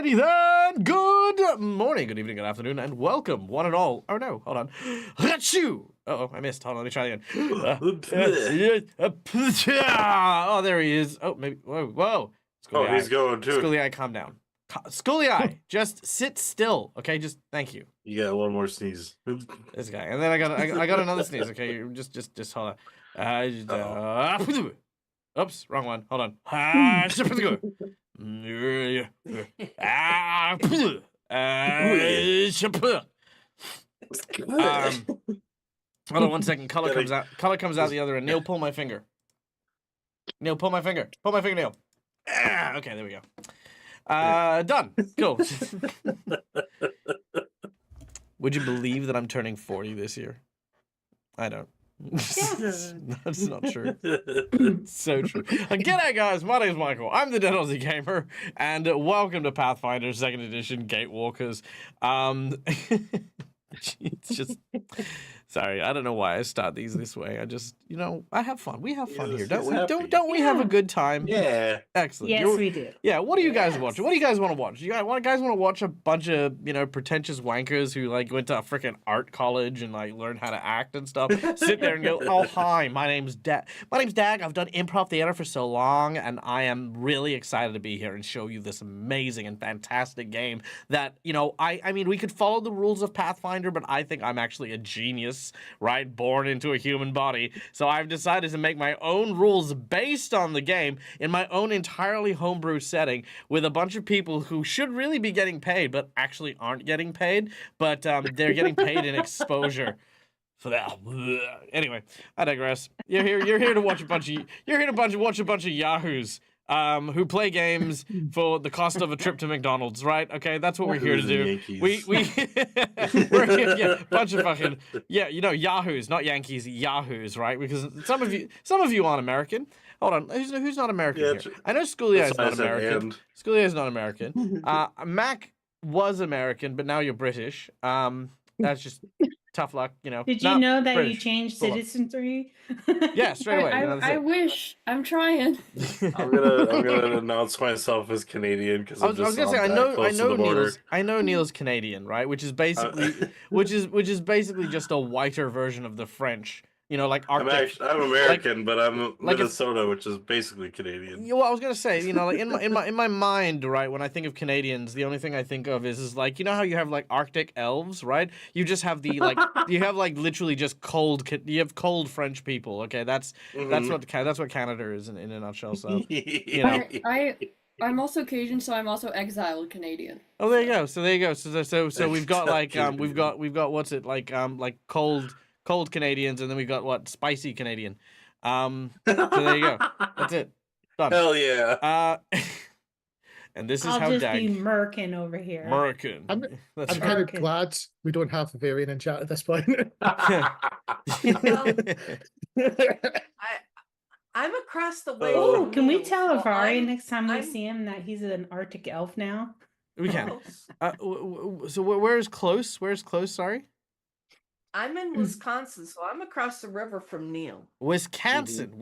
Alrighty then, good morning, good evening, good afternoon, and welcome, one and all. Oh no, hold on. Achoo! Uh-oh, I missed. Hold on, let me try again. Oh, there he is. Oh, maybe. Whoa. Oh, he's going too. Schoolie, calm down. Schoolie, just sit still, okay? Just thank you. You got one more sneeze. This guy, and then I got another sneeze. Okay, just hold on. Oops, wrong one. Hold on. Hold on 1 second. Color comes out. Color comes out the other end. Neil, pull my finger. Neil, pull my finger. Pull my fingernail. Okay, there we go. Done. Cool. Would you believe that I'm turning 40 this year? I don't. Yes. That's not true. So true. G'day guys, my name's Michael. I'm the Dead Aussie Gamer, and welcome to Pathfinder 2nd Edition Gatewalkers. It's just... Sorry, I don't know why I start these this way. I just, I have fun. We have fun here, don't we? Don't we have a good time? Yeah. Excellent. Yes, we do. Yeah, what are you guys watching? What do you guys want to watch? You guys want to watch a bunch of, pretentious wankers who, went to a freaking art college and, learned how to act and stuff? Sit there and go, oh, hi, my name's Dag. I've done improv theater for so long, and I am really excited to be here and show you this amazing and fantastic game that, I mean, we could follow the rules of Pathfinder, but I think I'm actually a genius, right? Born into a human body. So I've decided to make my own rules based on the game in my own entirely homebrew setting with a bunch of people who should really be getting paid, but actually aren't getting paid, but they're getting paid in exposure for that. Anyway, I digress. You're here to watch a bunch of yahoos who play games for the cost of a trip to McDonald's, right? Okay, that's what we're here to do. We're here, yeah, bunch of fucking yahoos, not Yankees, yahoos, right? Because some of you aren't American. Hold on, who's not American here? I know Schoolie is not American. Schoolie is not American. Mac was American, but now you're British. That's just tough luck, Did you know that British. you changed citizenry? Yeah, straight away. I wish. I'm trying. I'm gonna announce myself as Canadian because I was gonna say I know Neil's Canadian, right? Which is basically just a whiter version of the French. Arctic. I'm American, but I'm Minnesota, which is basically Canadian. Well, I was gonna say, in my mind, right, when I think of Canadians, the only thing I think of is how you have Arctic elves, right? You just have the you have literally just cold French people. Okay, that's what Canada is in a nutshell. So I'm also Cajun, so I'm also exiled Canadian. Oh, there you go. So we've got we've got what's it cold Canadians, and then we got spicy Canadian. So there you go. That's it. Done. Hell yeah. And this is I'll how just Dag. be Merkin over here. Merkin. I'm kind of glad we don't have a variant in chat at this point. I'm across the way. Oh, can we tell Avari next time we see him that he's an Arctic elf now? We can. So where's close? Where's close? Sorry. I'm in Wisconsin, so I'm across the river from Neil. Wisconsin,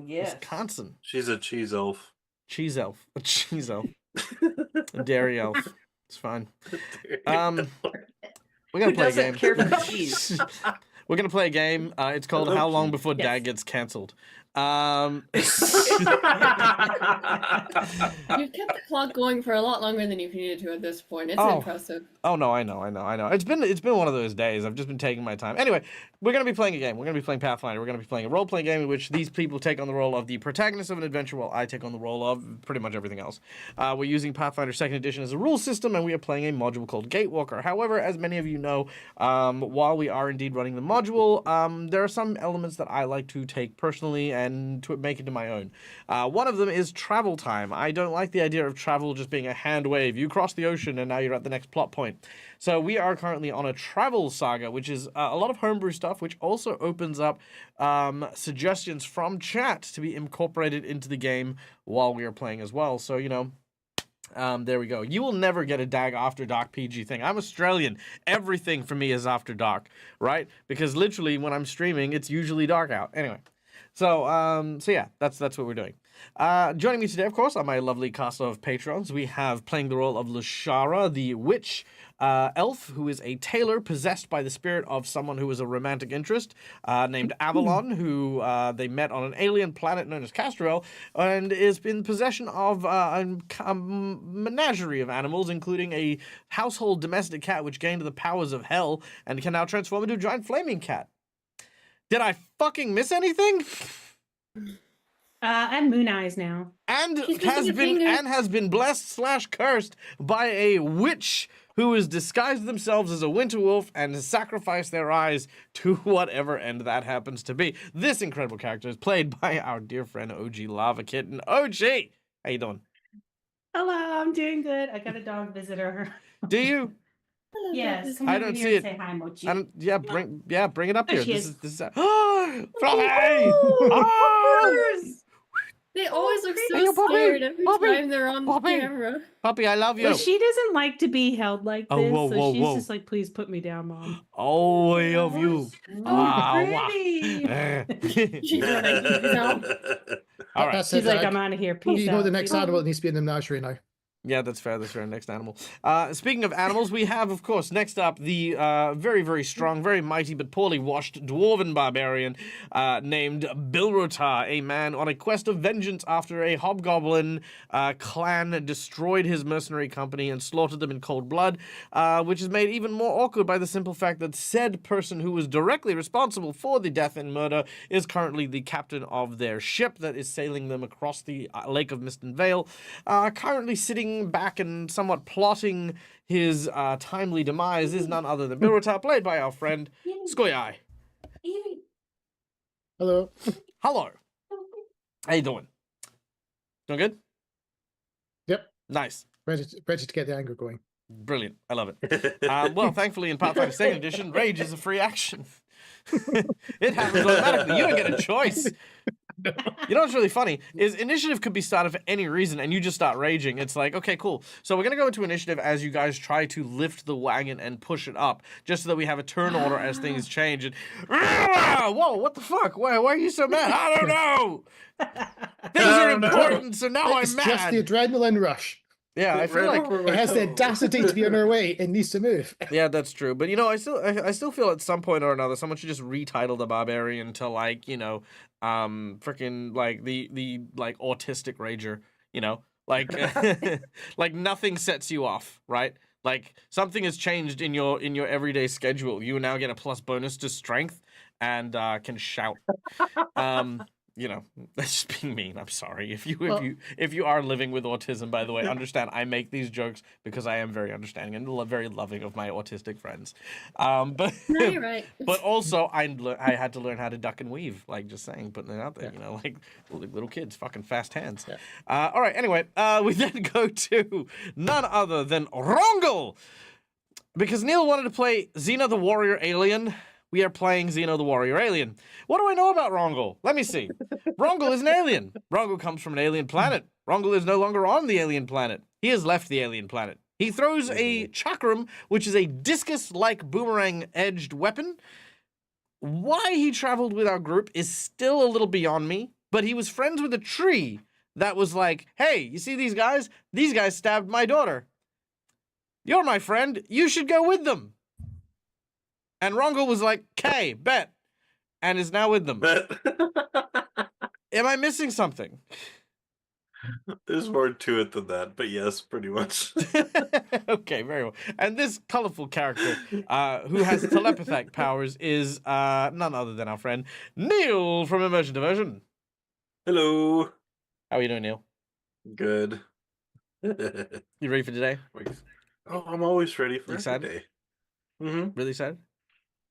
yes. Wisconsin. She's a cheese elf. Cheese elf. A cheese elf. A dairy elf. It's fine. We're gonna play a game. We're gonna play a game. It's called How Long Before Dag Gets Cancelled. You've kept the clock going for a lot longer than you've needed to at this point. It's impressive. Oh no, I know. It's been one of those days. I've just been taking my time. Anyway, we're gonna be playing a game. We're gonna be playing Pathfinder. We're gonna be playing a role-playing game in which these people take on the role of the protagonist of an adventure, while I take on the role of pretty much everything else. We're using Pathfinder 2nd Edition as a rule system, and we are playing a module called Gatewalker. However, as many of you know, while we are indeed running the module, there are some elements that I like to take personally and to make into my own. One of them is travel time. I don't like the idea of travel just being a hand wave. You cross the ocean and now you're at the next plot point. So we are currently on a travel saga, which is a lot of homebrew stuff, which also opens up suggestions from chat to be incorporated into the game while we are playing as well. So, there we go. You will never get a Dag After Dark PG thing. I'm Australian. Everything for me is After Dark, right? Because literally when I'm streaming, it's usually dark out. Anyway. So yeah, that's what we're doing. Joining me today, of course, are my lovely cast of patrons. We have playing the role of Lashara, the witch elf, who is a tailor possessed by the spirit of someone who is a romantic interest, named Avalon, who they met on an alien planet known as Castrel, and is in possession of a menagerie of animals, including a household domestic cat which gained the powers of hell and can now transform into a giant flaming cat. Did I fucking miss anything? I'm Moon Eyes now. And She's missing a finger. has been blessed / cursed by a witch who has disguised themselves as a winter wolf and has sacrificed their eyes to whatever end that happens to be. This incredible character is played by our dear friend OG Lava Kitten. OG, how you doing? Hello, I'm doing good. I got a dog visitor. Do you? Hello, Yes, Dr. come I over don't here see and it. say hi, Mochi. I don't, bring it up There here. she This is. is Fluffy! Oh! They always look Hey, so Poppy, scared every Poppy, time they're on Poppy. camera. Puppy, I love you. Well, she doesn't like to be held like Oh, this, whoa, so whoa, she's whoa. just like, please put me down, Mom. Oh, I love you. Ah, wow. Pretty. She's running now. All right. That's She's it, like, Dag. I'm out of here. Peace You know out. the next Peace animal out. that needs to be in the menagerie now. Yeah, that's fair. That's fair. Next animal. Speaking of animals, we have, of course, next up the very, very strong, very mighty, but poorly washed dwarven barbarian named Bilrotar, a man on a quest of vengeance after a hobgoblin clan destroyed his mercenary company and slaughtered them in cold blood, which is made even more awkward by the simple fact that said person who was directly responsible for the death and murder is currently the captain of their ship that is sailing them across the Lake of Mist and Vale, currently sitting back and somewhat plotting his timely demise is none other than Bilrotar, played by our friend Skoyai. Hello. Hello. How you doing? Doing good? Yep. Nice. Ready to get the anger going. Brilliant. I love it. Well, thankfully in Pathfinder 2nd Edition, rage is a free action. It happens automatically. You don't get a choice. You know what's really funny is initiative could be started for any reason and you just start raging. It's like, okay, cool. So we're going to go into initiative as you guys try to lift the wagon and push it up just so that we have a turn order as things change. And whoa, what the fuck? Why are you so mad? I don't know. Things are important, so now It's I'm just mad. the adrenaline rush. Yeah, I feel like It has the audacity to be on our way. It needs to move. yeah, that's true. But you know, I still feel at some point or another someone should just retitle the barbarian to like, you know, freaking like the like autistic rager, you know? Like like nothing sets you off, right? Like something has changed in your everyday schedule. You now get a plus bonus to strength and can shout. You know, that's just being mean. I'm sorry. If you are living with autism, by the way, understand I make these jokes because I am very understanding and very loving of my autistic friends. But No, you're right. but also I had to learn how to duck and weave. Like just saying, putting it out there. You know, like little kids, fucking fast hands. Yeah. All right. Anyway, we then go to none other than Rongol, because Neil wanted to play Xena the Warrior Alien. We are playing Xeno the Warrior Alien. What do I know about Rongol? Let me see. Rongol is an alien. Rongol comes from an alien planet. Rongol is no longer on the alien planet. He has left the alien planet. He throws a chakram, which is a discus-like boomerang-edged weapon. Why he traveled with our group is still a little beyond me, but he was friends with a tree that was like, hey, you see these guys? These guys stabbed my daughter. You're my friend. You should go with them. And Rongol was like, "K, bet," and is now with them. Am I missing something? There's more to it than that, but yes, pretty much. Okay, very well. And this colorful character, who has telepathic powers, is none other than our friend Neil from Immersion Diversion. Hello. How are you doing, Neil? Good. You ready for today? Oh, I'm always ready for You excited? every day. Mm-hmm. Really excited?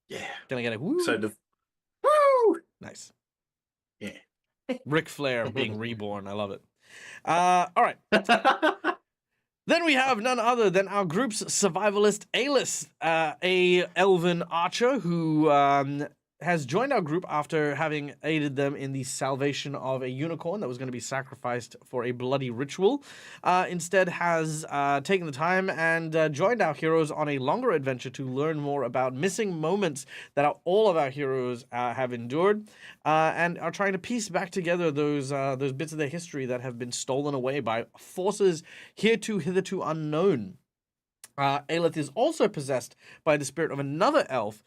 Yeah. Can I get a woo? Excited. Woo! Nice. Yeah. Ric Flair being reborn. I love it. All right. Then we have none other than our group's survivalist, Alis, a elven archer who has joined our group after having aided them in the salvation of a unicorn that was going to be sacrificed for a bloody ritual. Instead has taken the time and joined our heroes on a longer adventure to learn more about missing moments that all of our heroes have endured, and are trying to piece back together those bits of their history that have been stolen away by forces hitherto unknown. Aelith is also possessed by the spirit of another elf.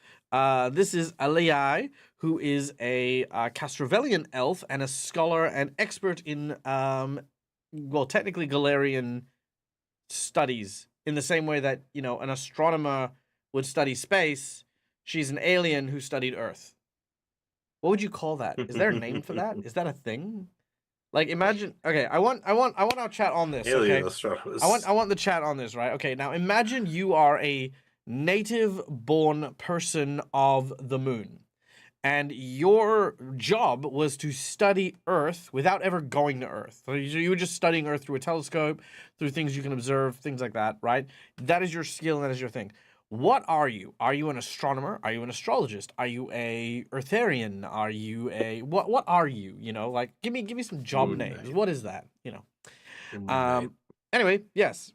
This is Alei, who is a Castrovellian elf and a scholar and expert in, technically Galarian studies. In the same way that, an astronomer would study space, she's an alien who studied Earth. What would you call that? Is there a name for that? Is that a thing? Like, imagine. Okay, I want our chat on this. Alien Okay, astronomers. I want the chat on this, right? Okay, now imagine you are a native-born person of the moon, and your job was to study Earth without ever going to Earth. So you were just studying Earth through a telescope, through things you can observe, things like that, right? That is your skill, and that is your thing. What are you? Are you an astronomer? Are you an astrologist? Are you a Eartharian? Are you a what are you? Like give me some job Moon names. Knight. What is that? Moon Knight. Anyway, yes.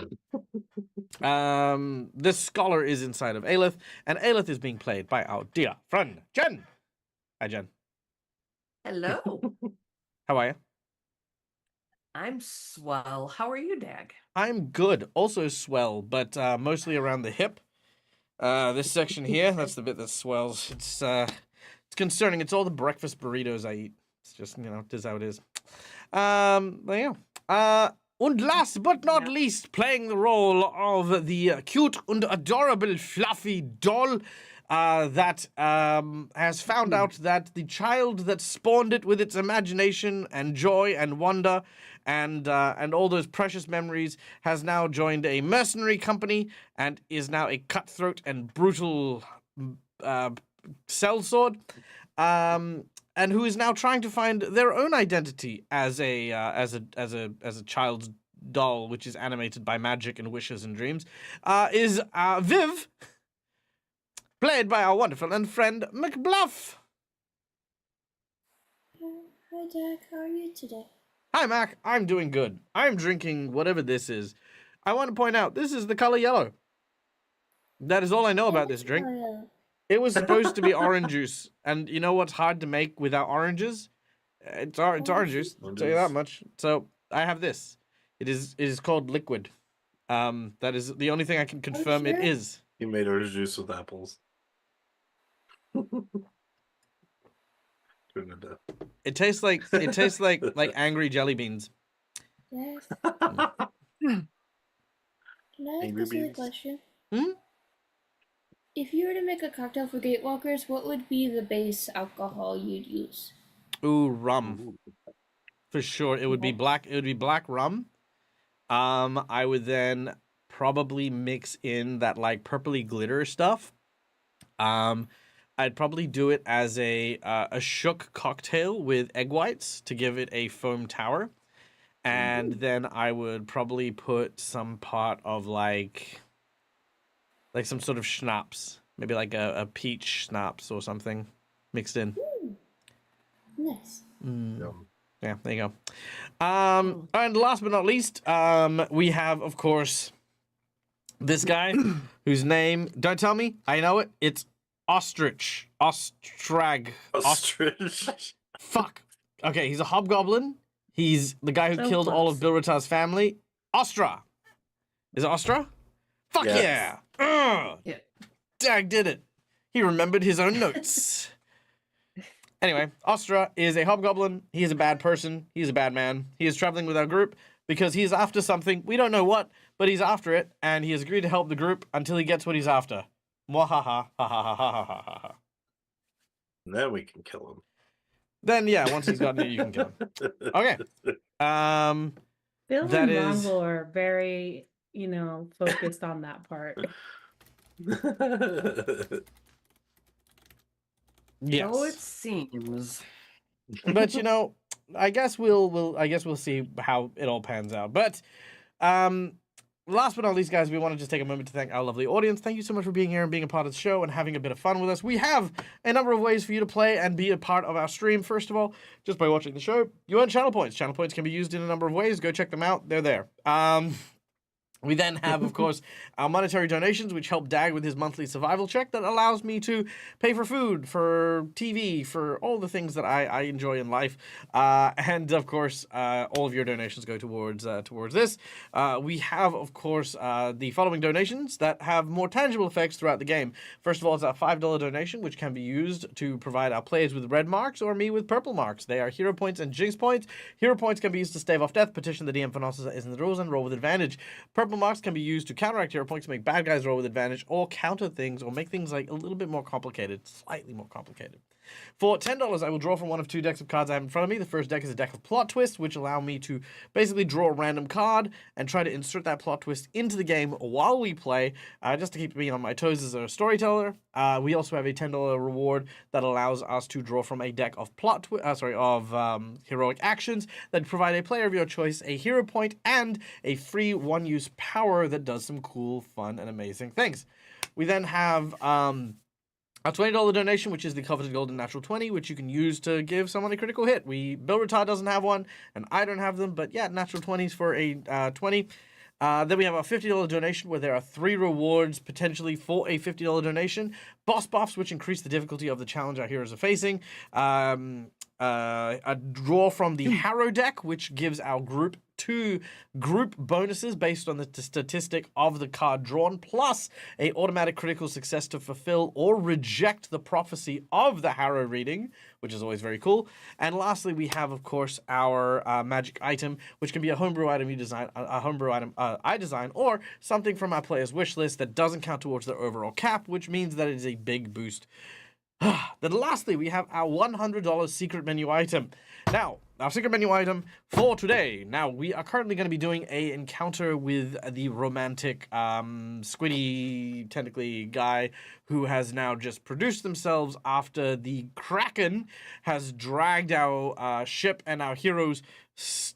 This scholar is inside of Aelith, and Aelith is being played by our dear friend Jen. Hi, Jen. Hello. How are you? I'm swell. How are you, Dag? I'm good. Also swell, but mostly around the hip. This section here, that's the bit that swells. It's concerning. It's all the breakfast burritos I eat. It's just, it is how it is. There you go. And last but not least, playing the role of the cute and adorable fluffy doll that has found out that the child that spawned it with its imagination and joy and wonder and all those precious memories has now joined a mercenary company and is now a cutthroat and brutal sellsword, and who is now trying to find their own identity as a child's doll, which is animated by magic and wishes and dreams, is Viv, played by our wonderful and friend McBluff. Hi, Jack. How are you today? Hi, Mac. I'm doing good. I'm drinking whatever this is. I want to point out, this is the color yellow. That is all I know about this drink. Oh, yeah. It was supposed to be orange juice, and you know what's hard to make without oranges? It's orange juice. I'll tell you that much. So I have this. It is called liquid. That is the only thing I can confirm it sure? is. He made orange juice with apples. It tastes like angry jelly beans. Yes. Can I ask Angry a silly beans. question? Hmm? If you were to make a cocktail for Gatewalkers, what would be the base alcohol you'd use? Ooh, rum. For sure. It would be black rum. I would then probably mix in that like purpley glitter stuff. I'd probably do it as a shook cocktail with egg whites to give it a foam tower. And then I would probably put some part of like some sort of schnapps, maybe like a peach schnapps or something mixed in. Nice. Yeah, there you go. And last but not least, we have, of course, this guy whose name, don't tell me, I know it, it's Ostrich. Ostrich. Fuck. Okay, he's a hobgoblin. He's the guy who So killed all of close. Bilratar's family. Ostra. Is it Ostra? Fuck Yes. yeah. Yeah. Dag did it. He remembered his own notes. Anyway, Ostra is a hobgoblin. He is a bad person. He's a bad man. He is traveling with our group because he's after something. We don't know what, but he's after it, and he has agreed to help the group until he gets what he's after. Mwahaha, ha ha ha ha ha ha ha. Then we can kill him. Then yeah, once he's gotten it, you can kill him. Okay. Bill That and is- Mongo are very, focused on that part. Yes. So it seems. But I guess we'll see how it all pans out. But last but not least, guys, we want to just take a moment to thank our lovely audience. Thank you so much for being here and being a part of the show and having a bit of fun with us. We have a number of ways for you to play and be a part of our stream. First of all, just by watching the show, you earn channel points. Channel points can be used in a number of ways. Go check them out. They're there. We then have, of course, our monetary donations, which help Dag with his monthly survival check that allows me to pay for food, for TV, for all the things that I enjoy in life. And, of course, all of your donations go towards this. We have, of course, the following donations that have more tangible effects throughout the game. First of all, it's our $5 donation, which can be used to provide our players with red marks or me with purple marks. They are hero points and jinx points. Hero points can be used to stave off death, petition the DM for nonsense that isn't the rules, and roll with advantage. Purple marks can be used to counteract hero points to make bad guys roll with advantage, or counter things, or make things like a little bit more complicated, slightly more complicated. For $10, I will draw from one of two decks of cards I have in front of me. The first deck is a deck of plot twists, which allow me to basically draw a random card and try to insert that plot twist into the game while we play, just to keep me on my toes as a storyteller. We also have a $10 reward that allows us to draw from a deck of heroic actions that provide a player of your choice a hero point and a free one-use power that does some cool, fun, and amazing things. We then have a $20 donation, which is the coveted golden natural 20, which you can use to give someone a critical hit. Bill Retard doesn't have one, and I don't have them, but yeah, natural 20s for a 20. Then we have a $50 donation where there are 3 rewards potentially for a $50 donation. Boss buffs, which increase the difficulty of the challenge our heroes are facing. A draw from the Harrow deck, which gives our group 2 group bonuses based on the statistic of the card drawn, plus a automatic critical success to fulfill or reject the prophecy of the Harrow reading, which is always very cool. And lastly, we have, of course, our magic item, which can be a homebrew item you design, a homebrew item I design, or something from our player's wish list that doesn't count towards their overall cap, which means that it is a big boost. Then lastly, we have our $100 secret menu item. Now, our secret menu item for today. Now, we are currently going to be doing a encounter with the romantic, squiddy, tentacly guy who has now just produced themselves after the Kraken has dragged our ship and our heroes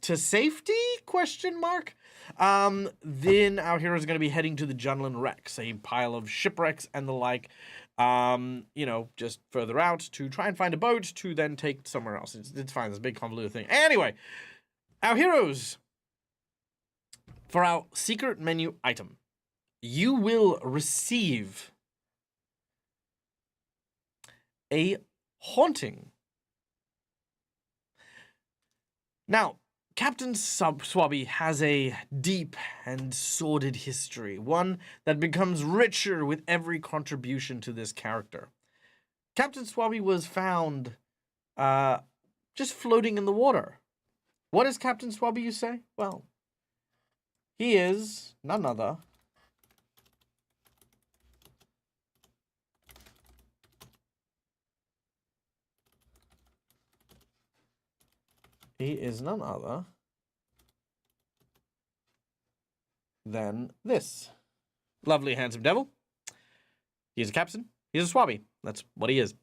to safety? Question mark. Then our heroes are going to be heading to the Junlin Wrecks, a pile of shipwrecks and the like. Just further out to try and find a boat to then take somewhere else. It's fine. It's a big convoluted thing. Anyway, our heroes, for our secret menu item, you will receive a haunting. Now, Captain Swabby has a deep and sordid history, one that becomes richer with every contribution to this character. Captain Swabby was found just floating in the water. What is Captain Swabby, you say? Well, he is none other than this lovely, handsome devil. He's a captain. He's a swabby. That's what he is.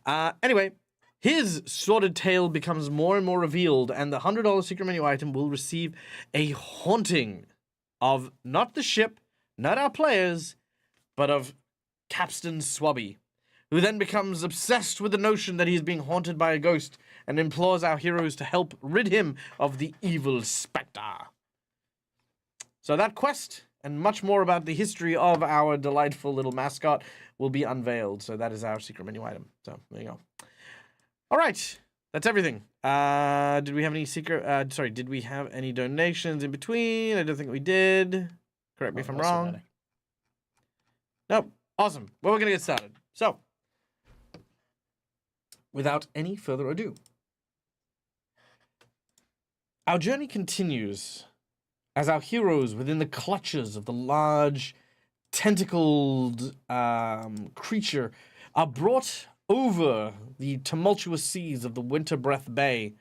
Anyway, his sordid tale becomes more and more revealed, and the $100 secret menu item will receive a haunting of not the ship, not our players, but of Captain Swabby, who then becomes obsessed with the notion that he is being haunted by a ghost and implores our heroes to help rid him of the evil spectre. So that quest and much more about the history of our delightful little mascot will be unveiled. So that is our secret menu item. So there you go. All right. That's everything. Did we have any did we have any donations in between? I don't think we did. Correct me if I'm wrong. Nope. Awesome. Well, we're going to get started. So, without any further ado, our journey continues as our heroes, within the clutches of the large, tentacled creature, are brought over the tumultuous seas of the Winter Breath Bay,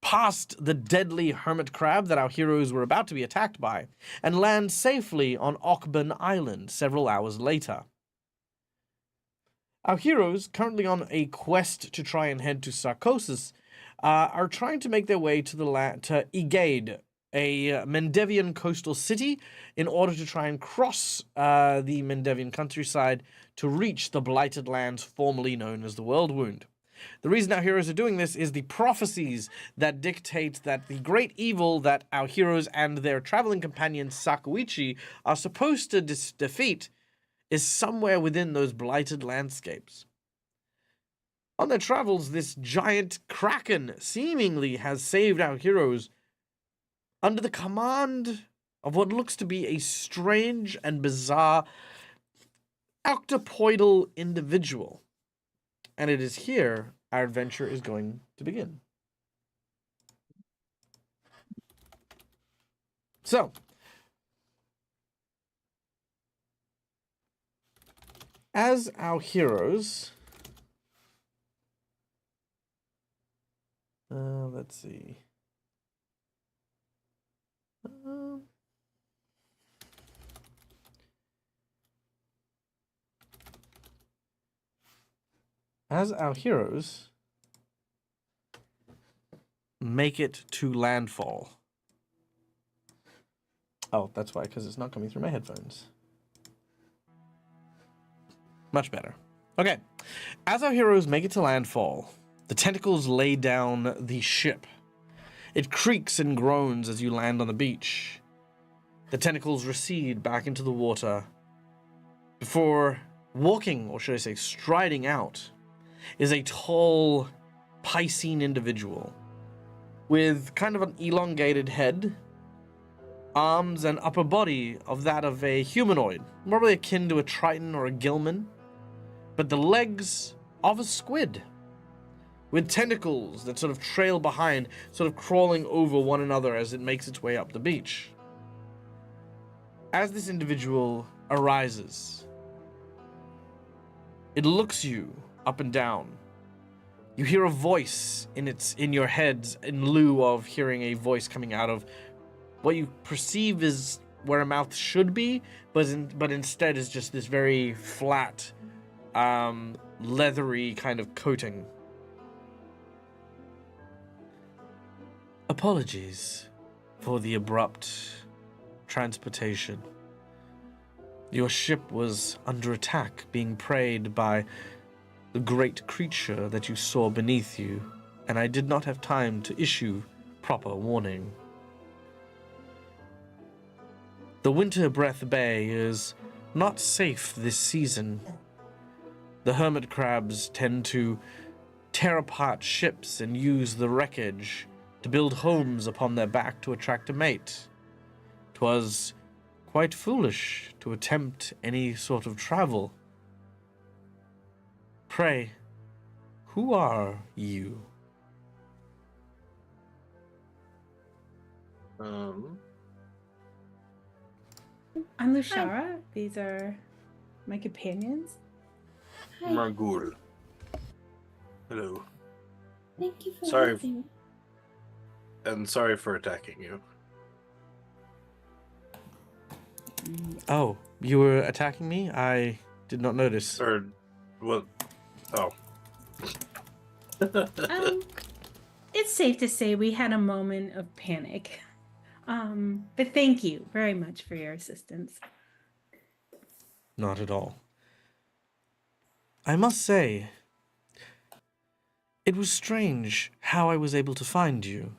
past the deadly hermit crab that our heroes were about to be attacked by, and land safely on Ockburn Island several hours later. Our heroes, currently on a quest to try and head to Sarcosis, are trying to make their way to Egade, a Mendevian coastal city in order to try and cross the Mendevian countryside to reach the blighted lands formerly known as the World Wound. The reason our heroes are doing this is the prophecies that dictate that the great evil that our heroes and their traveling companion Sakuichi are supposed to defeat is somewhere within those blighted landscapes. On their travels, this giant kraken seemingly has saved our heroes under the command of what looks to be a strange and bizarre octopoidal individual. And it is here our adventure is going to begin. So, as our heroes, let's see. As our heroes make it to landfall. Oh, that's why, because it's not coming through my headphones. Much better. Okay. As our heroes make it to landfall, the tentacles lay down the ship. It creaks and groans as you land on the beach. The tentacles recede back into the water before walking, or should I say striding out, is a tall, Piscean individual with kind of an elongated head, arms and upper body of that of a humanoid, probably akin to a triton or a gilman, but the legs of a squid, with tentacles that sort of trail behind, sort of crawling over one another as it makes its way up the beach. As this individual arises, it looks you up and down. You hear a voice in your heads in lieu of hearing a voice coming out of what you perceive is where a mouth should be, but instead is just this very flat, leathery kind of coating. Apologies for the abrupt transportation. Your ship was under attack, being preyed by the great creature that you saw beneath you, and I did not have time to issue proper warning. The Winter Breath Bay is not safe this season. The hermit crabs tend to tear apart ships and use the wreckage to build homes upon their back to attract a mate. 'Twas quite foolish to attempt any sort of travel. Pray, who are you? I'm Lushara. These are my companions. Hi. Margul. Hello. Thank you for Sorry. helping. And sorry for attacking you. Oh, you were attacking me? I did not notice. Or, what? Oh. It's safe to say we had a moment of panic. But thank you very much for your assistance. Not at all. I must say, it was strange how I was able to find you.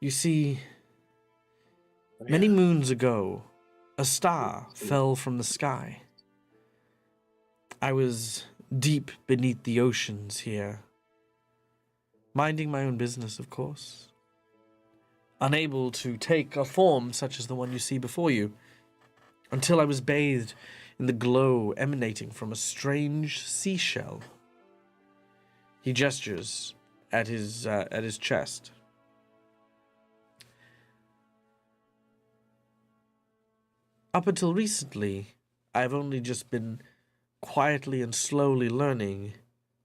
You see, many moons ago, a star fell from the sky. I was deep beneath the oceans here, minding my own business, of course, unable to take a form such as the one you see before you, until I was bathed in the glow emanating from a strange seashell. He gestures at his chest. Up until recently, I've only just been quietly and slowly learning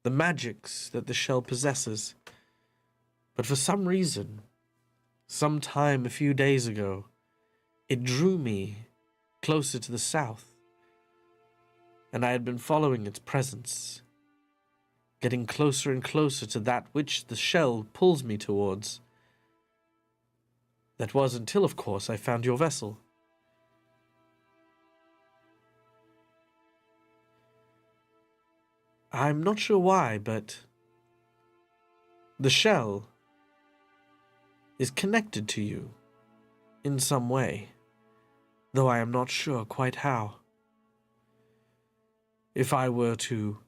the magics that the shell possesses. But for some reason, sometime a few days ago, it drew me closer to the south, and I had been following its presence, getting closer and closer to that which the shell pulls me towards. That was until, of course, I found your vessel. I'm not sure why, but the shell is connected to you in some way, though I am not sure quite how. If I were to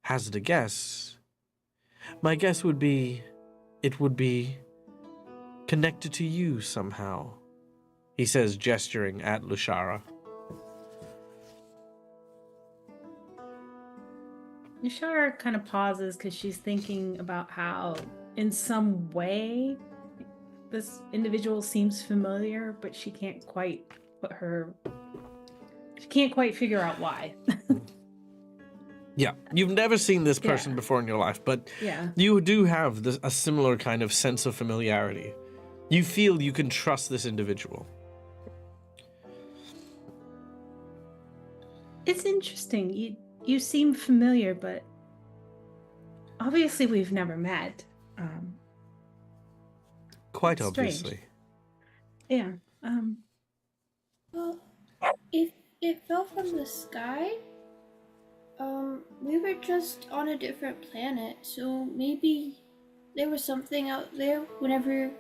hazard a guess, my guess would be it would be connected to you somehow, he says, gesturing at Lushara. Yashara kind of pauses because she's thinking about how, in some way, this individual seems familiar, but she can't quite figure out why. Yeah, you've never seen this person Yeah. before in your life, but Yeah. you do have a similar kind of sense of familiarity. You feel you can trust this individual. It's interesting. You seem familiar, but obviously we've never met. Quite It's strange. obviously. Yeah. Well, if it fell from the sky, we were just on a different planet, so maybe there was something out there whenever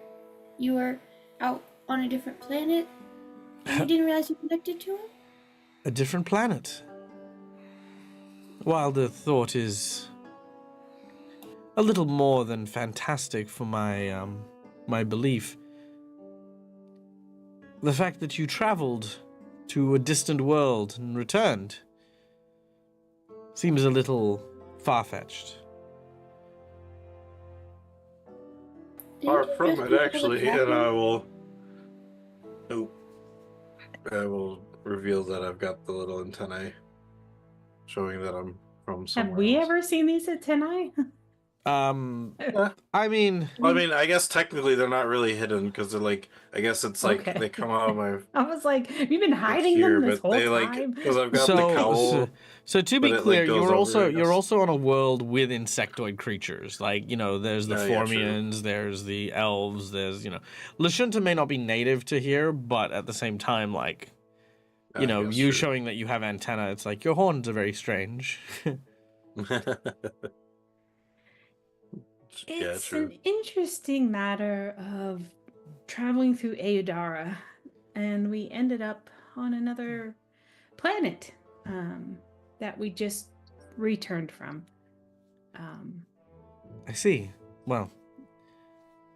you were out on a different planet and you didn't realize you connected to it? A different planet. While the thought is a little more than fantastic for my belief, the fact that you traveled to a distant world and returned seems a little far-fetched. Far Didn't you from just it, be able to actually, travel? and I will. Oh, I will reveal that I've got the little antennae showing that I'm from somewhere Have we else. ever seen these at Tenai? I mean, Well, I mean, I guess technically they're not really hidden because they're like, I guess it's like Okay. they come out of my I was like, have you been like hiding here, them this but whole they like time? because I've got the cowl. so to but be it, like, clear, goes you're over also your you're nose. also on a world with insectoid creatures. Like, there's the Oh, yeah, true. Formians, there's the elves, there's Lashunta may not be native to here, but at the same time, like, I guess you true. showing that you have antenna, it's like your horns are very strange. Yeah, It's true. an interesting matter of traveling through Eudara, and we ended up on another planet that we just returned from. I see. Well,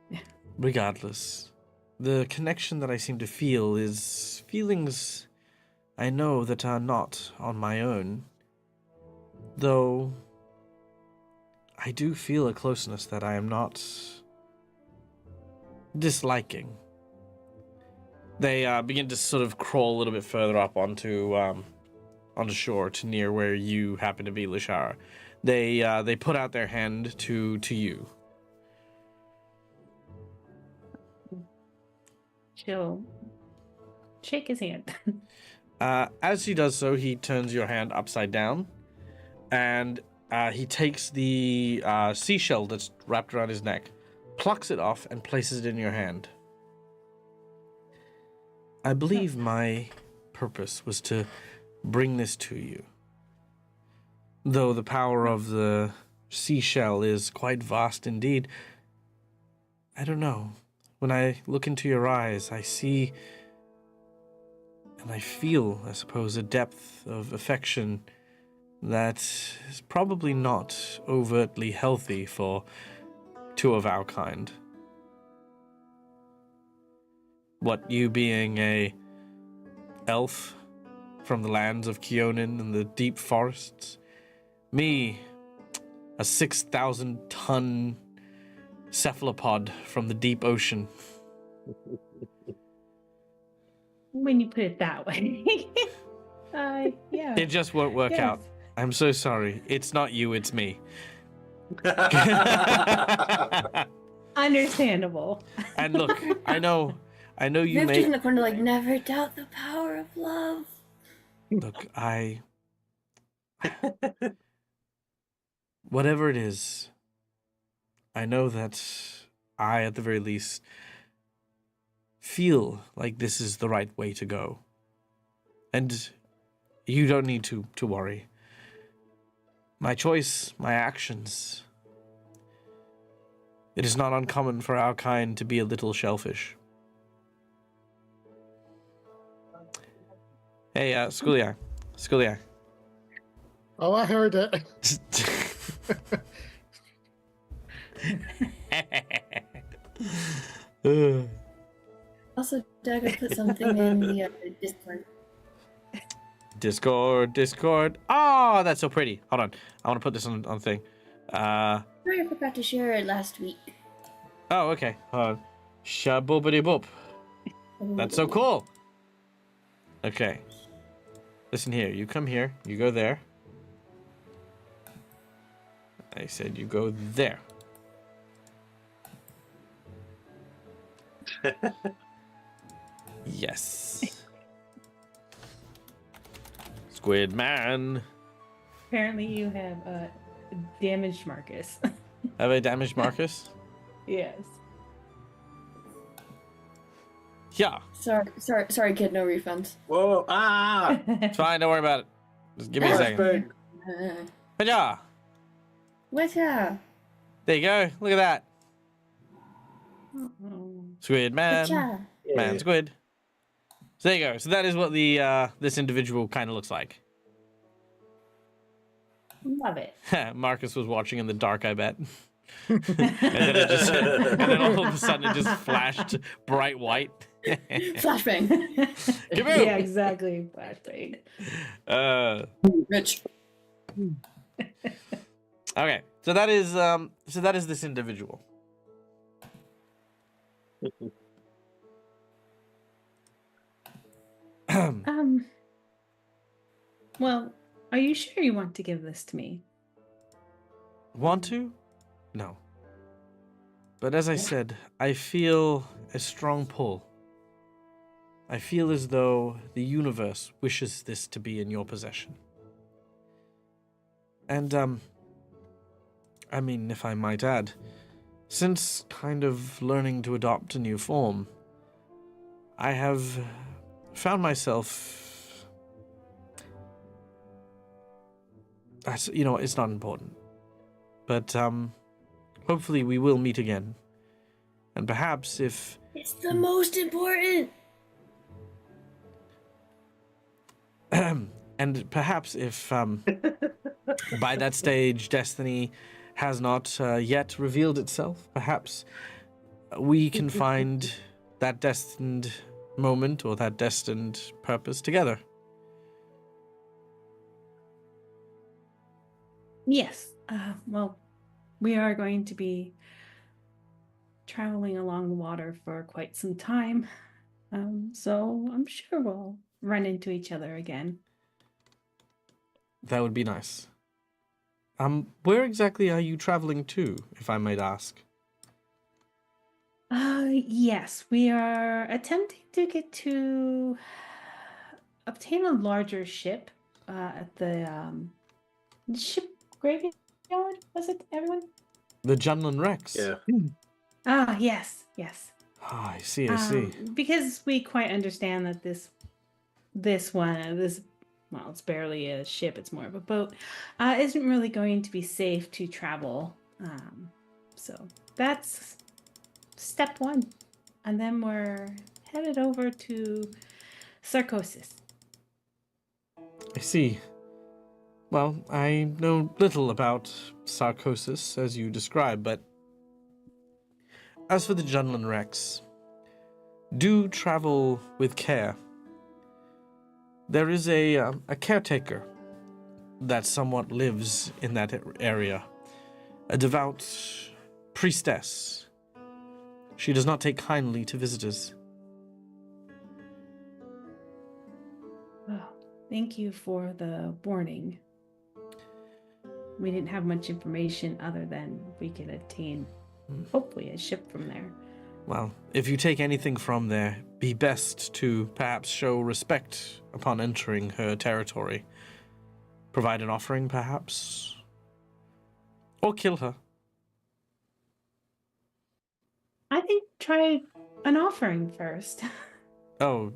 Yeah. regardless, the connection that I seem to feel is feelings I know that are not on my own, though I do feel a closeness that I am not disliking. They begin to sort of crawl a little bit further up onto shore to near where you happen to be, Lashara. They put out their hand to you. She'll shake his hand. As he does so, he turns your hand upside down, and he takes the seashell that's wrapped around his neck, plucks it off, and places it in your hand. I believe my purpose was to bring this to you. Though the power of the seashell is quite vast indeed, I don't know. When I look into your eyes, I see and I feel, I suppose, a depth of affection that is probably not overtly healthy for two of our kind. What, you being a elf from the lands of Keonan and the deep forests? Me, a 6,000-ton cephalopod from the deep ocean. When you put it that way. Yeah. It just won't work Yes. out. I'm so sorry. It's not you, it's me. Understandable. And look, I know you Viv just in may... the corner like, never doubt the power of love. Look, whatever it is, I know that I, at the very least, feel like this is the right way to go. And you don't need to worry. My choice, my actions. It is not uncommon for our kind to be a little shellfish. Hey, Schoolia. Schoolia. Oh, I heard it. Also, Doug, I put something in the Discord. Discord. Oh, that's so pretty. Hold on. I want to put this on thing. Sorry, I forgot to share it last week. Oh, okay. Shaboobity boop. That's so cool. Okay. Listen here. You come here. You go there. I said you go there. Yes. Squid man. Apparently, you have damaged Marcus. Have I damaged Marcus? Yes. Yeah. Sorry, kid. No refunds. Whoa! Ah! It's fine. Don't worry about it. Just give me a second. Big. Hiya. What's up? There you go. Look at that. Uh-oh. Squid man. Whatcha? Man squid. So there you go. So that is what the this individual kind of looks like. Love it. Marcus was watching in the dark, I bet. and then all of a sudden it just flashed bright white. Flashbang. Kaboom! Yeah, exactly. Flashbang. Rich. Okay. So that is this individual. Well, are you sure you want to give this to me? Want to? No. But as I said, I feel a strong pull. I feel as though the universe wishes this to be in your possession. And, I mean, if I might add, since kind of learning to adopt a new form, I have found myself... You know, it's not important. But, hopefully we will meet again. And perhaps if... It's the most important. And perhaps if, by that stage, destiny has not yet revealed itself, perhaps we can find that destined moment or that destined purpose together. Yes. Well, we are going to be traveling along the water for quite some time. So I'm sure we'll run into each other again. That would be nice. Where exactly are you traveling to, if I might ask? Yes, we are attempting to get to obtain a larger ship at the ship graveyard. Was it, everyone? The Junlin Rex. Yeah. Ah, yes. Ah, I see. Because we quite understand that this one, well, it's barely a ship, it's more of a boat, isn't really going to be safe to travel. So that's step one. And then we're headed over to Sarcosis. I see. Well, I know little about Sarcosis, as you described, but as for the Junlin Rex, do travel with care. There is a caretaker that somewhat lives in that area, a devout priestess. She does not take kindly to visitors. Oh, thank you for the warning. We didn't have much information other than we could obtain, hopefully, a ship from there. Well, if you take anything from there, be best to perhaps show respect upon entering her territory. Provide an offering, perhaps? Or kill her. I think try an offering first. Oh,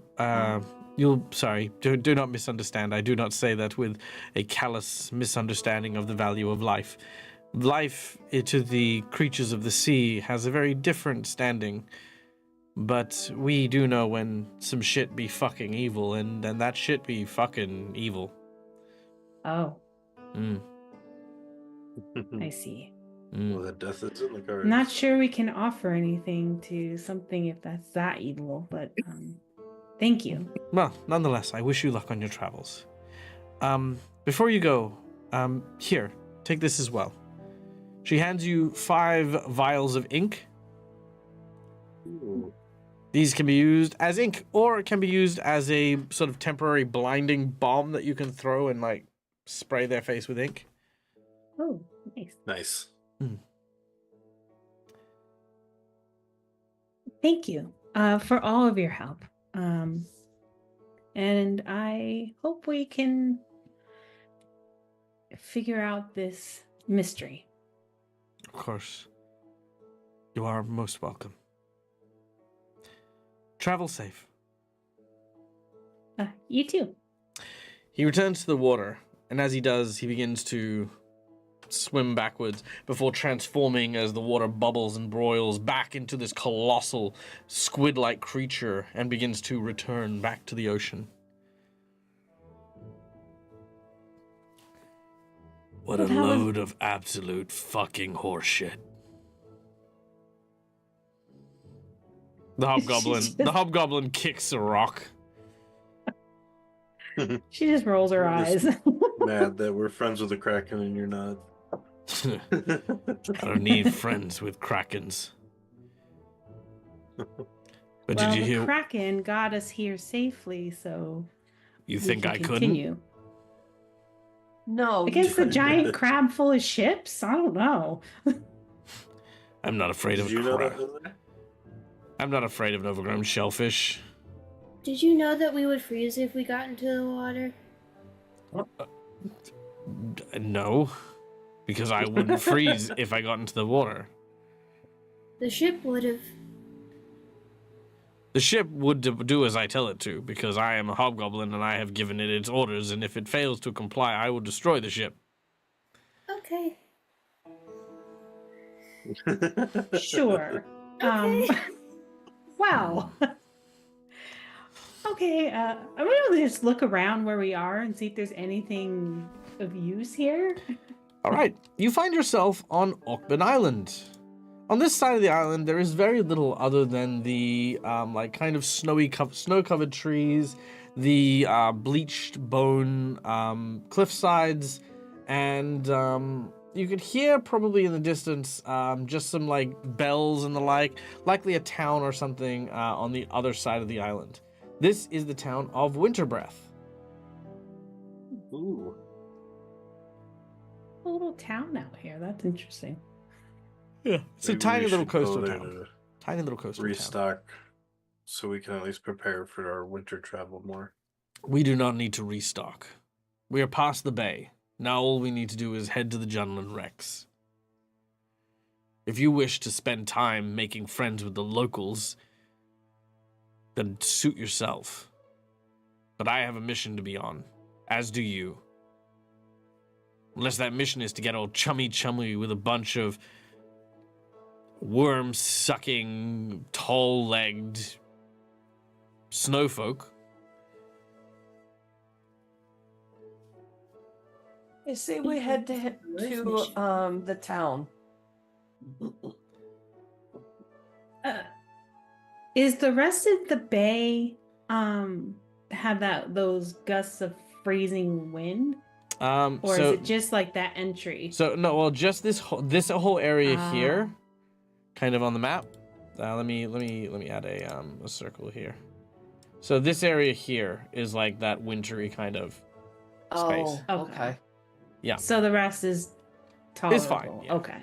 sorry, do not misunderstand. I do not say that with a callous misunderstanding of the value of life. Life to the creatures of the sea has a very different standing. But we do know when some shit be fucking evil, and then that shit be fucking evil. Oh, Mm. I see. Mm. Well, the death is in the cards. I'm not sure we can offer anything to something if that's that evil, but thank you. Well, nonetheless, I wish you luck on your travels. Before you go, here, take this as well. She hands you 5 vials of ink. Ooh. These can be used as ink, or it can be used as a sort of temporary blinding bomb that you can throw and, like, spray their face with ink. Oh, nice. Nice. Thank you for all of your help. And I hope we can figure out this mystery. Of course. You are most welcome. Travel safe. You too. He returns to the water, and as he does, he begins to swim backwards before transforming as the water bubbles and broils back into this colossal squid-like creature and begins to return back to the ocean. What a Well, that was- load of absolute fucking horseshit. The hobgoblin kicks a rock. She just rolls her I'm eyes. just mad that we're friends with the Kraken and you're not. I don't need friends with krakens. But Well, did you the hear? Kraken got us here safely, so You we think can I couldn't? continue. No. Against a you- giant crab full of ships? I don't know. I'm not afraid Did of you know crab. that? I'm not afraid of an overgrown shellfish. Did you know that we would freeze if we got into the water? No, because I wouldn't freeze if I got into the water. The ship would have. The ship would do as I tell it to, because I am a hobgoblin and I have given it its orders, and if it fails to comply, I will destroy the ship. Okay. Sure. Okay. Wow. Okay, I'm gonna just look around where we are and see if there's anything of use here. All right, you find yourself on Oakman Island. On this side of the island, there is very little other than the like kind of snow-covered trees, the bleached bone cliff sides, and you could hear probably in the distance just some like bells and the like, likely a town or something on the other side of the island. This is the town of Winterbreath. Ooh. A little town out here. That's interesting. Yeah, it's a Maybe tiny we little should go coastal there town. to Tiny little coastal town. restock so we can at least prepare for our winter travel more. We do not need to restock. We are past the bay. Now all we need to do is head to the Junlin Rex. If you wish to spend time making friends with the locals, then suit yourself. But I have a mission to be on, as do you. Unless that mission is to get all chummy with a bunch of worm-sucking, tall-legged snowfolk. I say we head to the town. Is the rest of the bay have those gusts of freezing wind, or is it just like that entry? So no, well, just this whole area Ah. here, kind of on the map. Let me add a circle here. So this area here is like that wintry kind of space. Oh, Okay. okay. Yeah. So the rest is tolerable. It's fine, yeah. Okay.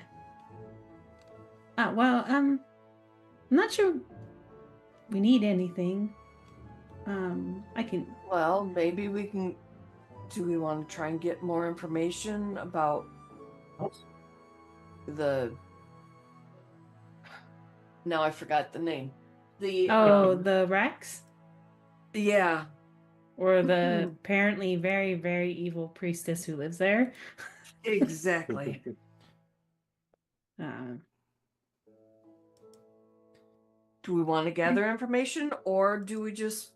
Well, I'm not sure we need anything. I can. Well, maybe we can. Do we want to try and get more information about the now I forgot the name. The the Rex? yeah. Or the apparently very, very evil priestess who lives there. Exactly. Do we want to gather information, or do we just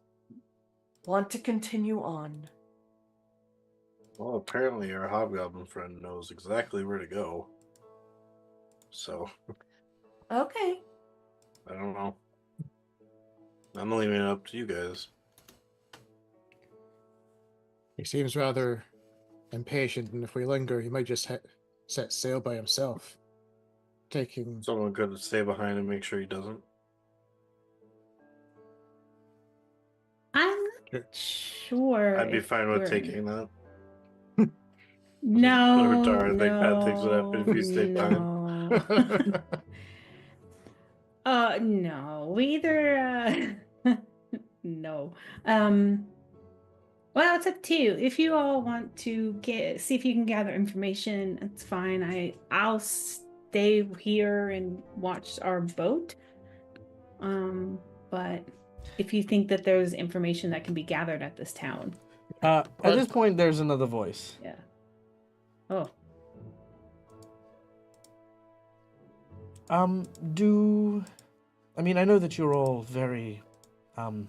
want to continue on? Well, apparently our hobgoblin friend knows exactly where to go. So, Okay. I don't know. I'm leaving it up to you guys. He seems rather impatient, and if we linger, he might just set sail by himself. Taking... Someone could stay behind and make sure he doesn't. I'm not sure. I'd be if fine with we're- taking that. No, Tara, I think Pat thinks would happen if you stayed behind. no. No. We either no. Well, it's up to you. If you all want to see if you can gather information, it's fine. I'll stay here and watch our boat. But if you think that there's information that can be gathered at this town. At this point, there's another voice. Yeah. Oh. I mean, I know that you're all very, Excuse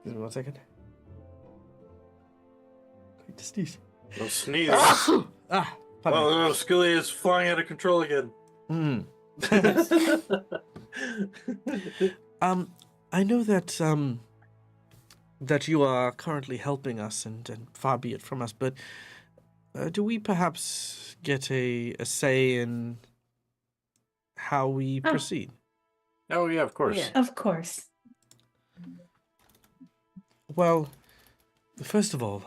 me 1 second. Quick to sneeze. Don't sneeze. Pardon me. Oh, Skilly is flying out of control again. I know that, that you are currently helping us, and far be it from us, but do we perhaps get a say in how we proceed? Oh, yeah, of course. Yeah. Of course. Well, first of all,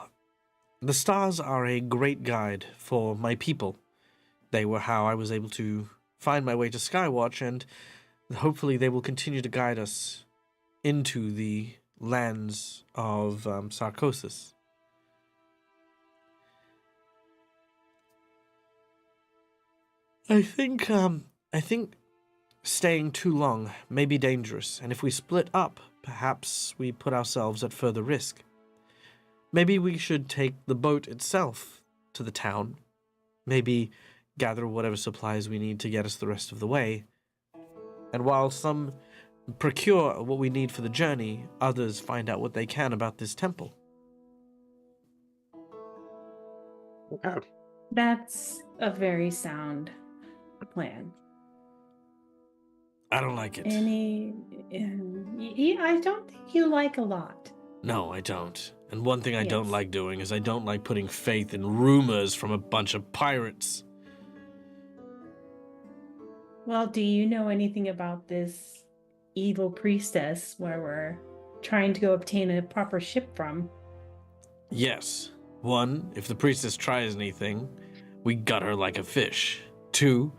the stars are a great guide for my people. They were how I was able to find my way to Skywatch, and hopefully they will continue to guide us into the lands of Sarcosis. I think staying too long may be dangerous, and if we split up, perhaps we put ourselves at further risk. Maybe we should take the boat itself to the town. Maybe gather whatever supplies we need to get us the rest of the way. And while some procure what we need for the journey, others find out what they can about this temple. Okay. That's a very sound plan. I don't like it. I don't think you like a lot. No, I don't. And one thing I don't Yes. like doing is I don't like putting faith in rumors from a bunch of pirates. Well, do you know anything about this evil priestess where we're trying to go obtain a proper ship from? Yes. 1, if the priestess tries anything, we gut her like a fish. 2,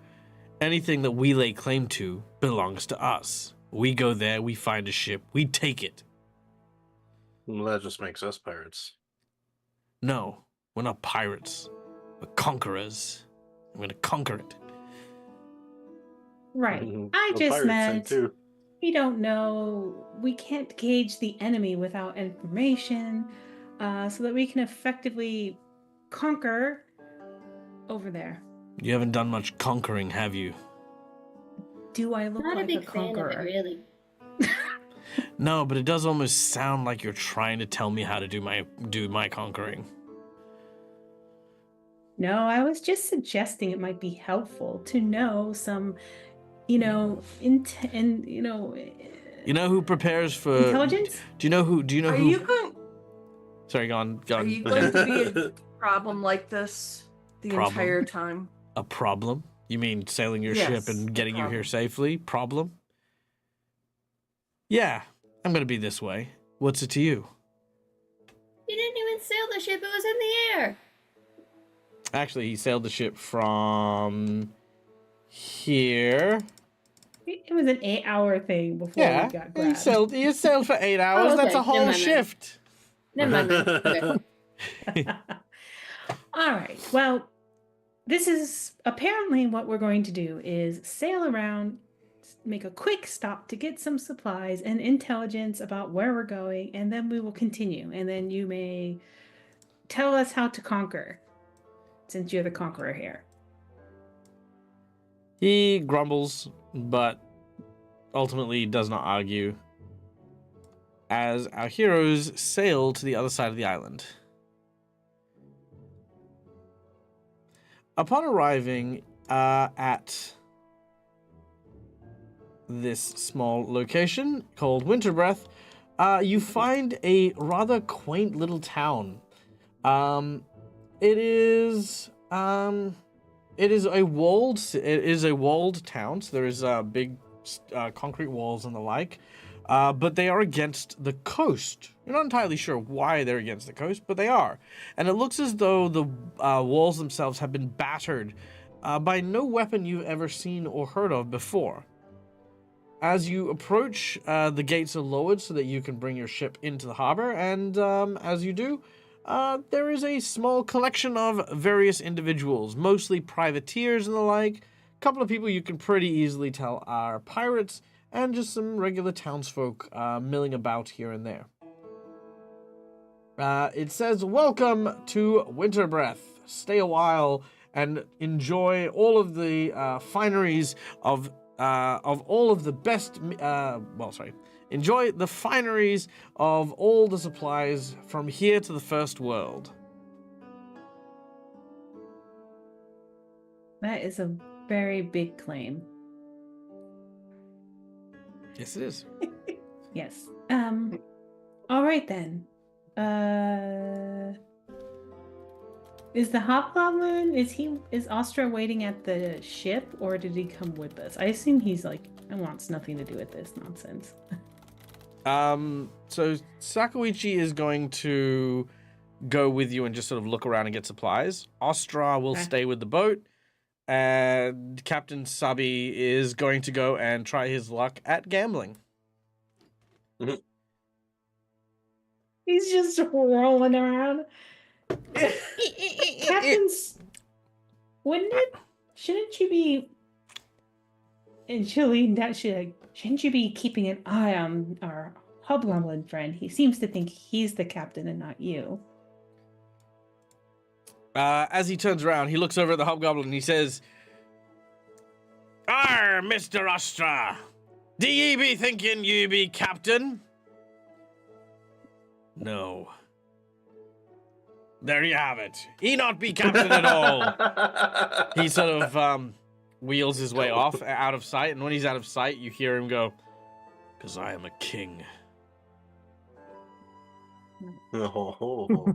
anything that we lay claim to belongs to us. We go there, we find a ship, we take it. Well, that just makes us pirates. No, we're not pirates. We're conquerors. I'm gonna conquer it. Right. Mhm. I Well, just pirates say meant too. we don't know. We can't gauge the enemy without information, so that we can effectively conquer over there. You haven't done much conquering, have you? Do I look Not a like a big fan of conqueror? it, really. No, but it does almost sound like you're trying to tell me how to do my conquering. No, I was just suggesting it might be helpful to know some, You know who prepares for intelligence. Do you know who? Are who? you going? Sorry, go on. Are you going to be a problem like this the Problem? entire time? A problem? You mean sailing your Yes, ship and a getting you here problem. safely? Problem? Yeah, I'm gonna be this way. What's it to you? You didn't even sail the ship, it was in the air. Actually, he sailed the ship from here. It was an 8-hour thing before Yeah, we got he grabbed. sailed for 8 hours. Oh, That's okay. a whole Never mind then. shift. Never mind. Then. Okay. All right. Well, this is apparently what we're going to do is sail around, make a quick stop to get some supplies and intelligence about where we're going, and then we will continue. And then you may tell us how to conquer, since you're the conqueror here. He grumbles, but ultimately does not argue, as our heroes sail to the other side of the island. Upon arriving at this small location called Winterbreath, you find a rather quaint little town. It is a walled town, so there is big concrete walls and the like. But they are against the coast. You're not entirely sure why they're against the coast, but they are. And it looks as though the walls themselves have been battered by no weapon you've ever seen or heard of before. As you approach, the gates are lowered so that you can bring your ship into the harbor, and as you do, there is a small collection of various individuals, mostly privateers and the like. A couple of people you can pretty easily tell are pirates, and just some regular townsfolk milling about here and there. It says, "Welcome to Winterbreath. Stay a while and enjoy all of the fineries of all of the best. Enjoy the fineries of all the supplies from here to the first world." That is a very big claim. Yes, it is. Yes. All right then. Is the hobgoblin? Is Ostra waiting at the ship, or did he come with us? I assume he's like, I wants nothing to do with this nonsense. So Sakawichi is going to go with you and just sort of look around and get supplies. Ostra will stay with the boat, and Captain Sabi is going to go and try his luck at gambling. He's just rolling around. Captain's, shouldn't you be? And shouldn't you be keeping an eye on our hobgoblin friend? He seems to think he's the captain and not you. As he turns around, he looks over at the hobgoblin and he says, "Arr, Mr. Ostra, do ye be thinking you be captain?" "No." "There you have it. He not be captain at all." He sort of wheels his way off out of sight, and when he's out of sight, you hear him go, "'Cause I am a king." Oh.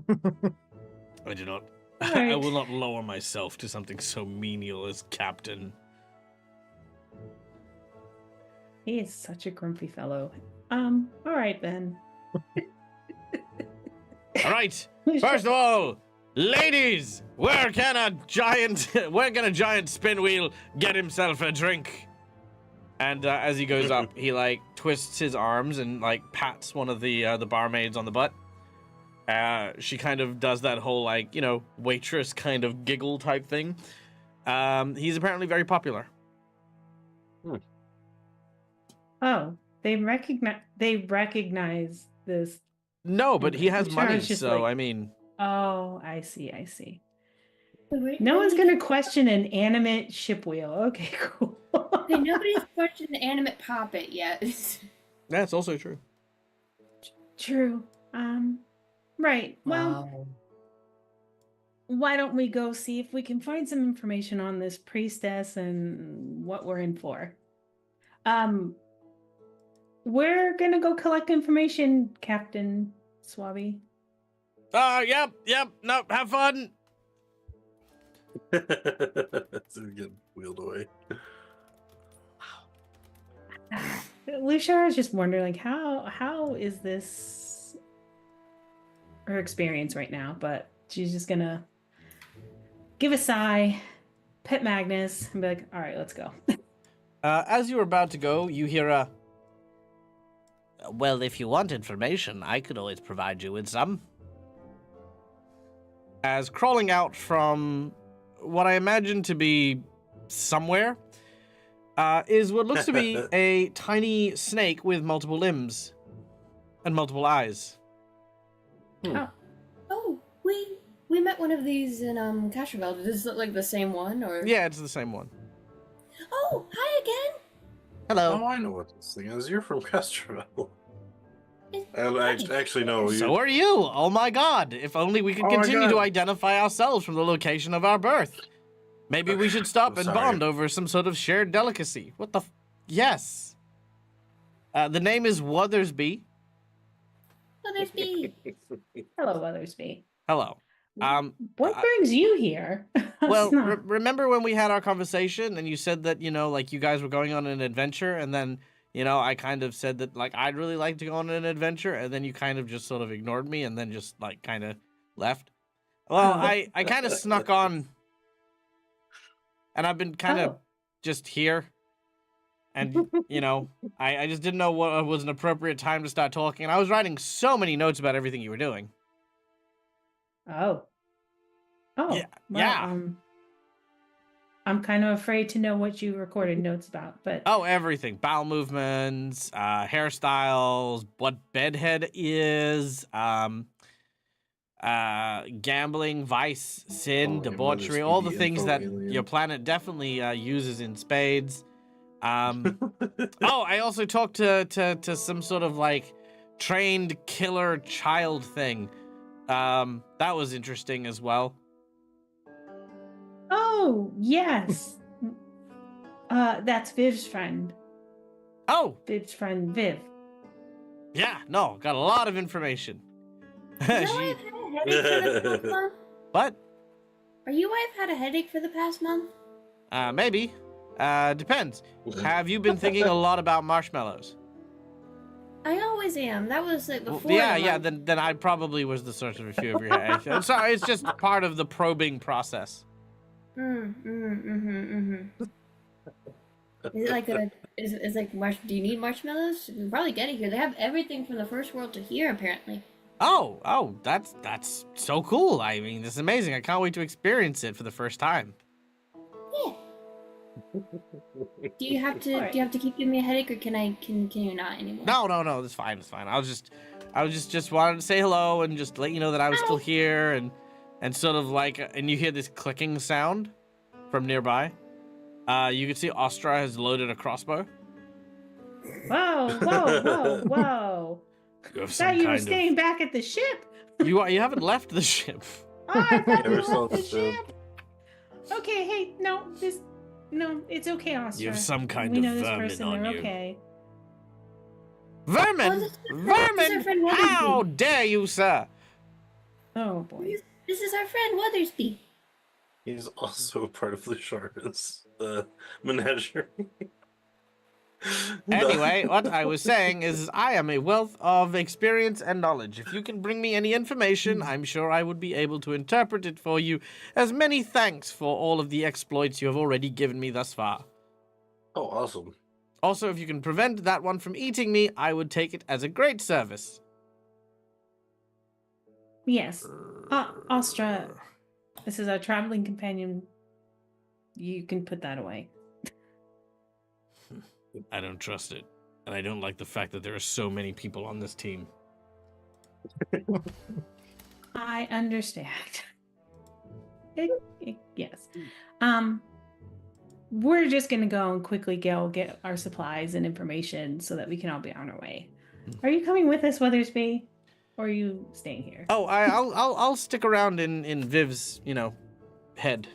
I do not. Right. I will not lower myself to something so menial as captain. He is such a grumpy fellow. All right then. All right. First of all, ladies, where can a giant spin wheel get himself a drink? And as he goes up, he like twists his arms and like pats one of the barmaids on the butt. She kind of does that whole like, waitress kind of giggle type thing. He's apparently very popular. Oh, they recognize this. No, but he has Which money, is just so like- I mean. Oh, I see. Wait, No one's nobody- gonna question an animate ship wheel. Okay, cool. Okay, nobody's questioned the animate poppet yet. That's also true. True. Right. Well, why don't we go see if we can find some information on this priestess and what we're in for? We're gonna go collect information, Captain Swabby. Yep. No, have fun. So we get wheeled away. Lucia is just wondering, like, how is this her experience right now? But she's just gonna give a sigh, pet Magnus, and be like, "All right, let's go." As you're about to go, you hear a. "Well, if you want information, I could always provide you with some." As crawling out from what I imagine to be somewhere is what looks to be a tiny snake with multiple limbs and multiple eyes. Oh, we met one of these in Casherville. Does this look like the same one, or? Yeah, it's the same one. Oh, hi again. Hello. Oh, I know what this thing is. You're from Castroville. It's Actually, no. So are you. Oh my god. If only we could Oh my continue to God. identify ourselves from the location of our birth. Maybe we should stop I'm and sorry. bond over some sort of shared delicacy. What the yes. The name is Wuthersby. Oh, there's B. Hello, Weathersby. Hello. What brings you here? Well, It's not- remember when we had our conversation and you said that, like you guys were going on an adventure and then, I kind of said that like I'd really like to go on an adventure and then you kind of just sort of ignored me and then just like kind of left. Well, I kind of snuck on and I've been kind of Oh. just here. And, I just didn't know what was an appropriate time to start talking. And I was writing so many notes about everything you were doing. Oh. Oh. Yeah, Well, yeah. I'm kind of afraid to know what you recorded notes about, but Oh, everything. Bowel movements, hairstyles, what bedhead is, gambling, vice, sin, Oh, debauchery, yeah, all the the things info that alien. your planet definitely uses in spades. Oh, I also talked to some sort of like trained killer child thing. That was interesting as well. oh yes, that's Viv's friend. Oh, Viv's friend Viv. yeah, no, got a lot of information. You know why I've had a headache for the past month? What? Are you why I've had a headache for the past month? Maybe. Depends. Have you been thinking a lot about marshmallows? I always am. That was like Well, before. yeah. the month. Then I probably was the source of a few of your headaches. I'm sorry. It's just part of the probing process. Is it like a? Is like do you need marshmallows? You can probably get it here. They have everything from the first world to here, apparently. Oh, that's so cool. I mean, this is amazing. I can't wait to experience it for the first time. Yeah. Do you have to? Do you have to keep giving me a headache, or can you not anymore? No, that's fine. It's fine. I was just wanted to say hello and just let you know that I was still here and sort of like, and you hear this clicking sound from nearby. You can see Ostra has loaded a crossbow. Whoa. You have Thought you were staying back at the ship. You haven't left the ship. Oh, I thought Yeah, you we're still left on the the ship. ship. Okay, hey, no, it's okay, Oscar. You have some kind we of know this vermin person. on They're you. okay. Vermin! this is our friend Weathersby. How dare you, sir? Oh boy. This is our friend Weathersby. He's also part of the Shards, the menagerie. Anyway, what I was saying is I am a wealth of experience and knowledge. If you can bring me any information, I'm sure I would be able to interpret it for you. As many thanks for all of the exploits you have already given me thus far. Oh, awesome. Also, if you can prevent that one from eating me, I would take it as a great service. Yes. Ostra, this is our traveling companion. You can put that away. I don't trust it. And I don't like the fact that there are so many people on this team. I understand. Yes. We're just gonna go and quickly get our supplies and information so that we can all be on our way. Are you coming with us, Weathersby? Or are you staying here? Oh, I'll stick around in Viv's, head.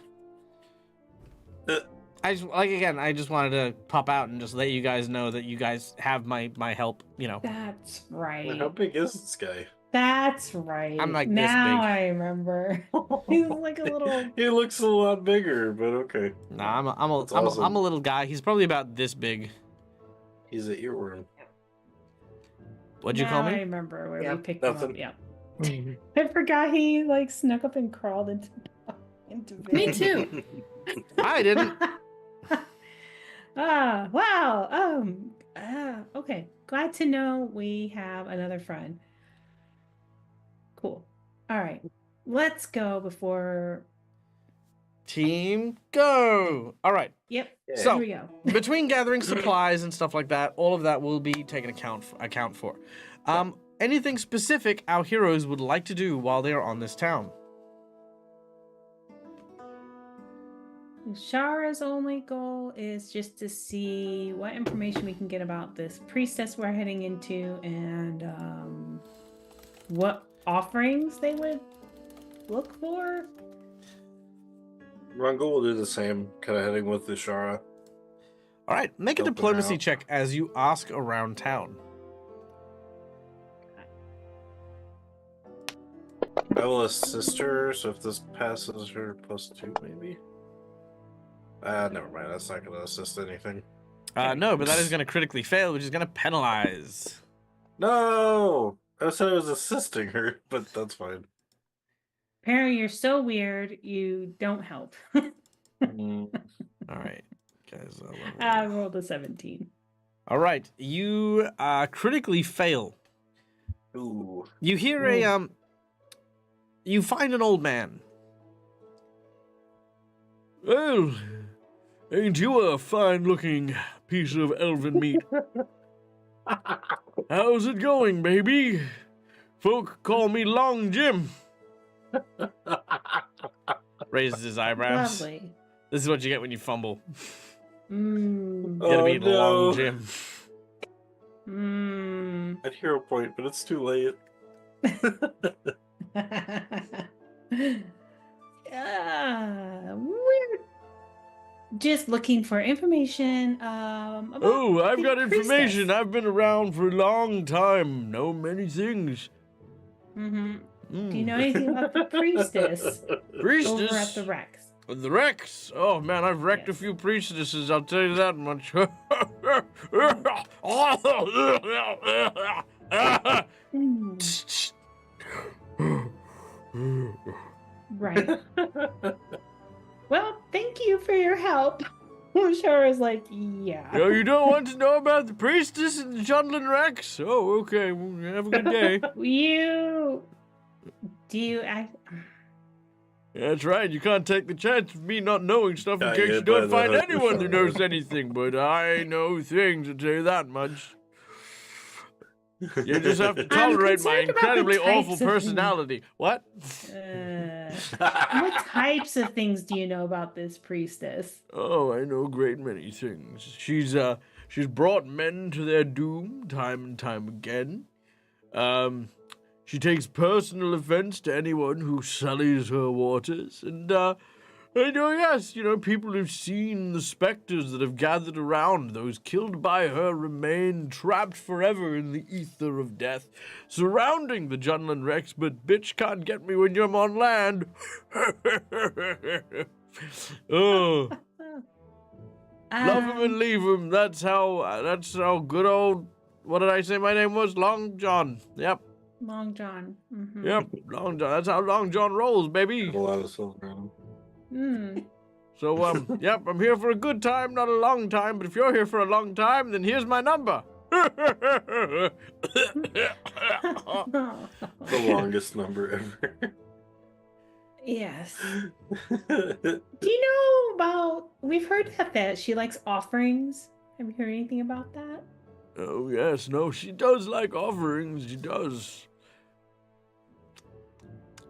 I just wanted to pop out and just let you guys know that you guys have my help, That's right. How big is this guy? That's right. I'm like this now big. I remember. He's like a little. He looks a lot bigger, but okay. Nah, I'm That's awesome. a little guy. He's probably about this big. He's an earworm. What'd you call Now I me? remember where Yep. we picked him up. Nothing. Yep. I forgot he like snuck up and crawled into Me Viv. too. I didn't. Wow. Okay. Glad to know we have another friend. Cool. All right. Let's go before Team, go! All right. Yep. So- Here we go. Between gathering supplies and stuff like that, all of that will be taken account for. Anything specific our heroes would like to do while they are on this town? Shara's only goal is just to see what information we can get about this priestess we're heading into and what offerings they would look for. Rungle will do the same, kind of heading with the Shara. All right, make a Help them diplomacy out. check as you ask around town. I will assist her, so if this passes her +2, maybe. Never mind. That's not gonna assist anything. No, but that is going to critically fail, which is going to penalize. No, I said I was assisting her, but that's fine. Perry, you're so weird, you don't help. Mm, All right, guys. I rolled a 17. All right, you critically fail. Ooh. You hear a you find an old man. Well, ain't you a fine-looking piece of elven meat? How's it going, baby? Folk call me Long Jim. Raises his eyebrows. Lovely. This is what you get when you fumble. Mmm. You gotta Oh, be Long no. Jim. Mmm. I'd hero point, but it's too late. We're just looking for information about Oh, I've the got information. priestess. I've been around for a long time. Know many things. Mm-hmm. Mm. Do you know anything about the priestess Priestess? over at the Rex? The Rex? Oh man, I've wrecked a Yes. few priestesses, I'll tell you that much. Right. Well, thank you for your help. Shara's like, yeah. Oh, you don't want to know about the priestess and the Jundland Rex? Oh, okay. Well, have a good day. Do you act? That's right. You can't take the chance of me not knowing stuff in Got case you you by don't the find hook, anyone who Shara. knows anything. But I know things, I'll tell you that much. You just have to tolerate my concerned about the incredibly awful types of- personality. What? What types of things do you know about this priestess? Oh, I know a great many things. She's brought men to their doom time and time again. She takes personal offense to anyone who sullies her waters, and I know, yes, people who've seen the specters that have gathered around. Those killed by her remain trapped forever in the ether of death, surrounding the Junland Rex, but bitch can't get me when you're on land. Oh, love him and leave him. That's how good old, what did I say my name was? Long John. Yep, Long John. Mm-hmm. yep, Long John. That's how Long John rolls, baby. A lot of silver on him. Mm. So, yep, I'm here for a good time, not a long time, but if you're here for a long time, then here's my number. The longest number ever. Yes. Do you know about? We've heard that she likes offerings. Have you heard anything about that? Oh, yes, no, she does like offerings, she does.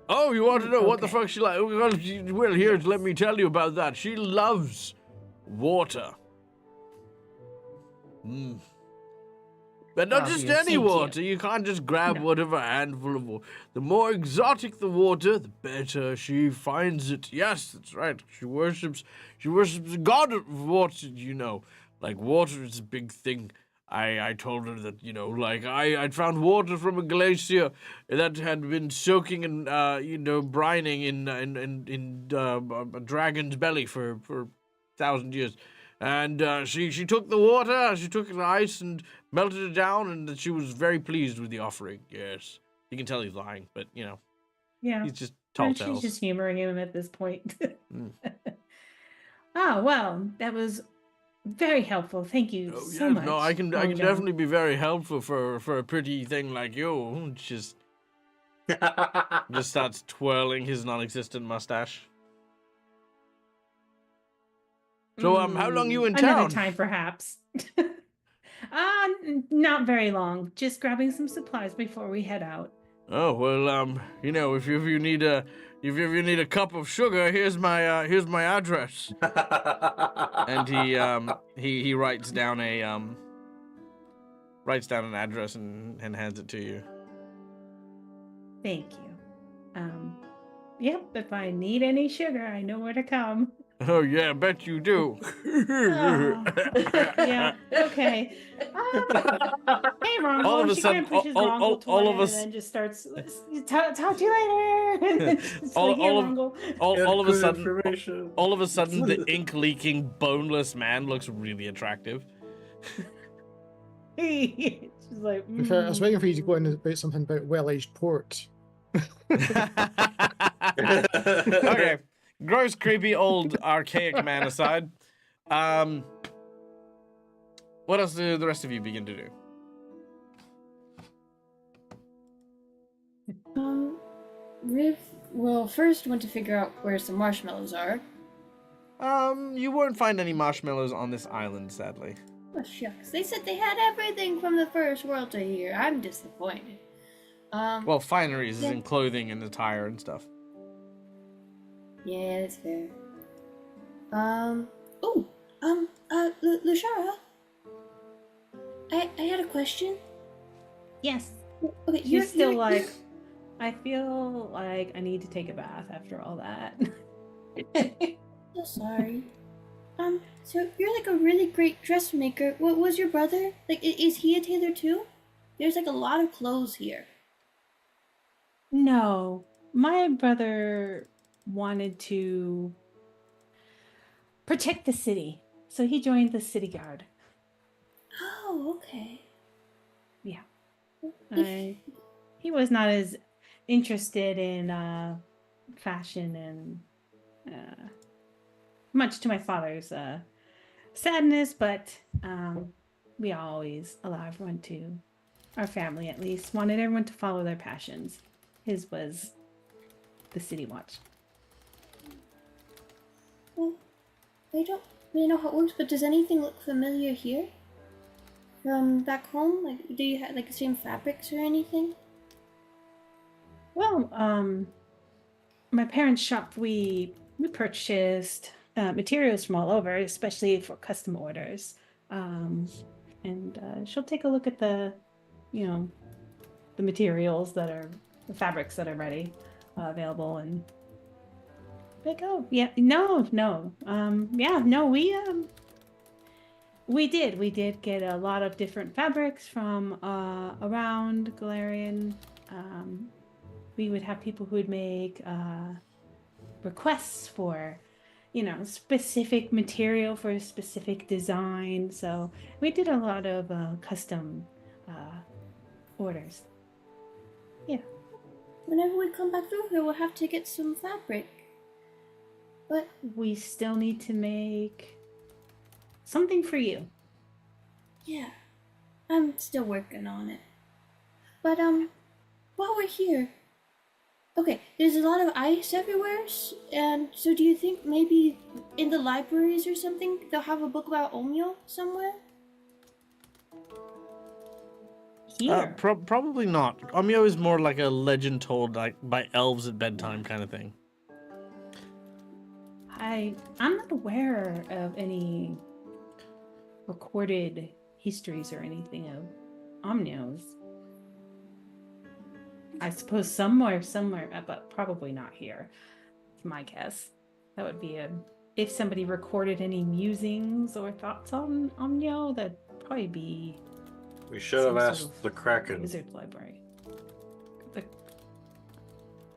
Oh, you want to know what the Okay. fuck she like? Well, here, let me tell you about that. She loves water. Mm. But not just Obvious, any thank you. water. You can't just grab No. whatever handful of water. The more exotic the water, the better she finds it. Yes, that's right. She worships the god of water, Like, water is a big thing. I told her that, I'd found water from a glacier that had been soaking and, brining in a dragon's belly for 1,000 years. And she took the water, she took the ice and melted it down, and she was very pleased with the offering, yes. You can tell he's lying, but, Yeah. he's just tall And she's tales. just humoring him at this point. Mm. Oh well, that was very helpful. Thank you Oh, so yes, much. no, I can Long John. definitely be very helpful for a pretty thing like you. Just starts twirling his non-existent mustache. So, how long you in Another town? time, perhaps. Not very long. Just grabbing some supplies before we head out. Oh well, you know, if you need a cup of sugar, here's my address. And he writes down an address and hands it to you. Thank you. Yep. If I need any sugar, I know where to come. Oh yeah, I bet you do. Oh, yeah. Okay. Hey, Rongo. All of a She sudden- kind of pushes all- Rongo all toward of it us- and then just starts. Talk to you later. And then it's All- like, "Here, all of- Rongo." all of a Good sudden, information. all of a sudden, the ink-leaking, boneless man looks really attractive. She's like, In fact, I was waiting for you to "Mm." go in about something about well-aged port. Okay, gross, creepy, old, archaic man aside. What else do the rest of you begin to do? Riv will first want to figure out where some marshmallows are. You won't find any marshmallows on this island, sadly. Oh shucks, they said they had everything from the first world to here. I'm disappointed. Well, fineries is Yeah. in clothing and attire and stuff. Yeah, that's fair. Lushara, I had a question. Yes. Okay, She's still like, I feel like I need to take a bath after all that. so sorry. So you're like a really great dressmaker. What was your brother? Like, is he a tailor too? There's like a lot of clothes here. No, my brother wanted to protect the city, so he joined the city guard. Oh, okay. Yeah. If- He was not as interested in fashion and much to my father's sadness, but we always allow everyone to, our family at least, wanted everyone to follow their passions. His was the city watch. Well, I don't really know how it works, but does anything look familiar here? From back home? Like, do you have like the same fabrics or anything? Well, my parents' shop, we purchased materials from all over, especially for custom orders. And she'll take a look at the materials that are, the fabrics that are ready, available, and like, oh yeah, no, we did get a lot of different fabrics from around Galarian. We would have people who would make requests for, specific material for a specific design. So we did a lot of custom orders. Yeah. Whenever we come back through here, we'll have to get some fabric. But We still need to make something for you. yeah, I'm still working on it. But while we're here, okay, there's a lot of ice everywhere, and so do you think maybe in the libraries or something they'll have a book about Omyo somewhere? Here. Probably not. Omyo is more like a legend told like by elves at bedtime kind of thing. I'm not aware of any recorded histories or anything of Omnios. I suppose somewhere, but probably not here. It's my guess. That would be if somebody recorded any musings or thoughts on Omnio, that'd probably be We should have some asked sort of the Kraken. wizard library.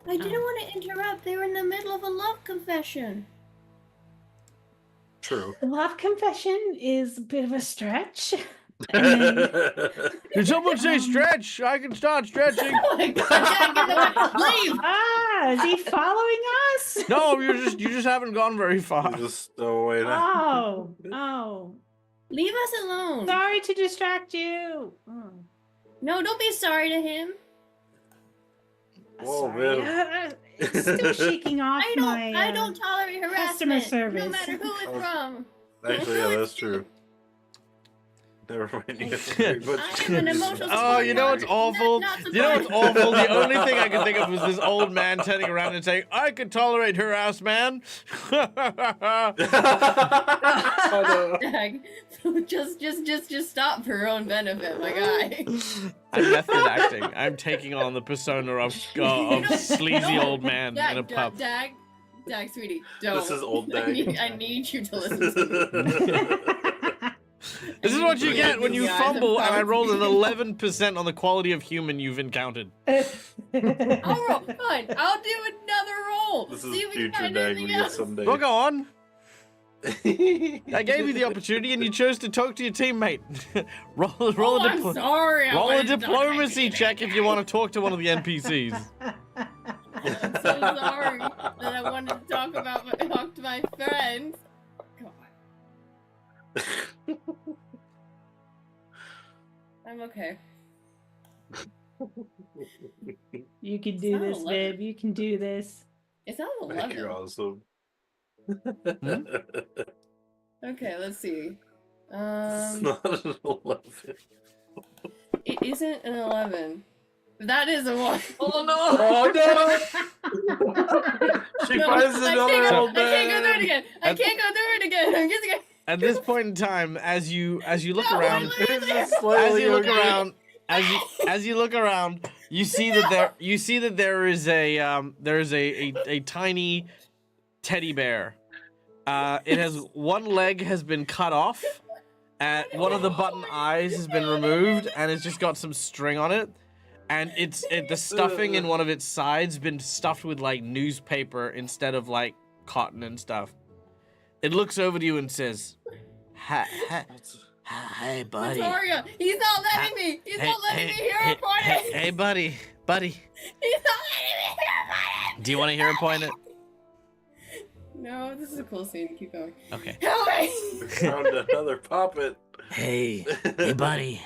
I didn't want to interrupt. They were in the middle of a love confession. True. The love confession is a bit of a stretch. And then, Did someone say stretch? I can start stretching. Oh my god, Jack, get away. Leave! is he following us? No, you just haven't gone very far. You just stow away now. Oh. Leave us alone. Sorry to distract you. Oh, No, don't be sorry to him. Whoa, sorry. man. It's still shaking off I my don't tolerate harassment. customer service. No matter who it's from. Actually, yeah, that's true. Never mind. You guys are very much I am an emotional Oh, you know what's support awful? not You know what's support. awful? The only thing I could think of was this old man turning around and saying, "I could tolerate her ass, man." Dag. just stop for your own benefit, my guy. I'm method acting. I'm taking on the persona of sleazy old man in a pub. Dag, sweetie, don't. This is old Dag. I need you to listen to me. This is what you get when you Yeah, fumble, and I rolled an I'm 11% on the quality of human you've encountered. I'll roll. Fine. I'll do another roll. This See is if we can future find Dag anything we get else. someday. Well, go on. I gave you the opportunity, and you chose to talk to your teammate. roll Oh, a, I'm sorry. I roll a wanted to talk diplomacy to check if you want to talk to one of the NPCs. I'm so sorry that I wanted to talk to my friends. God. I'm okay. You can It's do not this, 11. babe. You can do this. It's not Thank you, 11. awesome. Okay, let's see. It's not an 11. It isn't an 11. That is a 1. Oh no! Oh no! She No, finds another old I can't go through it man. again. I can't go through it again. I'm just gonna... At this point in time, as you look No, around, wait, It's wait, just as slightly you look okay. around, as you look around, you see that there is a tiny teddy bear. It has one leg has been cut off, one of the button eyes has been removed, and it's just got some string on it, and the stuffing in one of its sides been stuffed with like newspaper instead of like cotton and stuff. It looks over to you and says, "Hey, buddy. Victoria, he's not letting me. He's not letting me hear a point. Hey, buddy. He's not letting me hear a point. Do you want to hear a point it? No, this is a cool scene. Keep going. Okay. Help me! Found another puppet. Hey, buddy.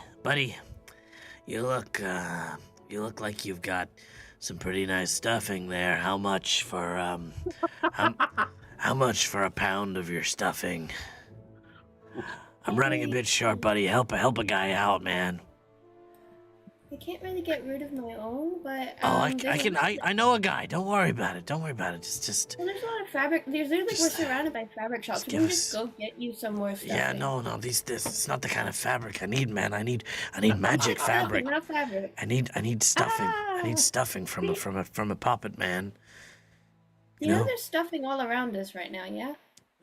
You look like you've got some pretty nice stuffing there. How much for how much for a pound of your stuffing? I'm running a bit short, buddy. Help a guy out, man. I can't really get rid of my own, but I know a guy. Don't worry about it. Just Well, there's a lot of fabric. There's literally Just, we're surrounded by fabric shops. We give can us- just go get you some more stuff. yeah, no. This it's not the kind of fabric I need, man. I need magic fabric. Not fabric. I need stuffing. I need stuffing from a puppet, man. You know there's stuffing all around us right now, yeah?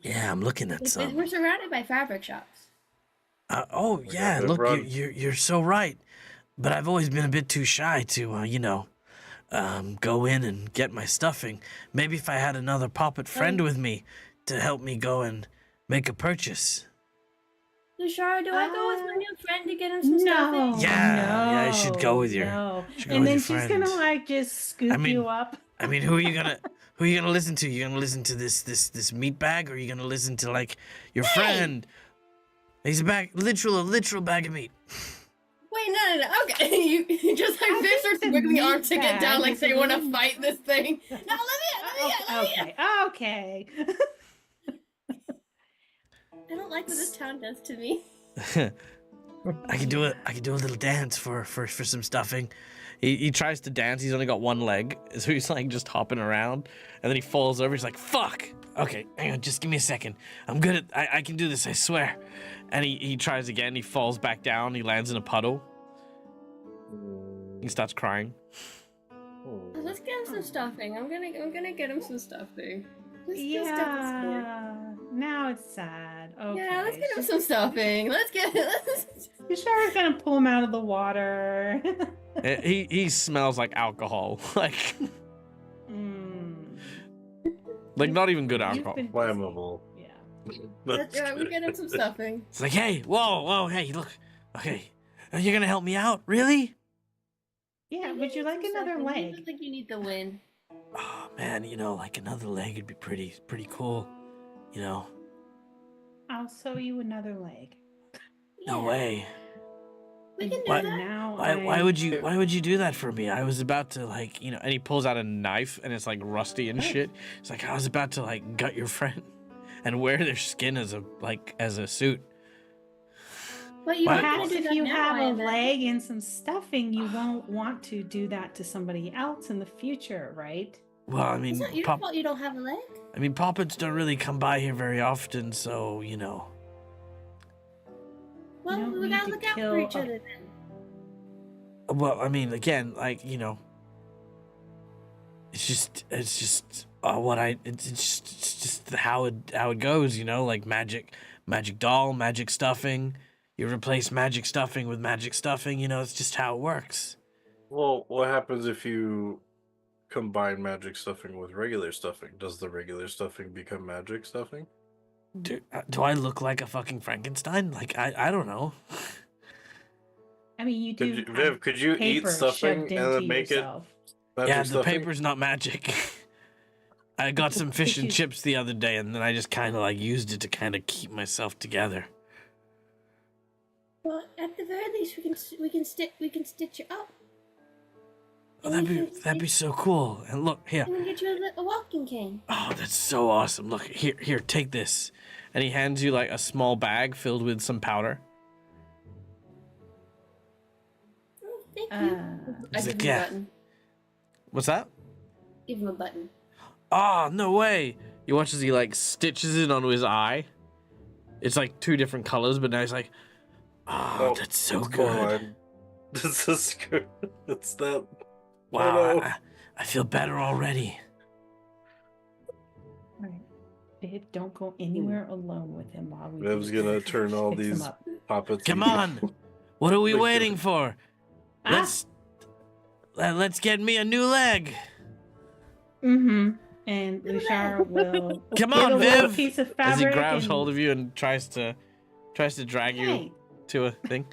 Yeah, I'm looking at some. We're surrounded by fabric shops. Oh yeah, gotta look, run. you're so right. But I've always been a bit too shy to, go in and get my stuffing. Maybe if I had another puppet friend with me to help me go and make a purchase. Lushara, do I go with my new friend to get him some stuffing? Yeah, you should go with your- No. should go And with then your she's gonna friends. like just scoop mean- you up. I mean, who are you gonna listen to? You gonna listen to this meat bag, or are you gonna listen to like your friend? He's a literal bag of meat. Wait, no. Okay, you just like fish are squiggling the arm to get down, like they want to fight this thing. No, let me. Okay. I don't like what this town does to me. I can do a little dance for some stuffing. He tries to dance. He's only got one leg, so he's like just hopping around, and then he falls over. He's like, "Fuck! Okay, hang on, just give me a second. I'm good at. I can do this. I swear." And he tries again. He falls back down. He lands in a puddle. He starts crying. Let's get him some stuffing. I'm gonna get him some stuffing. Let's just get this here. Yeah. Now it's sad. Okay. Yeah, let's get him some stuffing. Lushara's gonna pull him out of the water. He smells like alcohol, like not even good alcohol. Flammable. Yeah. That's right. We get him some stuffing. It's like, hey, whoa, hey, look, okay, you're gonna help me out, really? Yeah. Would you like another I leg? think you need the win. Oh man, like another leg would be pretty cool, I'll sew you another leg. No way. We can do What? that. Now Why would you do that for me? I was about to and he pulls out a knife and it's like rusty and shit. It's like I was about to gut your friend, and wear their skin as a suit. But you Why- don't have Perhaps to do if that you now, have I a imagine. leg and some stuffing, you won't want to do that to somebody else in the future, right? Well, I It's mean, not your fault you don't have a leg. puppets don't really come by here very often, so you know. Well, don't we need gotta to look out for kill each a- other then. Well, I mean, again, like you know, it's just it's just how it goes, you know, like magic doll, magic stuffing. You replace magic stuffing with magic stuffing, you know, it's just how it works. Well, what happens if you combine magic stuffing with regular stuffing? Does the regular stuffing become magic stuffing? Do I look like a fucking Frankenstein? Like I don't know. I mean, you do. Could you, Viv, could you eat paper stuffing shoved and into then make yourself. it magic Yeah, the stuffing? paper's not magic. I got some fish and chips the other day, and then I just kind of like used it to kind of keep myself together. Well, at the very least, we can stitch you up. Oh, And that'd be so cool. And look here. we can get you a walking cane. Oh, that's so awesome. Look here, take this. And he hands you like a small bag filled with some powder. Oh, thank you. I He's give like, him yeah. a button. What's that? Give him a button. Oh, no way. You watch as he like stitches it onto his eye. It's like two different colors, but now he's like, oh, that's so it's good. fine. This is good. It's that. Wow, Oh, no. I feel better already. Right. Babe, don't go anywhere alone with him while we. Viv's do gonna this. turn all Fix him these up. puppets. Come into- on. What are we Make waiting it- for? Ah. Let's get me a new leg. Mm-hmm. And Lushar will Come get on, a little Viv! piece of As he fabric grabs and, hold of you and tries to drag you Hey, to a thing.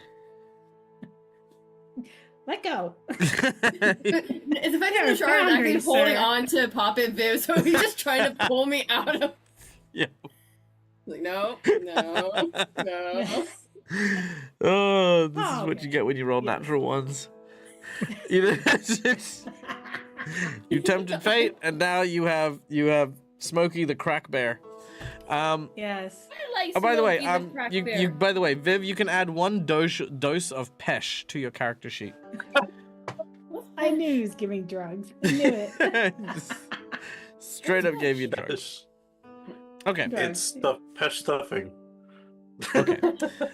let go. It's the fact There are that Rashard is actually boundaries, holding sir. on to Poppet Viv, so he's just trying to pull me out of. Yeah. Like, no. Oh, this is Oh, what you okay. get when you roll Yeah. natural ones. You know, you tempted fate, and now you have Smokey the crack bear. Yes. I like Oh, by the way, Smokey the Crack you Bear. by the way, Viv, you can add one dose of pesh to your character sheet. I knew he was giving drugs. I knew it. Straight up gave you drugs. It's, Okay. Drugs. pesh stuffing. Okay.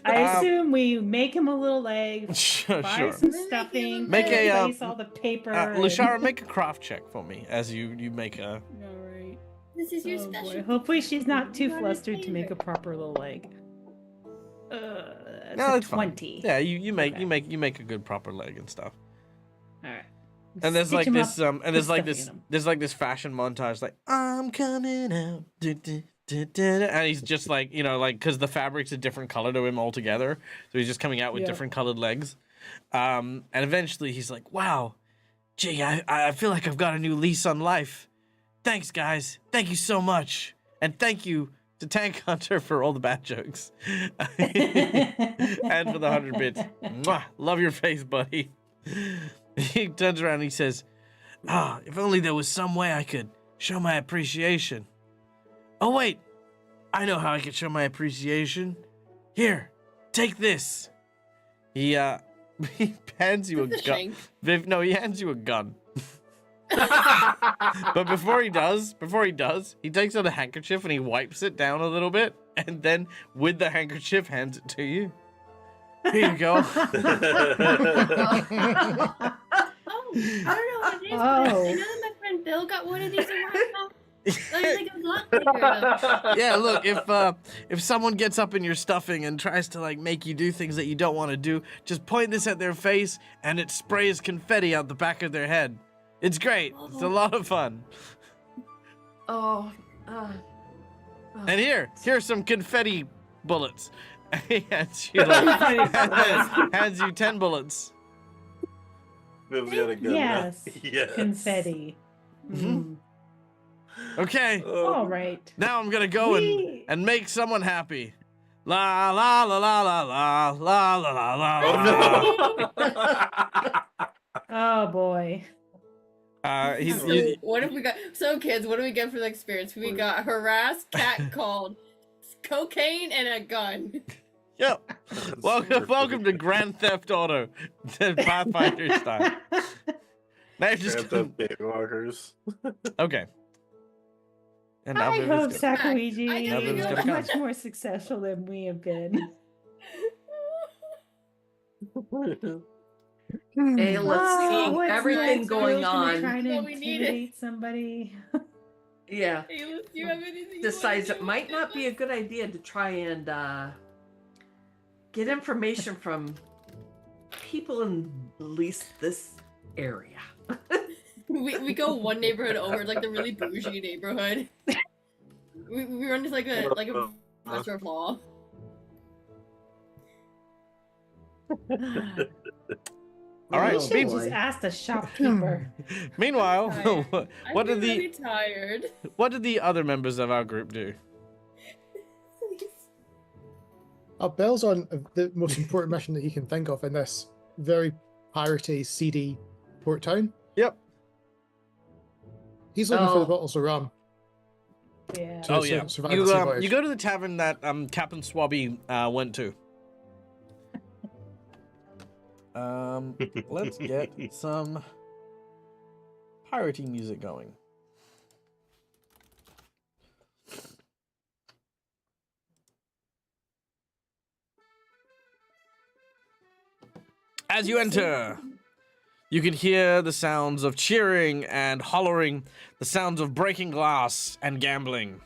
I Um, assume we make him a little leg, Sure. buy Sure. some stuffing, Make a, replace all the paper. and- Lashara, make a craft check for me as you make a. All right. This is your Oh, special. boy. Hopefully she's not too Not a flustered to make a favorite. proper little leg. That's No, a it's fine. 20. Yeah, you make Okay. you make a good proper leg and stuff. All right. And there's Stitch like him this up, and there's put like stuffing this in him. there's like this fashion montage like I'm coming out and he's just like, you know, like because the fabric's a different color to him altogether, so he's just coming out with Yeah. different colored legs. And eventually he's like, wow, gee, I feel like I've got a new lease on life. Thanks, guys. Thank you so much. And thank you to Tank Hunter for all the bad jokes. And for the 100 bits. Mwah, love your face, buddy. He turns around and he says, if only there was some way I could show my appreciation. Oh, wait. I know how I could show my appreciation. Here, take this. He hands you a The gun. shank. Viv, no, he hands you a gun. But before he does, he takes out a handkerchief and he wipes it down a little bit, and then with the handkerchief hands it to you. Here you go. Oh, I don't know what it is, but I know that my friend Bill got one of these a while ago. I think it was a lot bigger, though. Yeah, look, if someone gets up in your stuffing and tries to like make you do things that you don't want to do, just point this at their face and it sprays confetti out the back of their head. It's great. It's a lot of fun. Oh, And here's some confetti bullets. He hands you like, hands you 10 bullets. Viv's got a gun. Yes. Yes. Confetti. Mm. Okay, All right. now I'm gonna go We- and make someone happy. La la la la la la la la la la. Oh no! Oh boy. He's So what if we got kids? What do we get for the experience? We got harassed, cat called, cocaine, and a gun. Yep. Welcome to Grand Theft Auto, Pathfinder style. Now you're just Grand Theft Gatewalkers. okay. And now I hope Vivi's Now Sakuiji Vivi's gonna is come. much more successful than we have been. Hey, let's see. what's Everything next? going Bill's gonna on. Try to Well, we need it. intimidate somebody. Yeah. Hey, Luce, do you have anything you Decides wanna it do might with not be a good idea to try and get information from people in at least this area. We go one neighborhood over, like the really bougie neighborhood. We run to like a professor of law. All right, We should boy. just ask the shopkeeper. Meanwhile, Tired. what I'm did really tired. the other members of our group do? Bell's on the most important mission that you can think of in this very piratey, seedy port town. Yep. He's looking for the Oh. bottles of rum. Yeah. To Oh yeah. survive the sea voyage. You go to the tavern that Captain Swabby went to. Let's get some piratey music going. As you enter, you can hear the sounds of cheering and hollering, the sounds of breaking glass and gambling.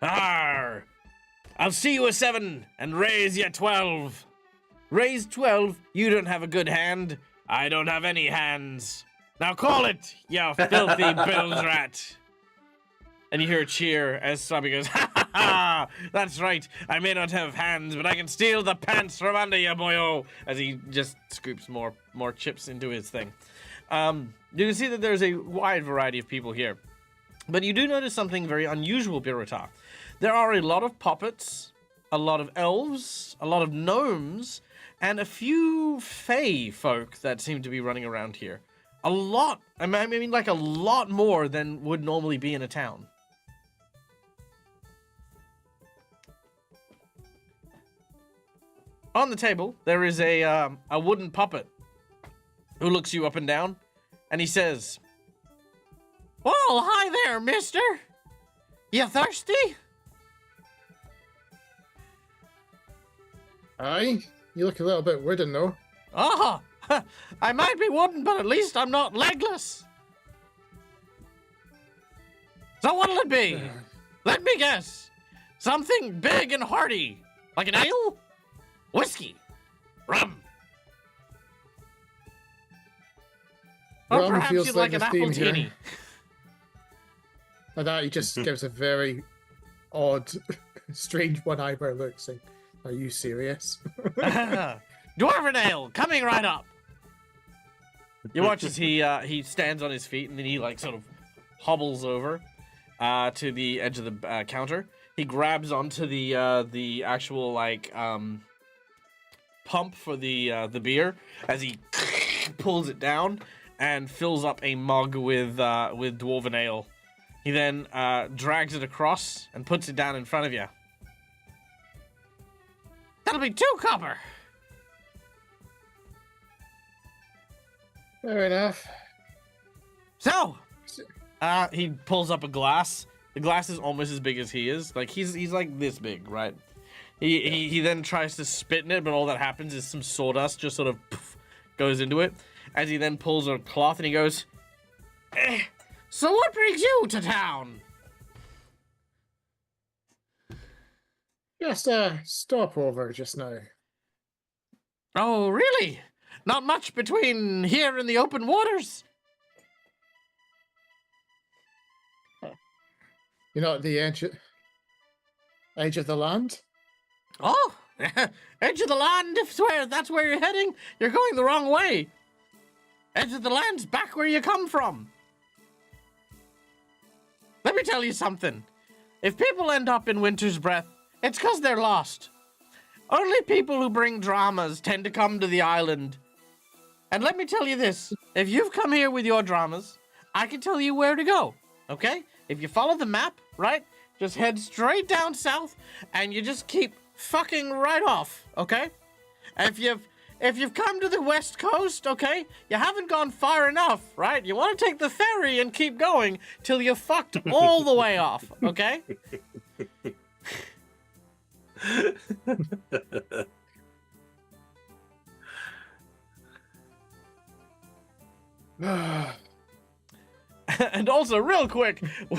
Arr! I'll see you a 7 and raise you 12. Raise 12, you don't have a good hand. I don't have any hands. Now call it, you filthy bilge rat. And you hear a cheer as Swabby goes, ha ha ha! That's right, I may not have hands, but I can steal the pants from under you, boyo! As he just scoops more chips into his thing. You can see that there's a wide variety of people here. But you do notice something very unusual, Birota. There are a lot of puppets, a lot of elves, a lot of gnomes, and a few fae folk that seem to be running around here. A lot. I mean, like a lot more than would normally be in a town. On the table, there is a wooden puppet who looks you up and down, and he says, "Well, hi there, mister. You thirsty?" Aye, you look a little bit wooden though. Ah, I might be wooden, but at least I'm not legless. So what'll it be? Let me guess. Something big and hearty, like an ale, whiskey, rum. Or Rum perhaps feels you'd like like an the apple theme here. teeny. And that he just gives a very odd, strange one eyebrow look, saying, "Are you serious?" Dwarven ale, coming right up. You watch as he stands on his feet and then he like sort of hobbles over to the edge of the counter. He grabs onto the actual like pump for the beer as he pulls it down and fills up a mug with dwarven ale. He then drags it across and puts it down in front of you. That'll be 2 copper. Fair enough. So, he pulls up a glass. The glass is almost as big as he is. Like he's like this big, right? He then tries to spit in it, but all that happens is some sawdust just sort of poof, goes into it. As he then pulls a cloth and he goes, "So what brings you to town?" Just a stopover just now. "Oh, really? Not much between here and the open waters?" You're not at the edge of the land? "Oh, edge of the land, if that's where you're heading, you're going the wrong way. Edge of the land's back where you come from. Let me tell you something. If people end up in Winter's Breath, it's 'cause they're lost. Only people who bring dramas tend to come to the island. And let me tell you this, if you've come here with your dramas, I can tell you where to go, okay? If you follow the map, right, just head straight down south, and you just keep fucking right off, okay? If you've come to the west coast, okay, you haven't gone far enough, right? You want to take the ferry and keep going till you're fucked all the way off, okay? And also, real quick, we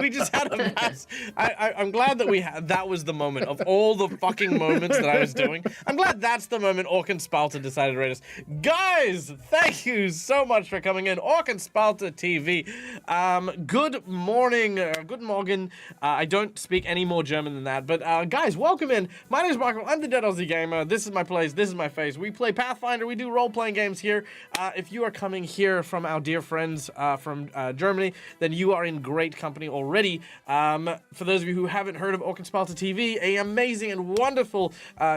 just had a mass. I'm glad that that was the moment of all the fucking moments that I was doing. I'm glad that's the moment Orc and Spalter decided to rate us. Guys, thank you so much for coming in. Orc and Spalter TV. Good morning. Good morgen. I don't speak any more German than that. But guys, welcome in. My name is Marco. I'm the Dead Aussie Gamer. This is my place. This is my face. We play Pathfinder. We do role-playing games here. If you are coming here from our dear friends from Germany, then you are in great company already. For those of you who haven't heard of Orc and Spalter TV, an amazing and wonderful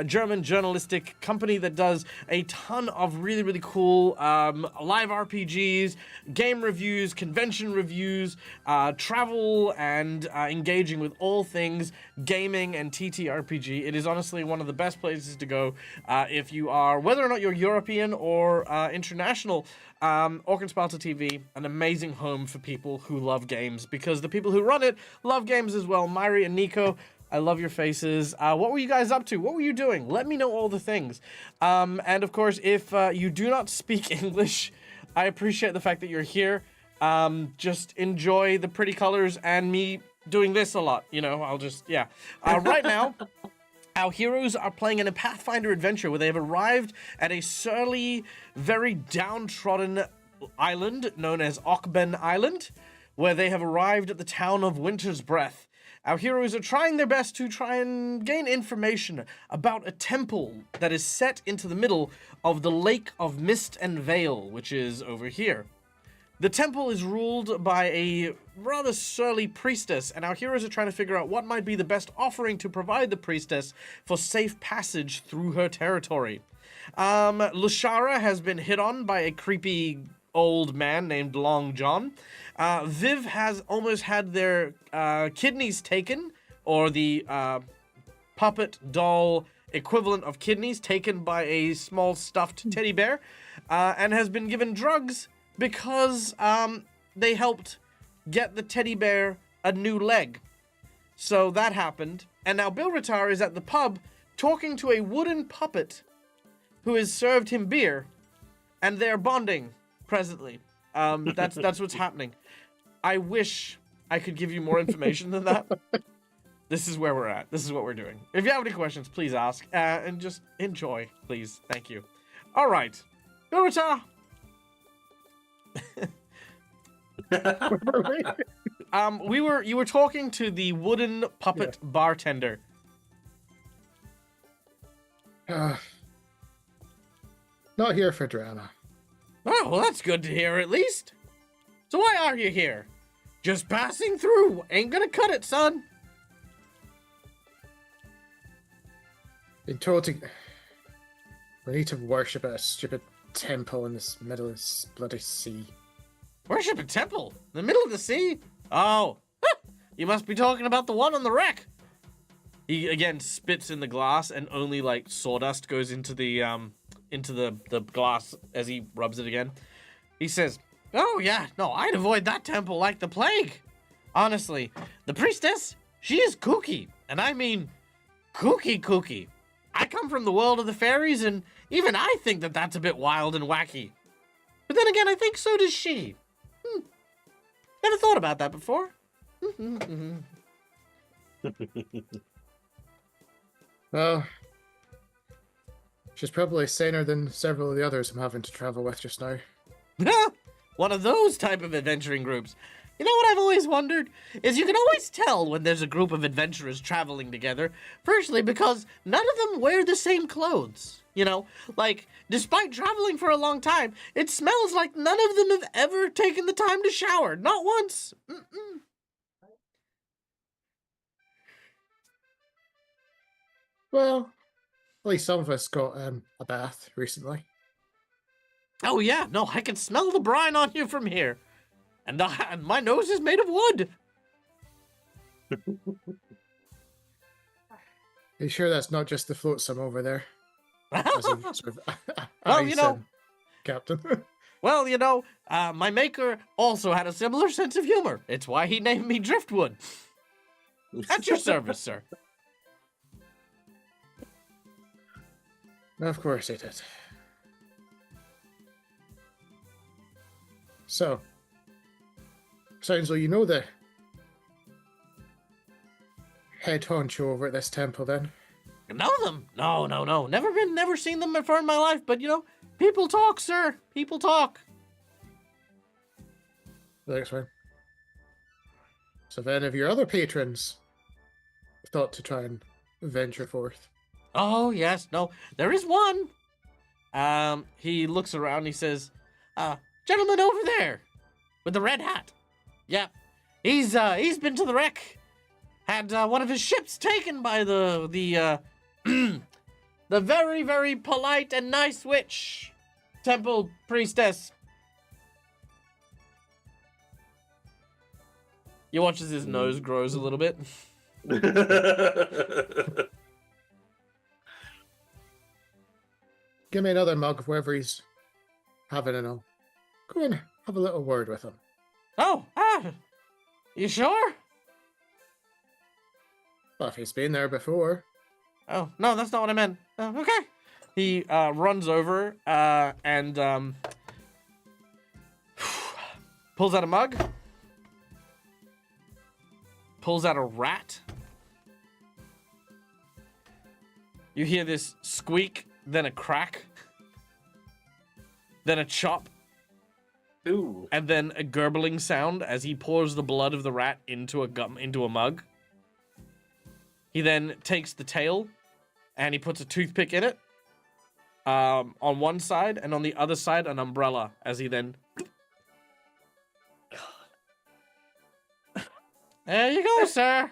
German journalistic company that does a ton of really, really cool live RPGs, game reviews, convention reviews, travel, and engaging with all things gaming and TTRPG. It is honestly one of the best places to go if you are, whether or not you're European or international. Orc and Spalter TV, an amazing home for people who love games, because the people who run it love games as well. Myri and Nico, I love your faces. What were you guys up to? What were you doing? Let me know all the things. And of course, if you do not speak English, I appreciate the fact that you're here. Just enjoy the pretty colors and me doing this a lot. You know, I'll just, yeah. Right now, our heroes are playing in a Pathfinder adventure where they have arrived at a surly, very downtrodden island known as Ockben Island, where they have arrived at the town of Winter's Breath. Our heroes are trying their best to try and gain information about a temple that is set into the middle of the Lake of Mist and Veil, which is over here. The temple is ruled by a rather surly priestess, and our heroes are trying to figure out what might be the best offering to provide the priestess for safe passage through her territory. Lushara has been hit on by a creepy old man named Long John. Viv has almost had their kidneys taken, or the puppet doll equivalent of kidneys taken by a small stuffed teddy bear, and has been given drugs because they helped get the teddy bear a new leg. So that happened. And now Bill Ritar is at the pub talking to a wooden puppet who has served him beer, and they're bonding presently. That's what's happening. I wish I could give you more information than that. This is where we're at. This is what we're doing. If you have any questions, please ask. And just enjoy, please. Thank you. All right. Bill Ritar. You were talking to the wooden puppet bartender. Not here for drama. Oh, well, that's good to hear at least. So why are you here? Just passing through. Ain't gonna cut it, son. Been told to... We need to worship at a stupid temple in this middle of this bloody sea. Worship a temple? In the middle of the sea? Oh. You must be talking about the one on the wreck. He, again, spits in the glass, and only, like, sawdust goes into the glass as he rubs it again. He says, oh, yeah, no, I'd avoid that temple like the plague. Honestly, the priestess, she is kooky. And I mean kooky. I come from the world of the fairies, and even I think that that's a bit wild and wacky. But then again, I think so does she. Never thought about that before. Well, she's probably saner than several of the others I'm having to travel with just now. One of those type of adventuring groups. You know what I've always wondered? Is you can always tell when there's a group of adventurers traveling together. Firstly, because none of them wear the same clothes. You know, like, despite traveling for a long time, it smells like none of them have ever taken the time to shower. Not once. Well, at least some of us got a bath recently. Oh yeah, no, I can smell the brine on you from here. And my nose is made of wood. you sure that's not just the flotsam over there? As he sort of Well, eyes you know. Captain. Well, my maker also had a similar sense of humor. It's why he named me Driftwood. At your service, sir. Of course he did. So, sounds like you know the head honcho over at this temple, then. Know them? No. Never seen them before in my life, but people talk, sir. People talk. Thanks, man. So, if any of your other patrons thought to try and venture forth? Oh, yes. No, there is one. He looks around and he says, gentleman over there with the red hat. Yeah, he's been to the wreck. Had one of his ships taken by the the very, very polite and nice witch temple priestess. You watch as his nose grows a little bit. Give me another mug of wherever he's having it all. Go and have a little word with him. Oh, you sure? Well, if he's been there before. Oh, no, that's not what I meant. Okay. He runs over and pulls out a mug. Pulls out a rat. You hear this squeak, then a crack, then a chop, Ooh. and then a gurgling sound as he pours the blood of the rat into a mug. He then takes the tail and he puts a toothpick in it on one side, and on the other side an umbrella as he then... There you go, sir.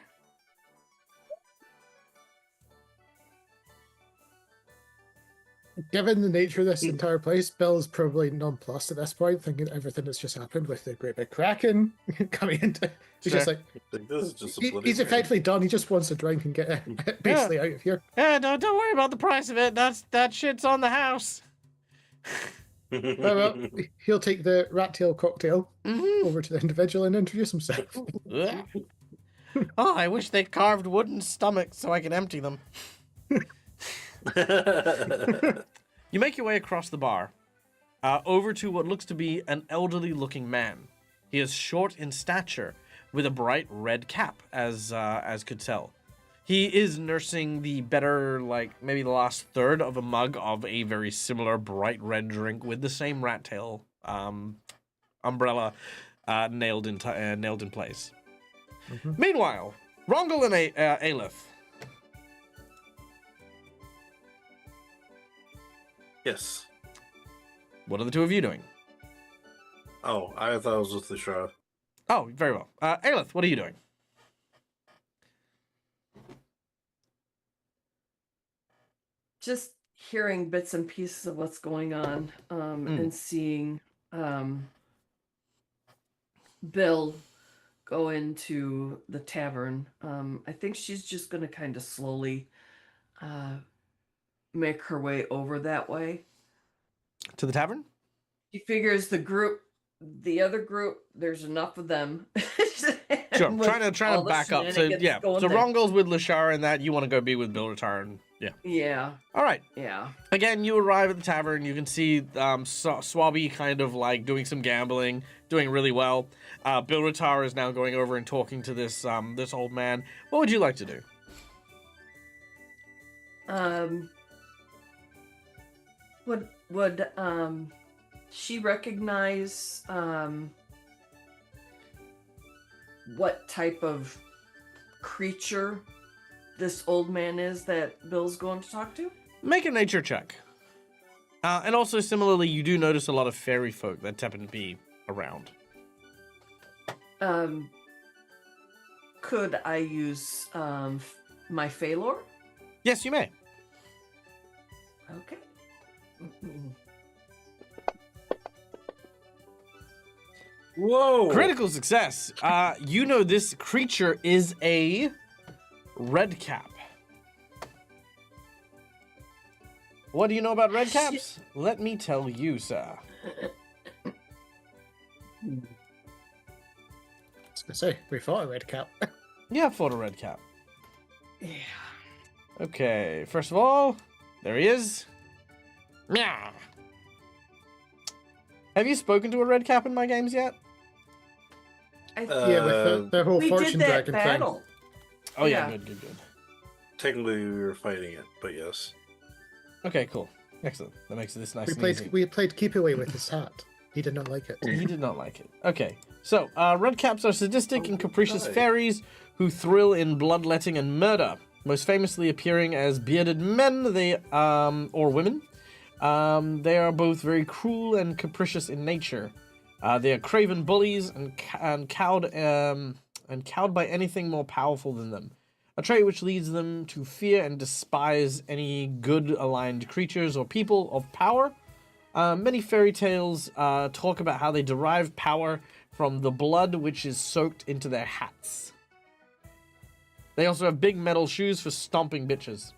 Given the nature of this entire place, Bill's probably nonplussed at this point, thinking everything that's just happened with the great big kraken coming into. He's just Sure. like, This is just a he's bloody effectively done. He just wants a drink and get basically out of here. Yeah, don't worry about the price of it. That shit's on the house. Well, he'll take the rat tail cocktail Mm-hmm. over to the individual and introduce himself. Oh, I wish they carved wooden stomachs so I could empty them. You make your way across the bar, over to what looks to be an elderly-looking man. He is short in stature, with a bright red cap, as could tell. He is nursing the better, maybe the last third of a mug of a very similar bright red drink with the same rat tail umbrella nailed in place. Mhm. Meanwhile, Rongol and Aleph. Yes. What are the two of you doing? Oh, I thought it was with the Shah. Oh, very well. Aleph, what are you doing? Just hearing bits and pieces of what's going on, and seeing Bill go into the tavern. I think she's just going to kind of slowly make her way over that way. To the tavern? She figures the other group, there's enough of them. Sure. With Trying to all the back up. So shenanigans yeah. going So there. Rongol's with Lashar and that. You want to go be with Bilratar and yeah. Yeah, All right. yeah. Again, you arrive at the tavern. You can see Swabby kind of doing some gambling, doing really well. Bilratar is now going over and talking to this old man. What would you like to do? Would she recognize what type of creature this old man is that Bill's going to talk to? Make a nature check. And also similarly, you do notice a lot of fairy folk that happen to be around. Could I use my Phalor? Yes, you may. Okay. Whoa! Critical success. You know this creature is a red cap. What do you know about red caps? Let me tell you, sir. I was gonna say, we fought a red cap. Yeah, I've fought a red cap. Yeah. Okay, first of all, there he is. Meow. Have you spoken to a red cap in my games yet? Yeah, with the whole We fortune did that dragon battle. Oh yeah, Yeah. good. Technically, we were fighting it, but yes. Okay, cool. Excellent. That makes this nice thing. and easy. We played keep away with his hat. He did not like it. He did not like it. Okay, so red caps are sadistic and capricious right. fairies who thrill in bloodletting and murder, most famously appearing as bearded men or women. They are both very cruel and capricious in nature. They are craven bullies and cowed by anything more powerful than them. A trait which leads them to fear and despise any good-aligned creatures or people of power. Many fairy tales talk about how they derive power from the blood which is soaked into their hats. They also have big metal shoes for stomping bitches.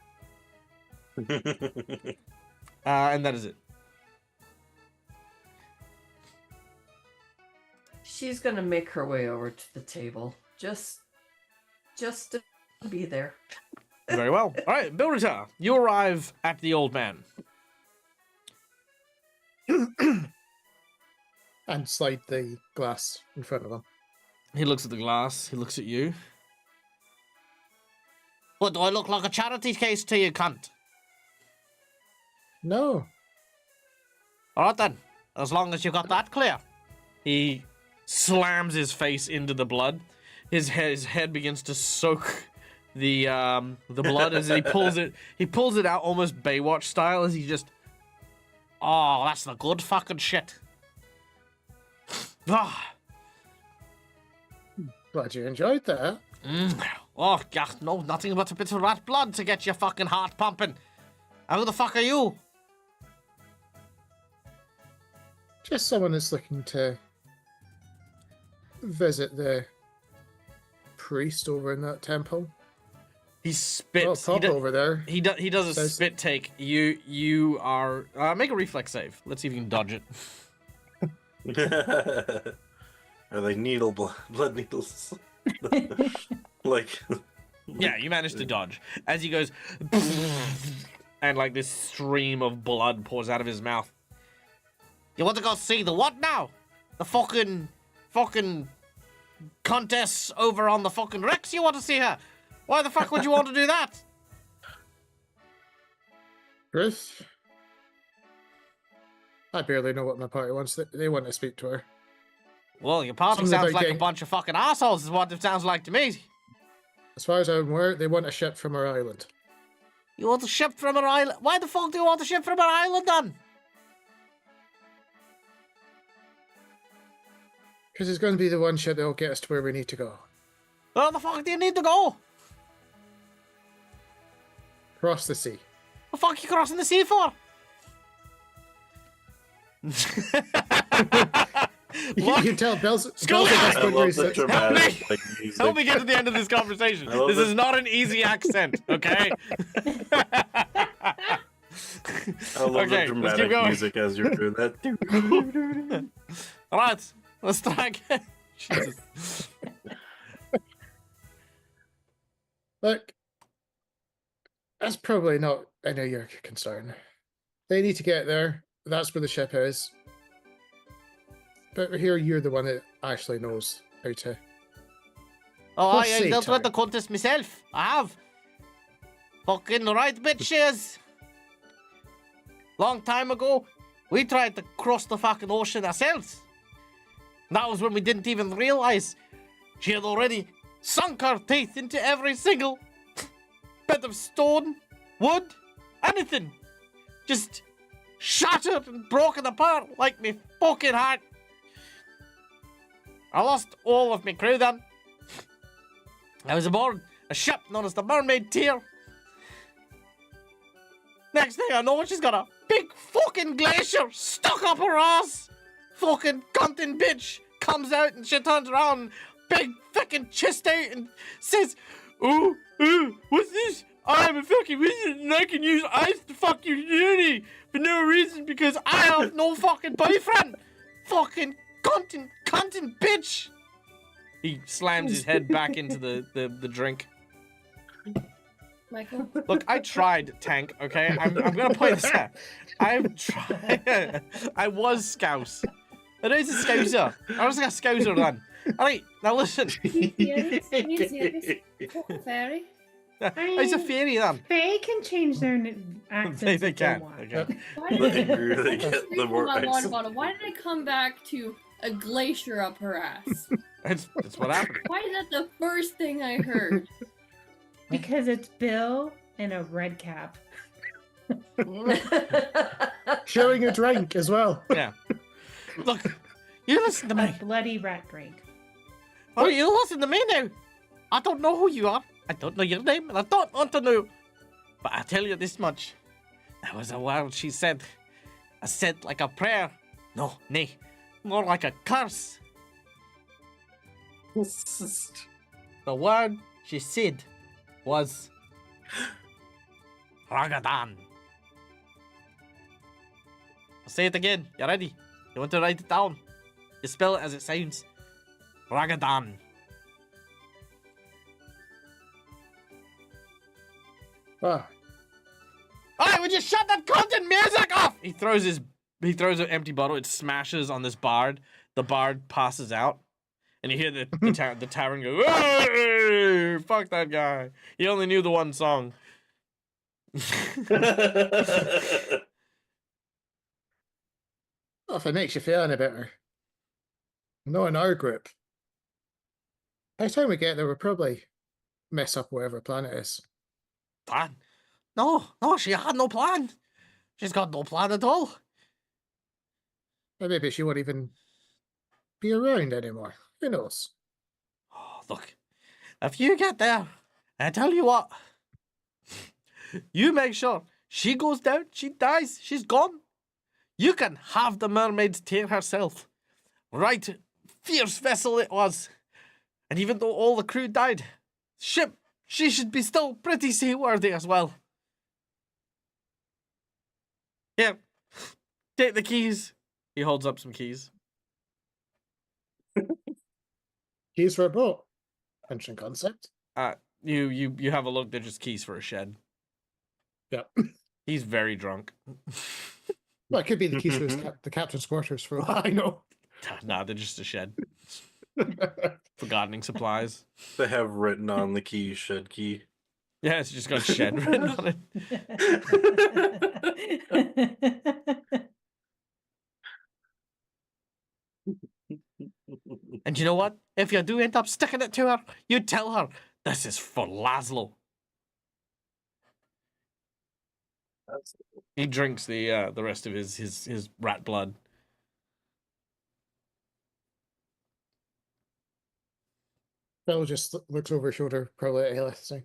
And that is it. She's gonna make her way over to the table. Just to be there. Very well. All right, Bilrita, you arrive at the old man. And slide the glass in front of him. He looks at the glass. He looks at you. What, do I look like a charity case to you, cunt? No. All right, then. As long as you got that clear. He slams his face into the blood. His head begins to soak the blood as he pulls it. He pulls it out almost Baywatch style as he just... Oh, that's the good fucking shit. Ah. Glad you enjoyed that. Oh, God, no, nothing but a bit of rat blood to get your fucking heart pumping. Who the fuck are you? Just someone that's looking to visit the priest over in that temple. He spits. Oh, pop over there. He does a Says- spit take. You are make a reflex save. Let's see if you can dodge it. Are they blood needles? Like, Yeah, you managed to dodge as he goes, and like this stream of blood pours out of his mouth. You want to go see the what now? The fucking contest over on the fucking Rex? You want to see her? Why the fuck would you want to do that? Ruth? I barely know what my party wants. They want to speak to her. Well, your party Something sounds about like a getting- bunch of fucking assholes is what it sounds like to me. As far as I'm aware, they want a ship from our island. You want a ship from an island? Why the fuck do you want a ship from an island then? Because it's going to be the one ship that will get us to where we need to go. Where the fuck do you need to go? Cross the sea. The fuck you crossing the sea for? You What? can tell Bell's Skull- the best I one love the research. dramatic like, music. Help me get to the end of this conversation. I love This it. is not an easy accent, okay? I love Okay, the let's keep dramatic going. music as you're doing that. All right, let's try again. Jesus. Look, that's probably not any of your concern. They need to get there. That's where the ship is. But here, you're the one that actually knows how to. Oh, We'll I see, dealt with the Tommy. contest myself. I have. Fucking right, bitches. Long time ago, we tried to cross the fucking ocean ourselves. That was when we didn't even realize she had already sunk her teeth into every single bit of stone, wood, anything. Just shattered and broken apart like me fucking heart. I lost all of my crew then. I was aboard a ship known as the Mermaid Tear. Next thing I know, she's got a big fucking glacier stuck up her ass. Fucking cunting bitch comes out and she turns around, big fucking chest out, and says, "Oh, what's this? I'm a fucking wizard and I can use ice to fuck your unity for no reason because I have no fucking boyfriend. Fucking cunting bitch." He slams his head back into the drink. Michael. Look, I tried, Tank, okay? I'm gonna play this out. I've tried. I was Scouse. I know he's a Scouser. I was a Scouser then. Alright, now listen. Fairy. He's a fairy then. They can change their accents. They if they can. want. Okay. Why They did really get the more my water ice. bottle? Why did I come back to a glacier up her ass? That's what happened. Why is that the first thing I heard? Because it's Bill in a red cap. Showing a drink as well. Yeah. Look, you listen to me. A bloody rat drink. Oh, you listen to me now. I don't know who you are. I don't know your name, and I don't want to know. But I tell you this much. That was a word she said. I said like a prayer. No, nay. More like a curse. The word she said was Ragadan. I'll say it again. You ready? You want to write it down? You spell it as it sounds. Ragadan. Ah, Alright, would you shut that content music off? He throws an empty bottle. It smashes on this bard. The bard passes out, and you hear the tavern go, "Hey, fuck that guy. He only knew the one song." well, if it makes you feel any better. No, in our group. By the time we get there, we'll probably mess up whatever planet is. Plan? No, she had no plan. She's got no plan at all. Or maybe she won't even be around anymore. Who knows? Oh, look, if you get there, I tell you what, you make sure she goes down, she dies, she's gone. You can have the mermaid's tail herself. Right, fierce vessel it was. And even though all the crew died, ship, she should be still pretty seaworthy as well. Here, take the keys. He holds up some keys. Keys for a boat. Interesting concept. You have a look. They're just keys for a shed. Yep. He's very drunk. Well, it could be the keys for the captain's quarters for all I know. Nah, they're just a shed for gardening supplies. They have written on the key, shed key. Yeah, it's just got shed written on it. And you know what? If you do end up sticking it to her, you tell her this is for Laszlo. He drinks the rest of his rat blood. Bill just looks over his shoulder, probably at Aelith, saying,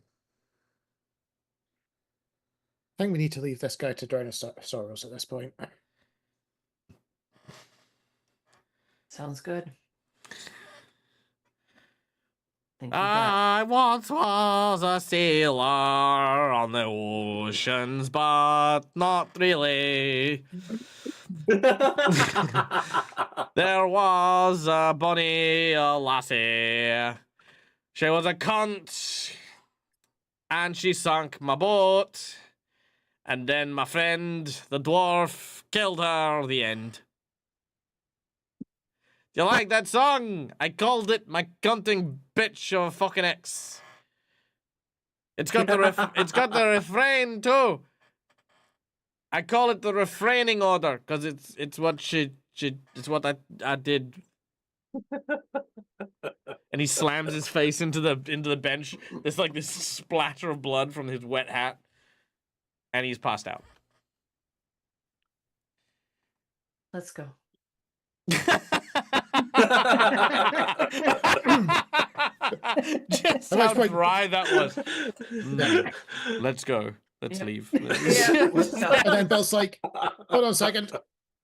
I think we need to leave this guy to drown his sorrows at this point. Sounds good. Think we got I once was a sailor on the oceans, but not really. There was a bonny lassie. She was a cunt, and she sunk my boat. And then my friend, the dwarf, killed her. The end. Do you like that song? I called it my cunting bitch of a fucking ex. It's got the refrain too. I call it the refraining order because it's what it's what I did. And he slams his face into the bench. There's like this splatter of blood from his wet hat, and he's passed out. Let's go. Just At how which point- dry that was. Let's go. Let's Yeah. leave. Yeah. And then Bill's like, hold on a second.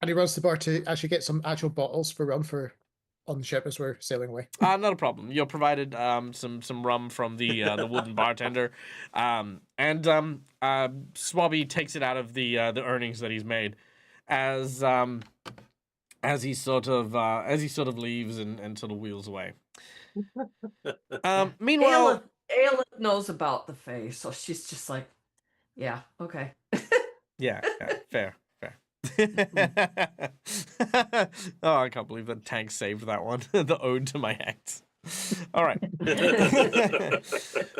And he runs to the bar to actually get some actual bottles for rum for on the ship as we're sailing away. Not a problem. You're provided some rum from the wooden bartender, and Swabby takes it out of the earnings that he's made, as he sort of leaves and sort of wheels away. Meanwhile, Aelith knows about the Fae, so she's just like, yeah, okay. yeah, fair. Oh, I can't believe that Tank saved that one. The ode to my ex. All right.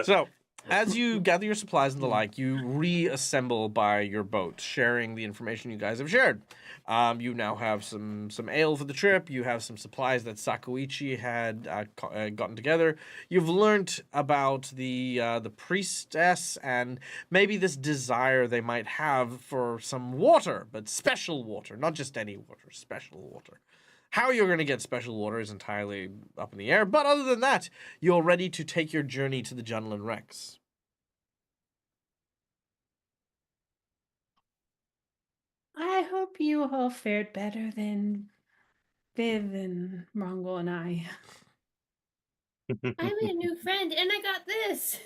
So, as you gather your supplies and the like, you reassemble by your boat, sharing the information you guys have shared. You now have some ale for the trip. You have some supplies that Sakuichi had gotten together. You've learned about the priestess and maybe this desire they might have for some water, but special water, not just any water, special water. How you're going to get special water is entirely up in the air, but other than that, you're ready to take your journey to the Junlin Rex. I hope you all fared better than Viv and Mongol and I. I made a new friend and I got this.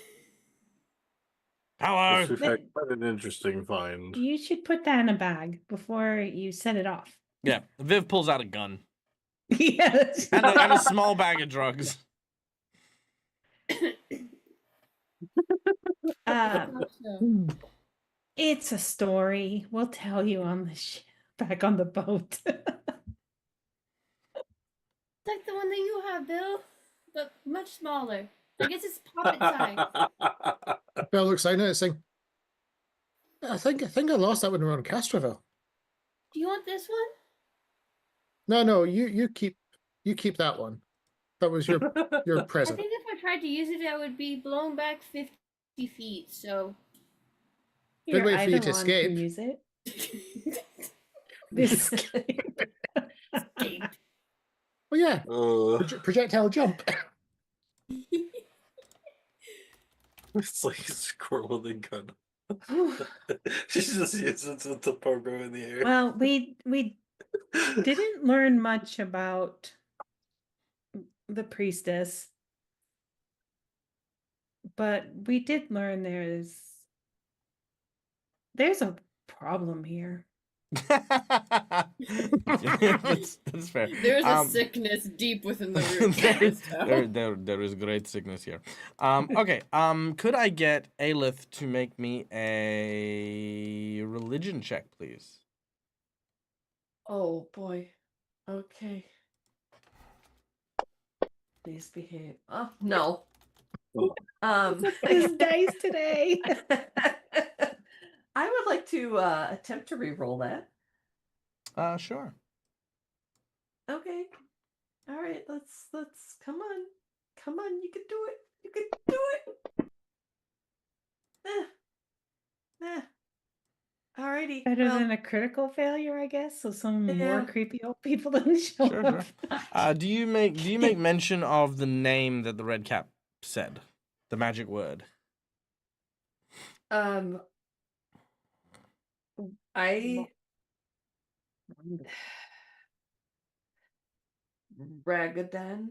Hello. We've had quite an interesting find. You should put that in a bag before you set it off. Yeah, Viv pulls out a gun Yes. and a small bag of drugs. It's a story. We'll tell you on the back on the boat. Like the one that you have, Bill, but much smaller. I guess it's poppet size. Bill looks down at it saying, I think I lost that when we were on Castroville. Do you want this one? No, you keep that one. That was your I present. think if I tried to use it, I would be blown back 50 feet, so... Good way for you to Eidolon escape. can use it. Escape. Well, yeah, projectile jump. It's like a squirrel with a gun. She just uses it with the pogo in the air. Well, we didn't learn much about the priestess, but we did learn there's a problem here. that's fair. There's a sickness deep within the root. there is great sickness here. Okay. Could I get Aelith to make me a religion check, please? Oh boy. Okay. Please behave. Oh no. His dice today. I would like to attempt to re-roll that. Sure. Okay. All right. Let's come on. You can do it. You can do it. Alrighty. Better than a critical failure, I guess. So some more Yeah. creepy old people didn't show Sure. up. Do you make mention of the name that the red cap said? The magic word. Ragadan.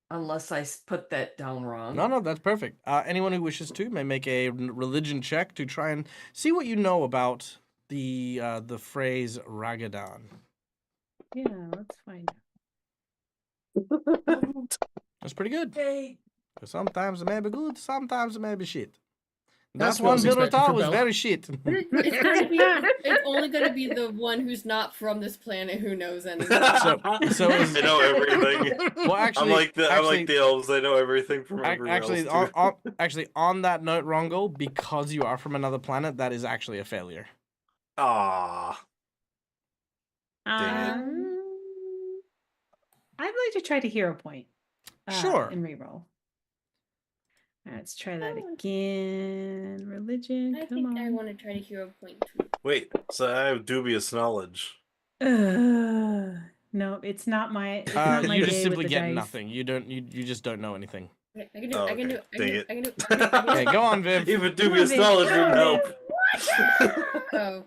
Unless I put that down wrong. No, that's perfect. Anyone who wishes to may make a religion check to try and see what you know about the phrase Ragadan. Yeah, let's find out. That's pretty good. Hey. Sometimes it may be good, sometimes it may be shit. That's That what I one was Bill expecting Ratal from was Bella. very shit. It's only gonna be the one who's not from this planet who knows anything. So is, I know everything. well, actually, I'm like the elves. I know everything from everyone actually, else. Too. actually, on that note, Rongo, because you are from another planet, that is actually a failure. Ah, Dang I'd like to try to hero point. Sure. And reroll. Let's try that again. Religion. I Come think on. I want to try to hero point too. wait. So I have dubious knowledge. No, it's not my. It's not my You just day simply with the get dice. nothing. You just don't know anything. Okay, I can do Oh, it. I can do okay. it. Dang it. I can do it. Okay, go on, Viv. Even dubious Viv, knowledge go wouldn't on, help. Oh.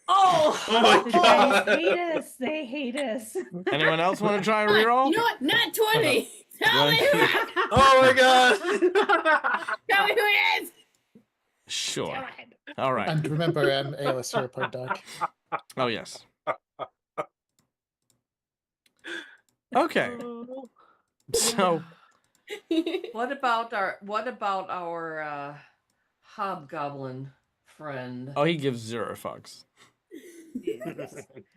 Oh! Oh my The god! dice hate us. They hate us. Anyone else want to try a reroll? You know what? Not 20. Tell me Go who ahead. Oh my god! Tell me who he is. Sure. All right. And remember, Alice here, point Doug. Oh yes. Okay. So What about our hobgoblin friend? oh, he gives 0 fucks.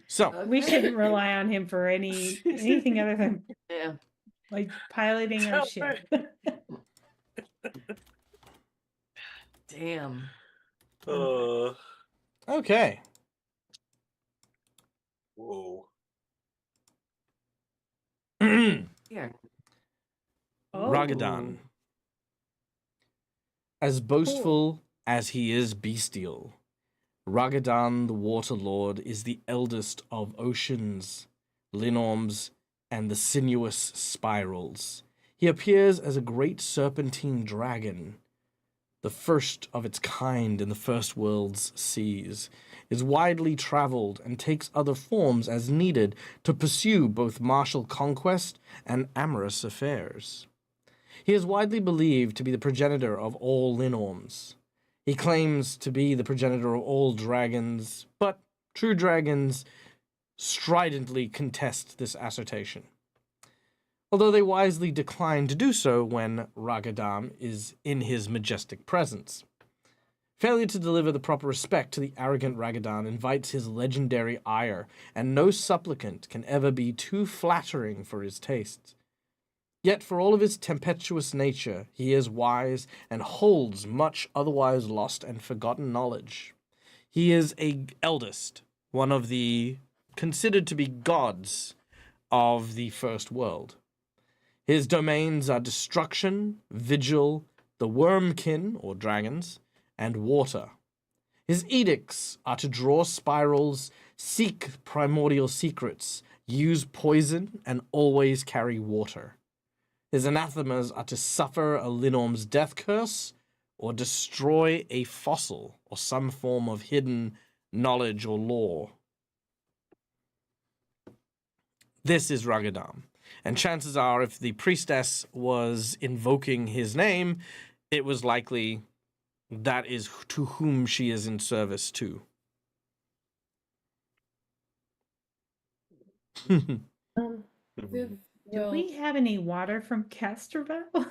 So We Okay. shouldn't rely on him for anything other than Yeah. like piloting our Tell ship. Damn. okay. Whoa. Here. Oh. Ragadan. As boastful as he is bestial, Ragadan the Water Lord is the eldest of oceans, linorms, and the sinuous spirals. He appears as a great serpentine dragon, the first of its kind in the first world's seas, is widely traveled and takes other forms as needed to pursue both martial conquest and amorous affairs. He is widely believed to be the progenitor of all linorms. He claims to be the progenitor of all dragons, but true dragons stridently contest this assertion, although they wisely decline to do so when Ragadan is in his majestic presence. Failure to deliver the proper respect to the arrogant Ragadan invites his legendary ire, and no supplicant can ever be too flattering for his tastes. Yet for all of his tempestuous nature, he is wise and holds much otherwise lost and forgotten knowledge. He is a eldest, one of the considered to be gods of the first world. His domains are destruction, vigil, the wormkin, or dragons, and water. His edicts are to draw spirals, seek primordial secrets, use poison, and always carry water. His anathemas are to suffer a linorm's death curse, or destroy a fossil, or some form of hidden knowledge or lore. This is Ragadan, and chances are if the priestess was invoking his name, it was likely that is to whom she is in service to. Viv, Do will, we have any water from Castorville?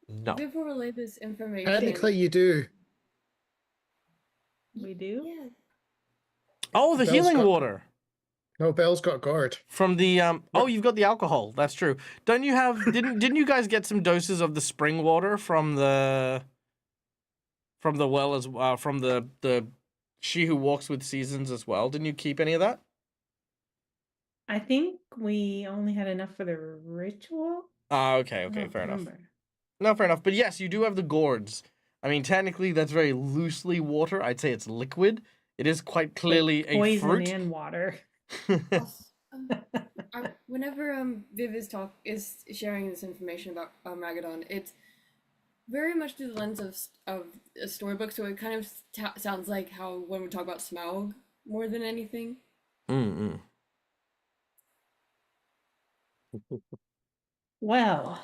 No. Viv will relay this information. Technically, you do. We do? Yeah. Oh, the Bell's healing got- water No, Bell's got a gourd. from the oh, you've got the alcohol. That's true. Don't you have didn't you guys get some doses of the spring water from the well as from the She Who Walks with Seasons as well? Didn't you keep any of that? I think we only had enough for the ritual. Ah, okay, I okay, don't fair enough. remember. No, fair enough. But yes, you do have the gourds. I mean, technically, that's very loosely water. I'd say it's liquid. It is quite clearly a Poison fruit. and water. Whenever Viv is sharing this information about Magadon, it's very much through the lens of a storybook, so it kind of sounds like how when we talk about Smaug more than anything. Mm-mm. Well,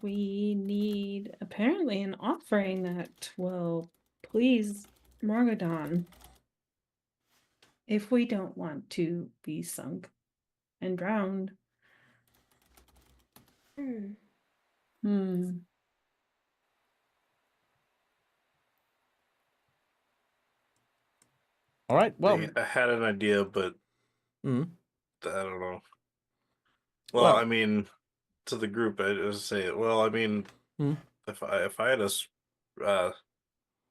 we need apparently an offering that will please Morgadon if we don't want to be sunk and drowned. Hmm. All right. Well, I had an idea, but mm, I don't know. Well, Well- I mean, to the group, I just say, well, I mean, Hmm. if I had a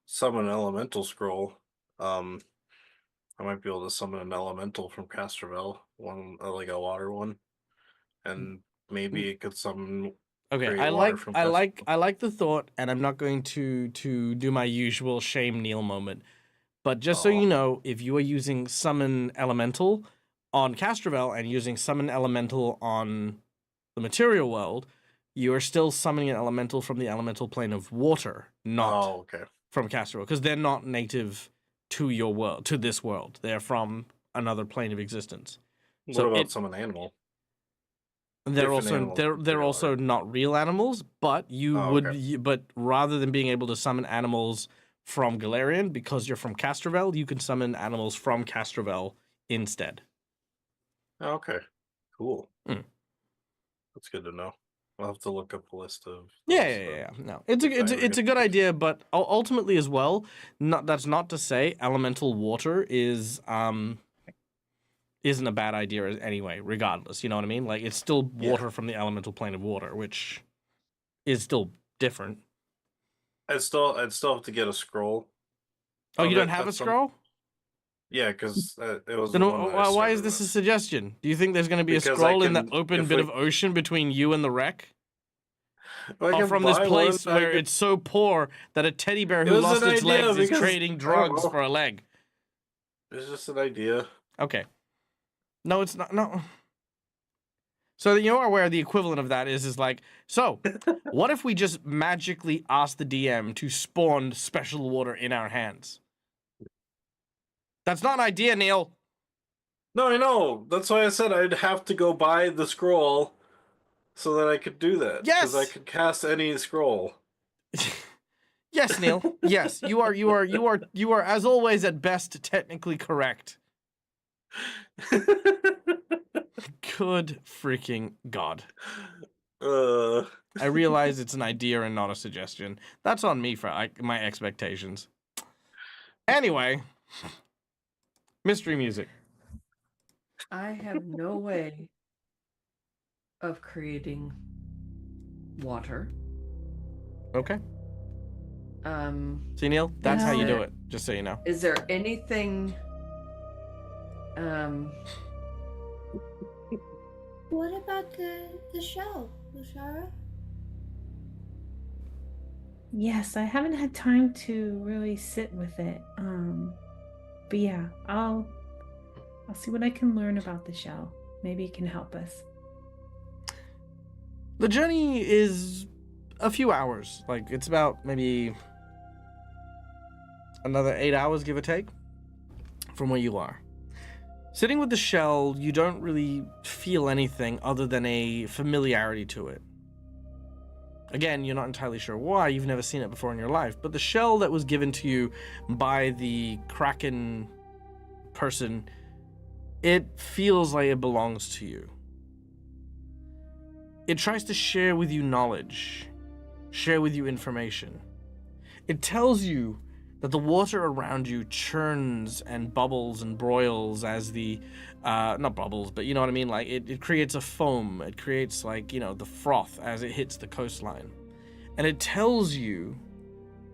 summon an elemental scroll, I might be able to summon an elemental from Castorville, one like a water one, and maybe it could summon. okay. create I water like from I Castorville. like the thought, and I'm not going to do my usual shame Neil moment. But just so Aw. you know, if you are using summon elemental on Castorville and using summon elemental on the material world, you are still summoning an elemental from the elemental plane of water, not Oh, okay. from Castorville, because they're not native to your world, to this world. They're from another plane of existence. What So about some animal? They're Different also animals they're from they're real also life. not real animals, but you Oh, would okay. but rather than being able to summon animals from Galarian, because you're from Castrovel, you can summon animals from Castrovel instead. Oh, okay. Cool. Hmm. That's good to know. I'll have to look up a list of. Yeah, those, yeah. No, it's if I a ever it's a get good to- idea, but ultimately as well, that's not to say elemental water isn't a bad idea anyway. Regardless, you know what I mean? Like it's still water from the elemental plane of water, which is still different. I'd still have to get a scroll. Oh, of you don't it have a at some- scroll? Yeah, because it was Then the one that I why is started this a with. suggestion? Do you think there's going to be Because a I scroll in that can- open if bit we- of ocean between you and the wreck? If I Or can from this buy place one, I where could- it's so poor that a teddy bear It who was lost an its idea legs is because- trading I don't drugs know. for a leg? It's just an idea. Okay. No, it's not. No. So you are aware the equivalent of that is like, so what if we just magically ask the DM to spawn special water in our hands? That's not an idea, Neil. No, I know. That's why I said I'd have to go buy the scroll so that I could do that. Because I Yes! could cast any scroll. Yes, Neil. Yes, you are as always at best technically correct. Good freaking God. I realize it's an idea and not a suggestion. That's on me for my expectations. Anyway, mystery music. I have no way of creating water. Okay. Um, See, Neil, that's how you do Yeah. it. Just so you know. is there anything? What about the shell, Lushara? Yes, I haven't had time to really sit with it. But yeah, I'll see what I can learn about the shell. Maybe it can help us. The journey is a few hours. Like, it's about maybe another 8 hours, give or take, from where you are. Sitting with the shell, you don't really feel anything other than a familiarity to it. Again, you're not entirely sure why, you've never seen it before in your life, but the shell that was given to you by the Kraken person, it feels like it belongs to you. It tries to share with you knowledge, share with you information. It tells you that the water around you churns and bubbles and broils as the, not bubbles, but you know what I mean? Like, it creates a foam. It creates, like, you know, the froth as it hits the coastline. And it tells you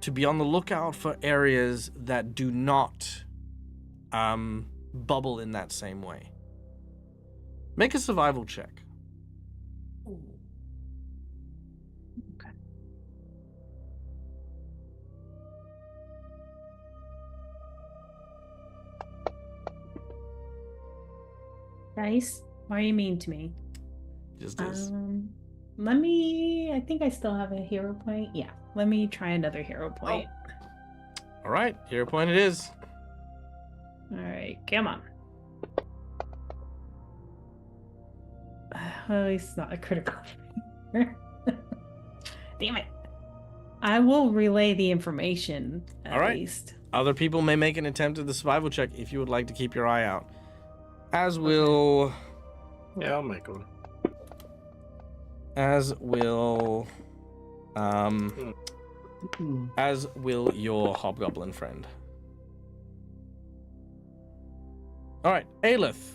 to be on the lookout for areas that do not bubble in that same way. Make a survival check. Dice, why are you mean to me? Just is. I think I still have a hero point. Yeah, let me try another hero point. All right, hero point it is. All right, come on. At least it's not a critical. Damn it. I will relay the information at All right. least. Other people may make an attempt at the survival check if you would like to keep your eye out. As will... Yeah, I'll make one. As will... As will your hobgoblin friend. Alright, Aelith.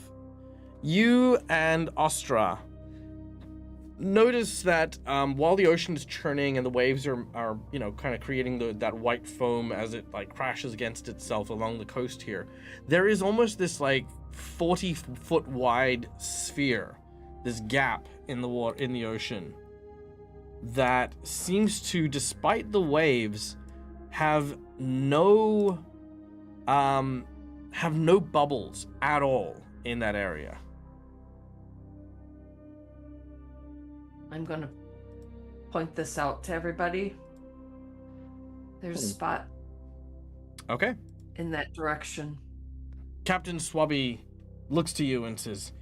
You and Ostra notice that while the ocean is churning and the waves are you know, kind of creating that white foam as it like crashes against itself along the coast here, there is almost this like 40-foot wide sphere, this gap in the water, in the ocean, that seems to, despite the waves, have no bubbles at all in that area. I'm gonna point this out to everybody. There's a spot. Okay. in that direction. Captain Swabby looks to you and says,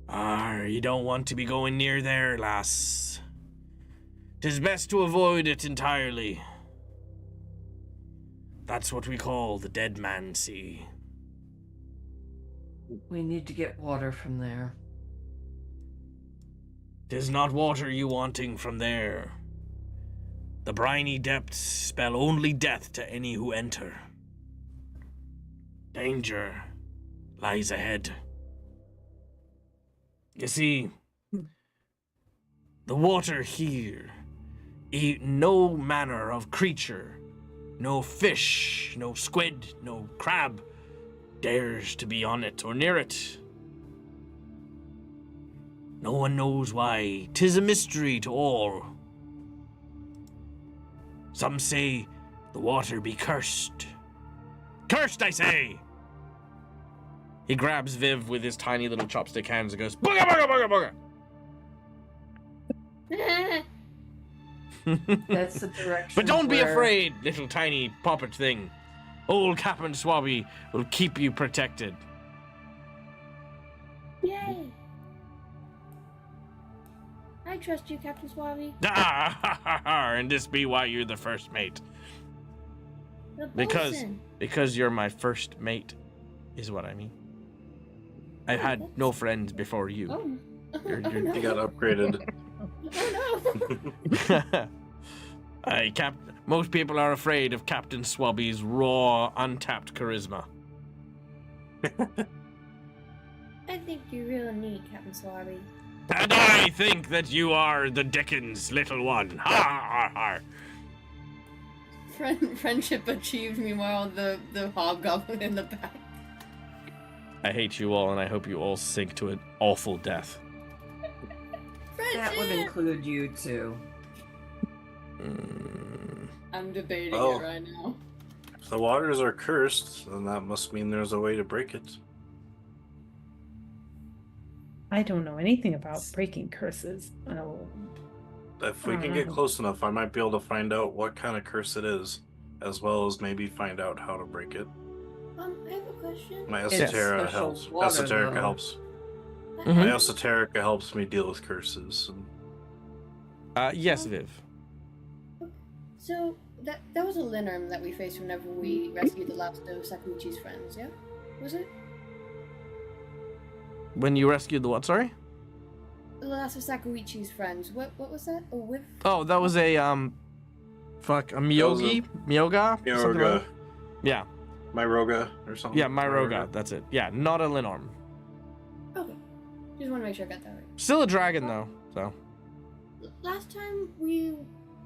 you don't want to be going near there, lass. 'Tis best to avoid it entirely. That's what we call the Dead Man Sea. We need to get water from there. 'Tis not water you wanting from there. The briny depths spell only death to any who enter. Danger lies ahead. You see, the water here, no manner of creature, no fish, no squid, no crab, dares to be on it or near it. No one knows why. 'Tis a mystery to all. Some say the water be cursed. Cursed, I say! He grabs Viv with his tiny little chopstick hands and goes, booga, booga, booga, booga! That's the direction. But don't be where- afraid, little tiny puppet thing. Old Captain Swabby will keep you protected. Yay! I trust you, Captain Swabby. And this be why you're the first mate. The Because bosun. because you're my first mate, is what I mean. I had no friends before you. Oh. You're- Oh, you're- no. You got upgraded. Oh no. Most people are afraid of Captain Swabby's raw, untapped charisma. I think you're real neat, Captain Swabby. And I think that you are the Dickens little one. Ha ha ha. Friendship achieved. Meanwhile, the hobgoblin in the back. I hate you all, and I hope you all sink to an awful death. That would include you too. I'm debating Oh. it right now. If the waters are cursed, then that must mean there's a way to break it. I don't know anything about breaking curses. Oh, If we can get close enough, I might be able to find out what kind of curse it is, as well as maybe find out how to break it. I have a question. My It's esoterica special helps. water, Esoterica though. helps. Mhm. My esoterica helps me deal with curses. And Yes, Viv. So that was a Linnerm that we faced whenever we rescued the last of Sakuichi's friends. Yeah, was it? When you rescued the what? Sorry. The last of Sakuichi's friends. What was that? A whip? Oh, that was a a Miyogi, Myoga, something like Myoga, that? Yeah, Myroga, or something. yeah, Myroga. That's it. Yeah, not a Linorm. Okay. Just want to make sure I got that right. Still a dragon though. So Last time we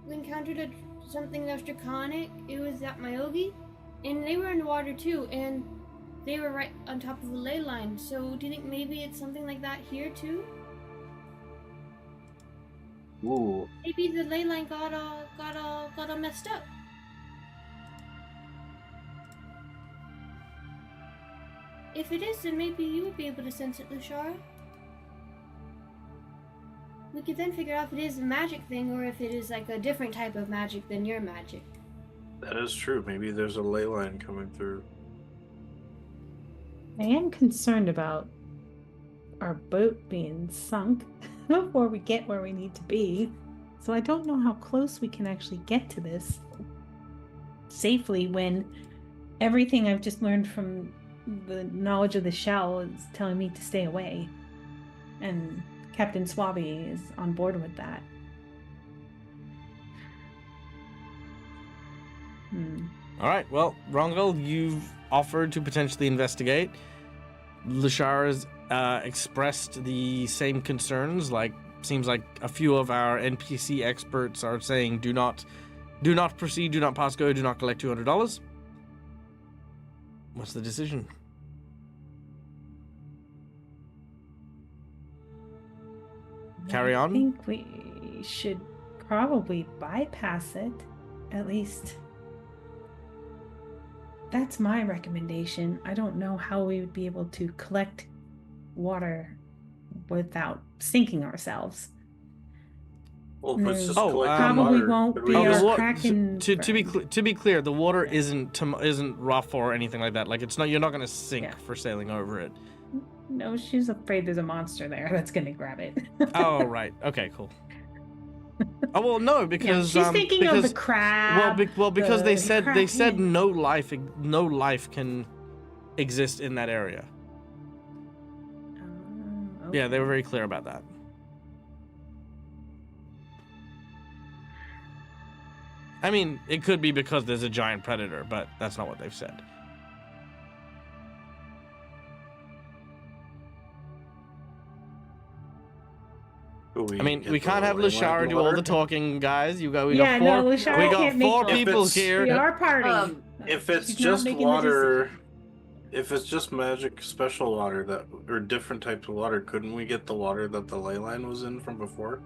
encountered something that was draconic, it was at Myogi, and they were in the water too, and they were right on top of a ley line. So do you think maybe it's something like that here too? Ooh. Maybe the ley line got all messed up. If it is, then maybe you would be able to sense it, Lushara. We could then figure out if it is a magic thing or if it is like a different type of magic than your magic. That is true. Maybe there's a ley line coming through. I am concerned about our boat being sunk before we get where we need to be. So I don't know how close we can actually get to this safely when everything I've just learned from the knowledge of the shell is telling me to stay away. And Captain Swabby is on board with that. all right. Well, Rongal, you've offered to potentially investigate. Lashara's expressed the same concerns. Like, seems like a few of our NPC experts are saying, do not proceed, do not pass go, do not collect $200. What's the decision? Carry on? I think we should probably bypass it. At least that's my recommendation. I don't know how we would be able to collect water without sinking ourselves. Well, if it's just Oh, collecting probably water, won't could be we Oh, our the just- water. Kraken To be clear, the water Yeah. isn't rough or anything like that. Like it's not. You're not gonna sink Yeah. for sailing over it. No, she's afraid there's a monster there that's gonna grab it. Oh right. Okay. Cool. Oh well, no, Yeah, because she's thinking because, of the crab. because they said kraken. no life can exist in that area. Yeah, they were very clear about that. I mean, it could be because there's a giant predator, but that's not what they've said. I mean, we can't have Lashara do all the talking, guys. We got Yeah, four. no, Lashara we got can't make four the- people If it's- here. We are party. If it's She's not just making the water, decision. if it's just magic special water that or different types of water, couldn't we get the water that the ley line was in from before?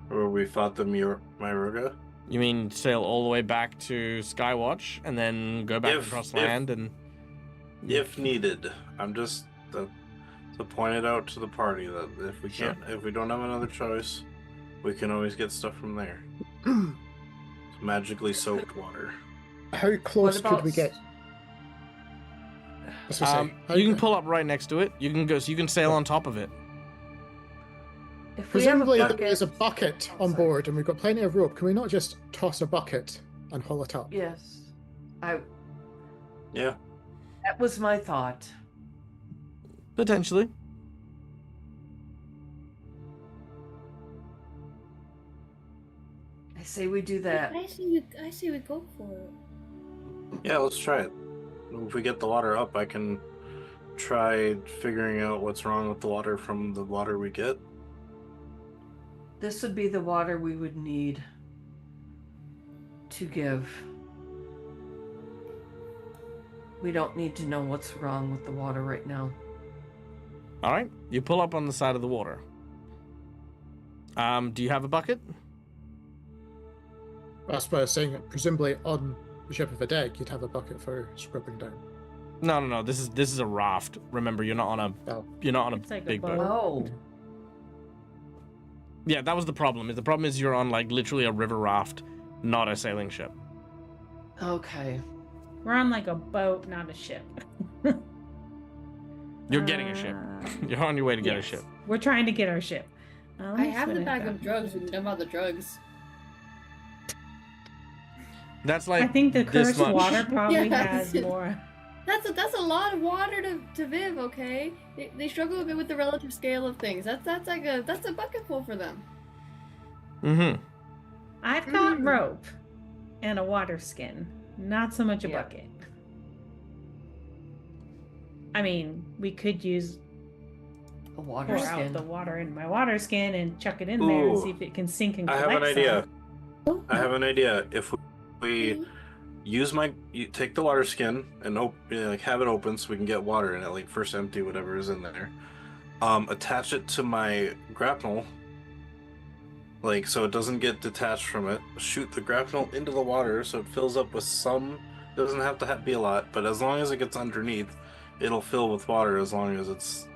Or we fought the Myruga? You mean sail all the way back to Skywatch and then go back across land and If needed. I'm just to point it out to the party that if we Sure. can't, if we don't have another choice, we can always get stuff from there. It's magically soaked water. How close What could we about- get? As we say, how- you can pull up right next to it. You can go, so you can sail on top of it. If we have a Presumably bucket, there's a bucket Oh, on sorry. board and we've got plenty of rope. Can we not just toss a bucket and haul it up? Yes, Yeah. that was my thought. Potentially. I say we do that. I say we go for it. Yeah, let's try it. If we get the water up, I can try figuring out what's wrong with the water from the water we get. This would be the water we would need to give. We don't need to know what's wrong with the water right now. All right. You pull up on the side of the water. Do you have a bucket? That's what I was saying. Presumably on the ship of a deck, you'd have a bucket for scrubbing down. No. This is a raft. Remember, you're not on a Oh. It's like a big boat. boat. Oh, Yeah, that was the problem. The problem is you're on like literally a river raft, not a sailing ship. okay. We're on like a boat, not a ship. You're getting a ship. You're on your way to get a yes. ship. We're trying to get our ship. Let I me have spin the it bag back. of drugs. We can dump out the drugs. That's like I think the this cursed much. water probably Yes. has more. That's a lot of water to Viv. Okay, they struggle a bit with the relative scale of things. That's a bucket full for them. Mm-hmm. I've got rope and a water skin, not so much a Yeah. bucket. I mean, we could use A water pour out skin. the water in my water skin and chuck it in there and Ooh. see if it can sink and I collect have an idea. some. I have an idea. If we you take the water skin and have it open so we can get water in it, like first empty whatever is in there. Attach it to my grapnel, like so it doesn't get detached from it. Shoot the grapnel into the water so it fills up with some. It doesn't have to be a lot, but as long as it gets underneath, it'll fill with water. As long as it's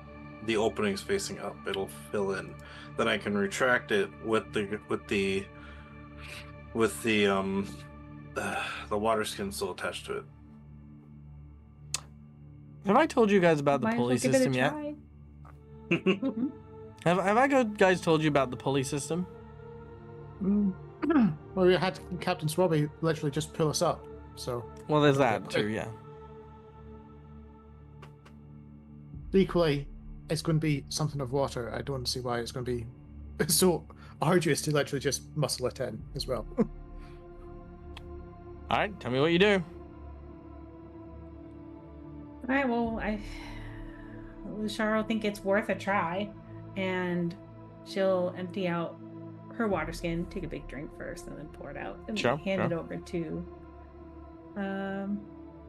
the opening's facing up, it'll fill in. Then I can retract it with the water skin still attached to it. Have I told you guys about the Might as well pulley give it a system yet? try. Have I guys told you about the pulley system? Well, we had Captain Swabby literally just pull us up. So Well, there's that too. Yeah. equally, it's going to be something of water. I don't see why it's going to be so arduous to literally just muscle it in as well. All right. Tell me what you do. All right, well, Charlotte think it's worth a try, and she'll empty out her water skin, take a big drink first, and then pour it out, and Sure, hand sure. it over to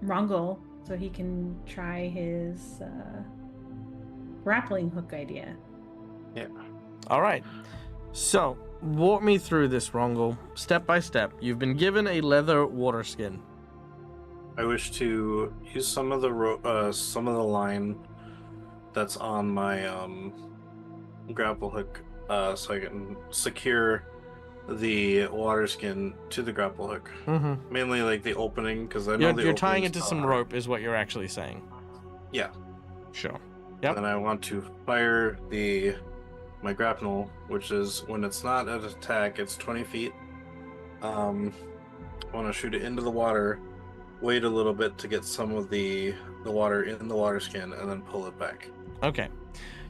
Rongol so he can try his grappling hook idea. All right. So, walk me through this, Rongol, step by step. You've been given a leather water skin. I wish to use some of the line that's on my grapple hook, so I can secure the water skin to the grapple hook. Mm-hmm. Mainly like the opening, because I know You're tying it opening's to not some hard. rope, is what you're actually saying. Yeah. Sure. Yep. Then I want to fire my grapnel, which is when it's not at attack, it's 20 feet. I want to shoot it into the water, wait a little bit to get some of the water in the water skin, and then pull it back. Okay.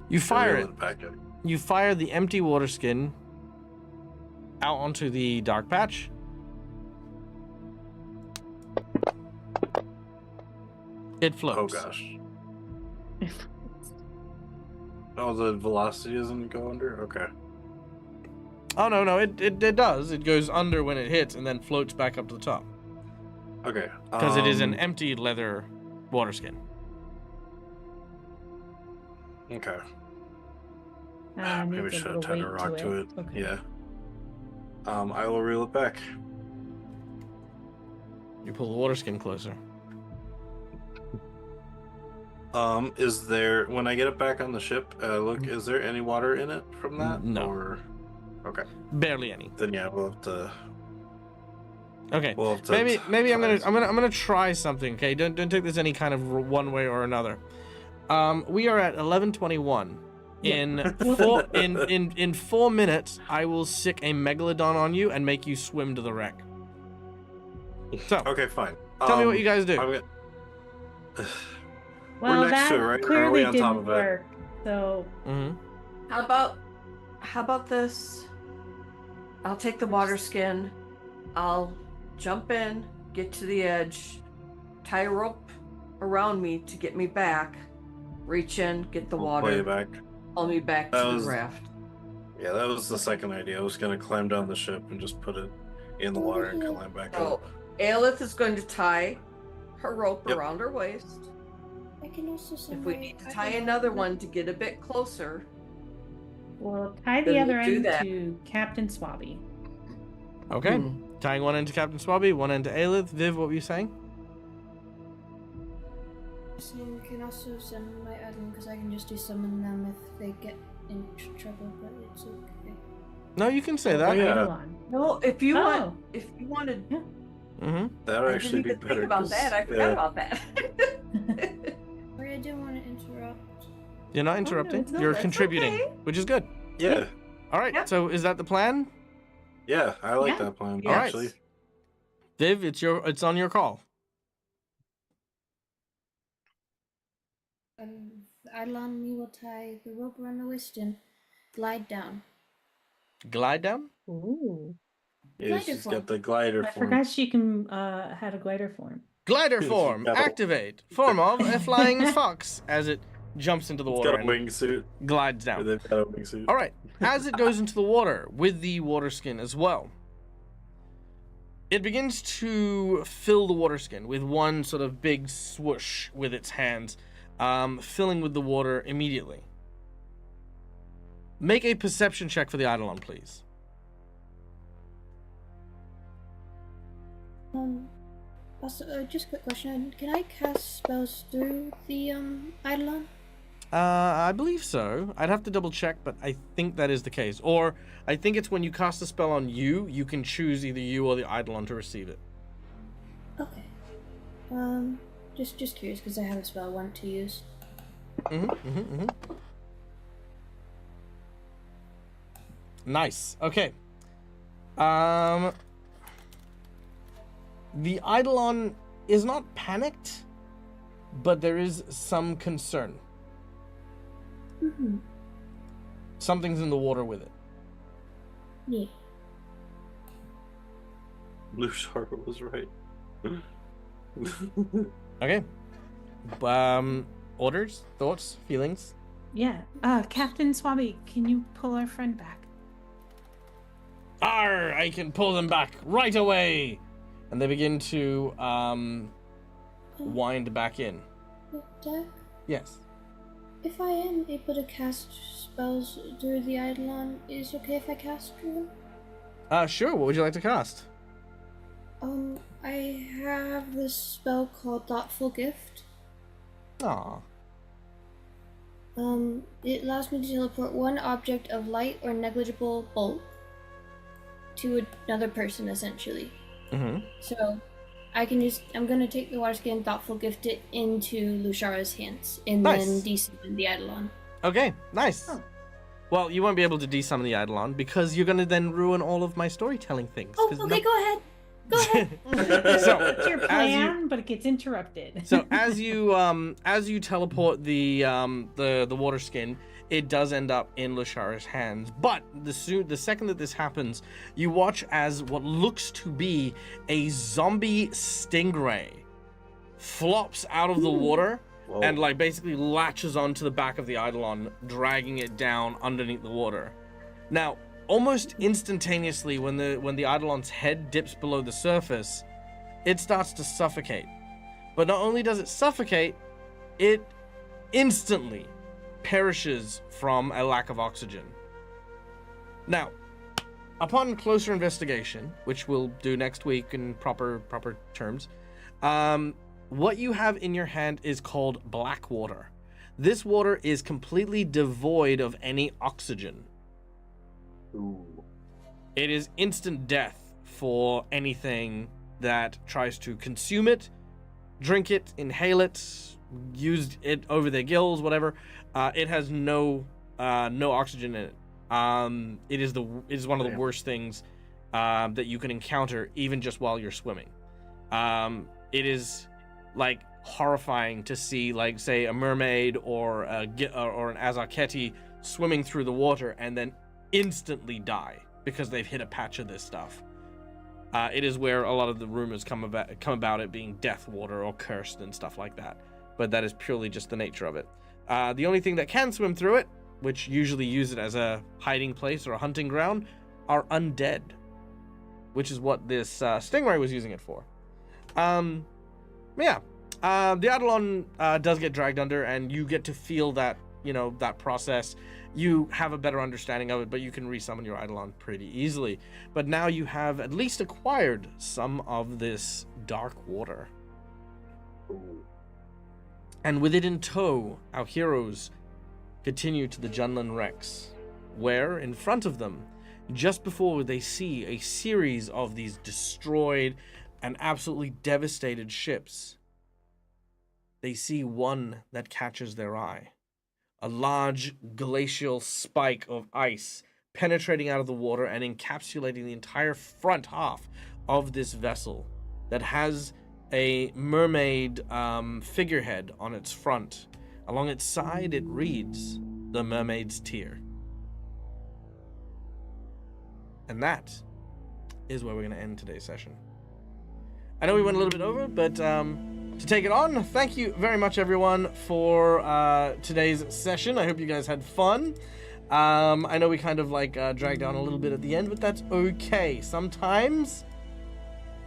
You To fire reel it. back in. You fire the empty water skin out onto the dark patch. It floats. Oh gosh. Oh, the velocity doesn't go under? Okay. Oh no, it does. It goes under when it hits and then floats back up to the top. Okay. Because it is an empty leather water skin. Okay. Needs Maybe a should have little tied a weight rock to it. Okay. Yeah. I will reel it back. You pull the water skin closer. Is there, when I get it back on the ship, look, is there any water in it from that? No. Or... Okay. Barely any. Then yeah, we'll have to... Okay. We'll have to Maybe I'm try gonna try something. Okay, don't take this any kind of one way or another. We are at 11:21. In 4 minutes, I will sick a megalodon on you and make you swim to the wreck. So, Okay, fine. tell me what you guys do. I'm gonna... Well, next that to it, right? Or are clearly we on top didn't of it? work. So Mm-hmm. How about this? I'll take the water skin. I'll jump in, get to the edge, tie a rope around me to get me back, reach in, get the Pull water, you back. pull me back to That the was- raft. Yeah, that was the second idea. I was gonna climb down the ship and just put it in the water and climb back So, up. Aelith is going to tie her rope Yep. around her waist. I can also send If we my need to idol tie on another it. one to get a bit closer, we'll tie the Then other we'll do end that. to Captain Swabby. Okay. Tying one end to Captain Swabby, one end to Aelith. Viv, what were you saying? You can also send my item because I can just do summon them if they get in trouble, but it's okay. No, you can say that. Oh, yeah. Eidolon. no, if you Oh. wanted, Mm-hmm. That would I actually didn't be even better. think about 'cause, that. I forgot yeah, about that. Sorry, I didn't want to interrupt. You're not interrupting. no, You're that's contributing, okay. which is good. Yeah, All right. Yeah. So is that the plan? yeah, I like Yeah. that plan. All right. Actually, Viv, it's on your call. Eidolon me will tie the rope around the waist and glide down. Glide down. Ooh. yeah, Glider she's form. got the glider I form. forgot she can had a glider form. Glider She's form. got a- Activate. Form of a flying fox as it jumps into the It's water got a and wingsuit. glides Or down. they've got a wingsuit. All right. As it goes into the water with the water skin as well, it begins to fill the water skin with one sort of big swoosh with its hands, filling with the water immediately. Make a perception check for the Eidolon, please. Also, just a quick question. Can I cast spells through the Eidolon? I believe so. I'd have to double check, but I think that is the case. Or I think it's when you cast a spell on you, you can choose either you or the Eidolon to receive it. Okay. Just curious because I have a spell I want to use. Nice. Okay. The Eidolon is not panicked, but there is some concern. Mm-hmm. Something's in the water with it. Yeah. Blue Shark was right. Okay. Orders, thoughts, feelings. Yeah. Captain Swabby, can you pull our friend back? Arr! I can pull them back right away. And they begin to wind back in. Doc, Yes. if I am able to cast spells through the Eidolon, is it okay if I cast through them? Sure. What would you like to cast? I have this spell called Thoughtful Gift. Aw. It allows me to teleport one object of light or negligible bulk to another person essentially. Mm-hmm. So I'm gonna take the water skin, thoughtful gift it into Lushara's hands, and Nice. then desummon the Eidolon. Okay, nice. Oh. Well, you won't be able to desummon the Eidolon because you're gonna then ruin all of my storytelling things. Oh, 'cause okay, go ahead. Go ahead. So, It's your plan, but it gets interrupted. So as you teleport the water skin, it does end up in Lushara's hands. But the second that this happens, you watch as what looks to be a zombie stingray flops out of the water Whoa. and like basically latches onto the back of the Eidolon, dragging it down underneath the water. Now, almost instantaneously, when the Eidolon's head dips below the surface, it starts to suffocate. But not only does it suffocate, it instantly perishes from a lack of oxygen. Now, upon closer investigation, which we'll do next week in proper terms, what you have in your hand is called black water. This water is completely devoid of any oxygen. Ooh. It is instant death for anything that tries to consume it, drink it, inhale it, use it over their gills, whatever. It has no oxygen in it. It is one of the worst things that you can encounter, even just while you're swimming. It is like horrifying to see, like, say, a mermaid or an Azarketi swimming through the water and then instantly die because they've hit a patch of this stuff. It is where a lot of the rumors come about it being death water or cursed and stuff like that. But that is purely just the nature of it. The only thing that can swim through it, which usually use it as a hiding place or a hunting ground, are undead, which is what this stingray was using it for. The Eidolon does get dragged under, and you get to feel that, that process. You have a better understanding of it, but you can resummon your Eidolon pretty easily. But now you have at least acquired some of this dark water. Ooh. And with it in tow, our heroes continue to the Junlan Rex, where in front of them, just before they see a series of these destroyed and absolutely devastated ships, they see one that catches their eye. A large glacial spike of ice penetrating out of the water and encapsulating the entire front half of this vessel that has a mermaid figurehead on its front. Along its side, it reads, "The Mermaid's Tear." And that is where we're going to end today's session. I know we went a little bit over, but to take it on, thank you very much, everyone, for today's session. I hope you guys had fun. I know we kind of dragged down a little bit at the end, but that's okay. Sometimes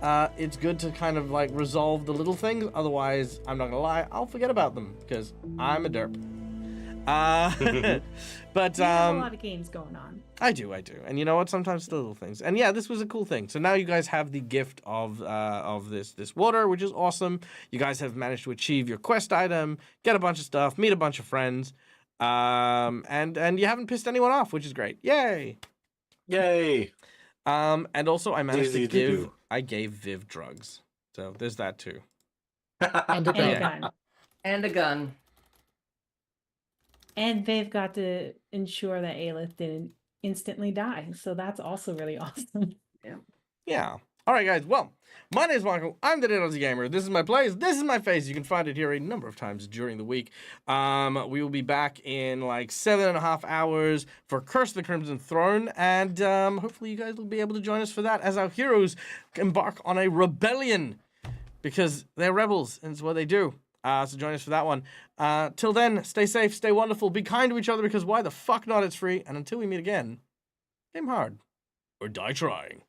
it's good to kind of resolve the little things. Otherwise, I'm not gonna lie, I'll forget about them because I'm a derp. But You have a lot of games going on. I do, and you know what? Sometimes it's the little things. And yeah, this was a cool thing. So now you guys have the gift of this water, which is awesome. You guys have managed to achieve your quest item, get a bunch of stuff, meet a bunch of friends, and you haven't pissed anyone off, which is great. Yay! Yay! And also I managed Easy to to give. do. I gave Viv drugs, so there's that too. And a And a gun. gun. And a gun. And they've got to ensure that Aelith didn't instantly die. So that's also really awesome. Yeah. All right, guys. Well, my name is Michael. I'm the Dead Gamer. This is my place. This is my face. You can find it here a number of times during the week. We will be back in 7.5 hours for Curse of the Crimson Throne, and hopefully you guys will be able to join us for that as our heroes embark on a rebellion because they're rebels and it's what they do. So join us for that one. Till then, stay safe, stay wonderful, be kind to each other because why the fuck not? It's free. And until we meet again, game hard or die trying.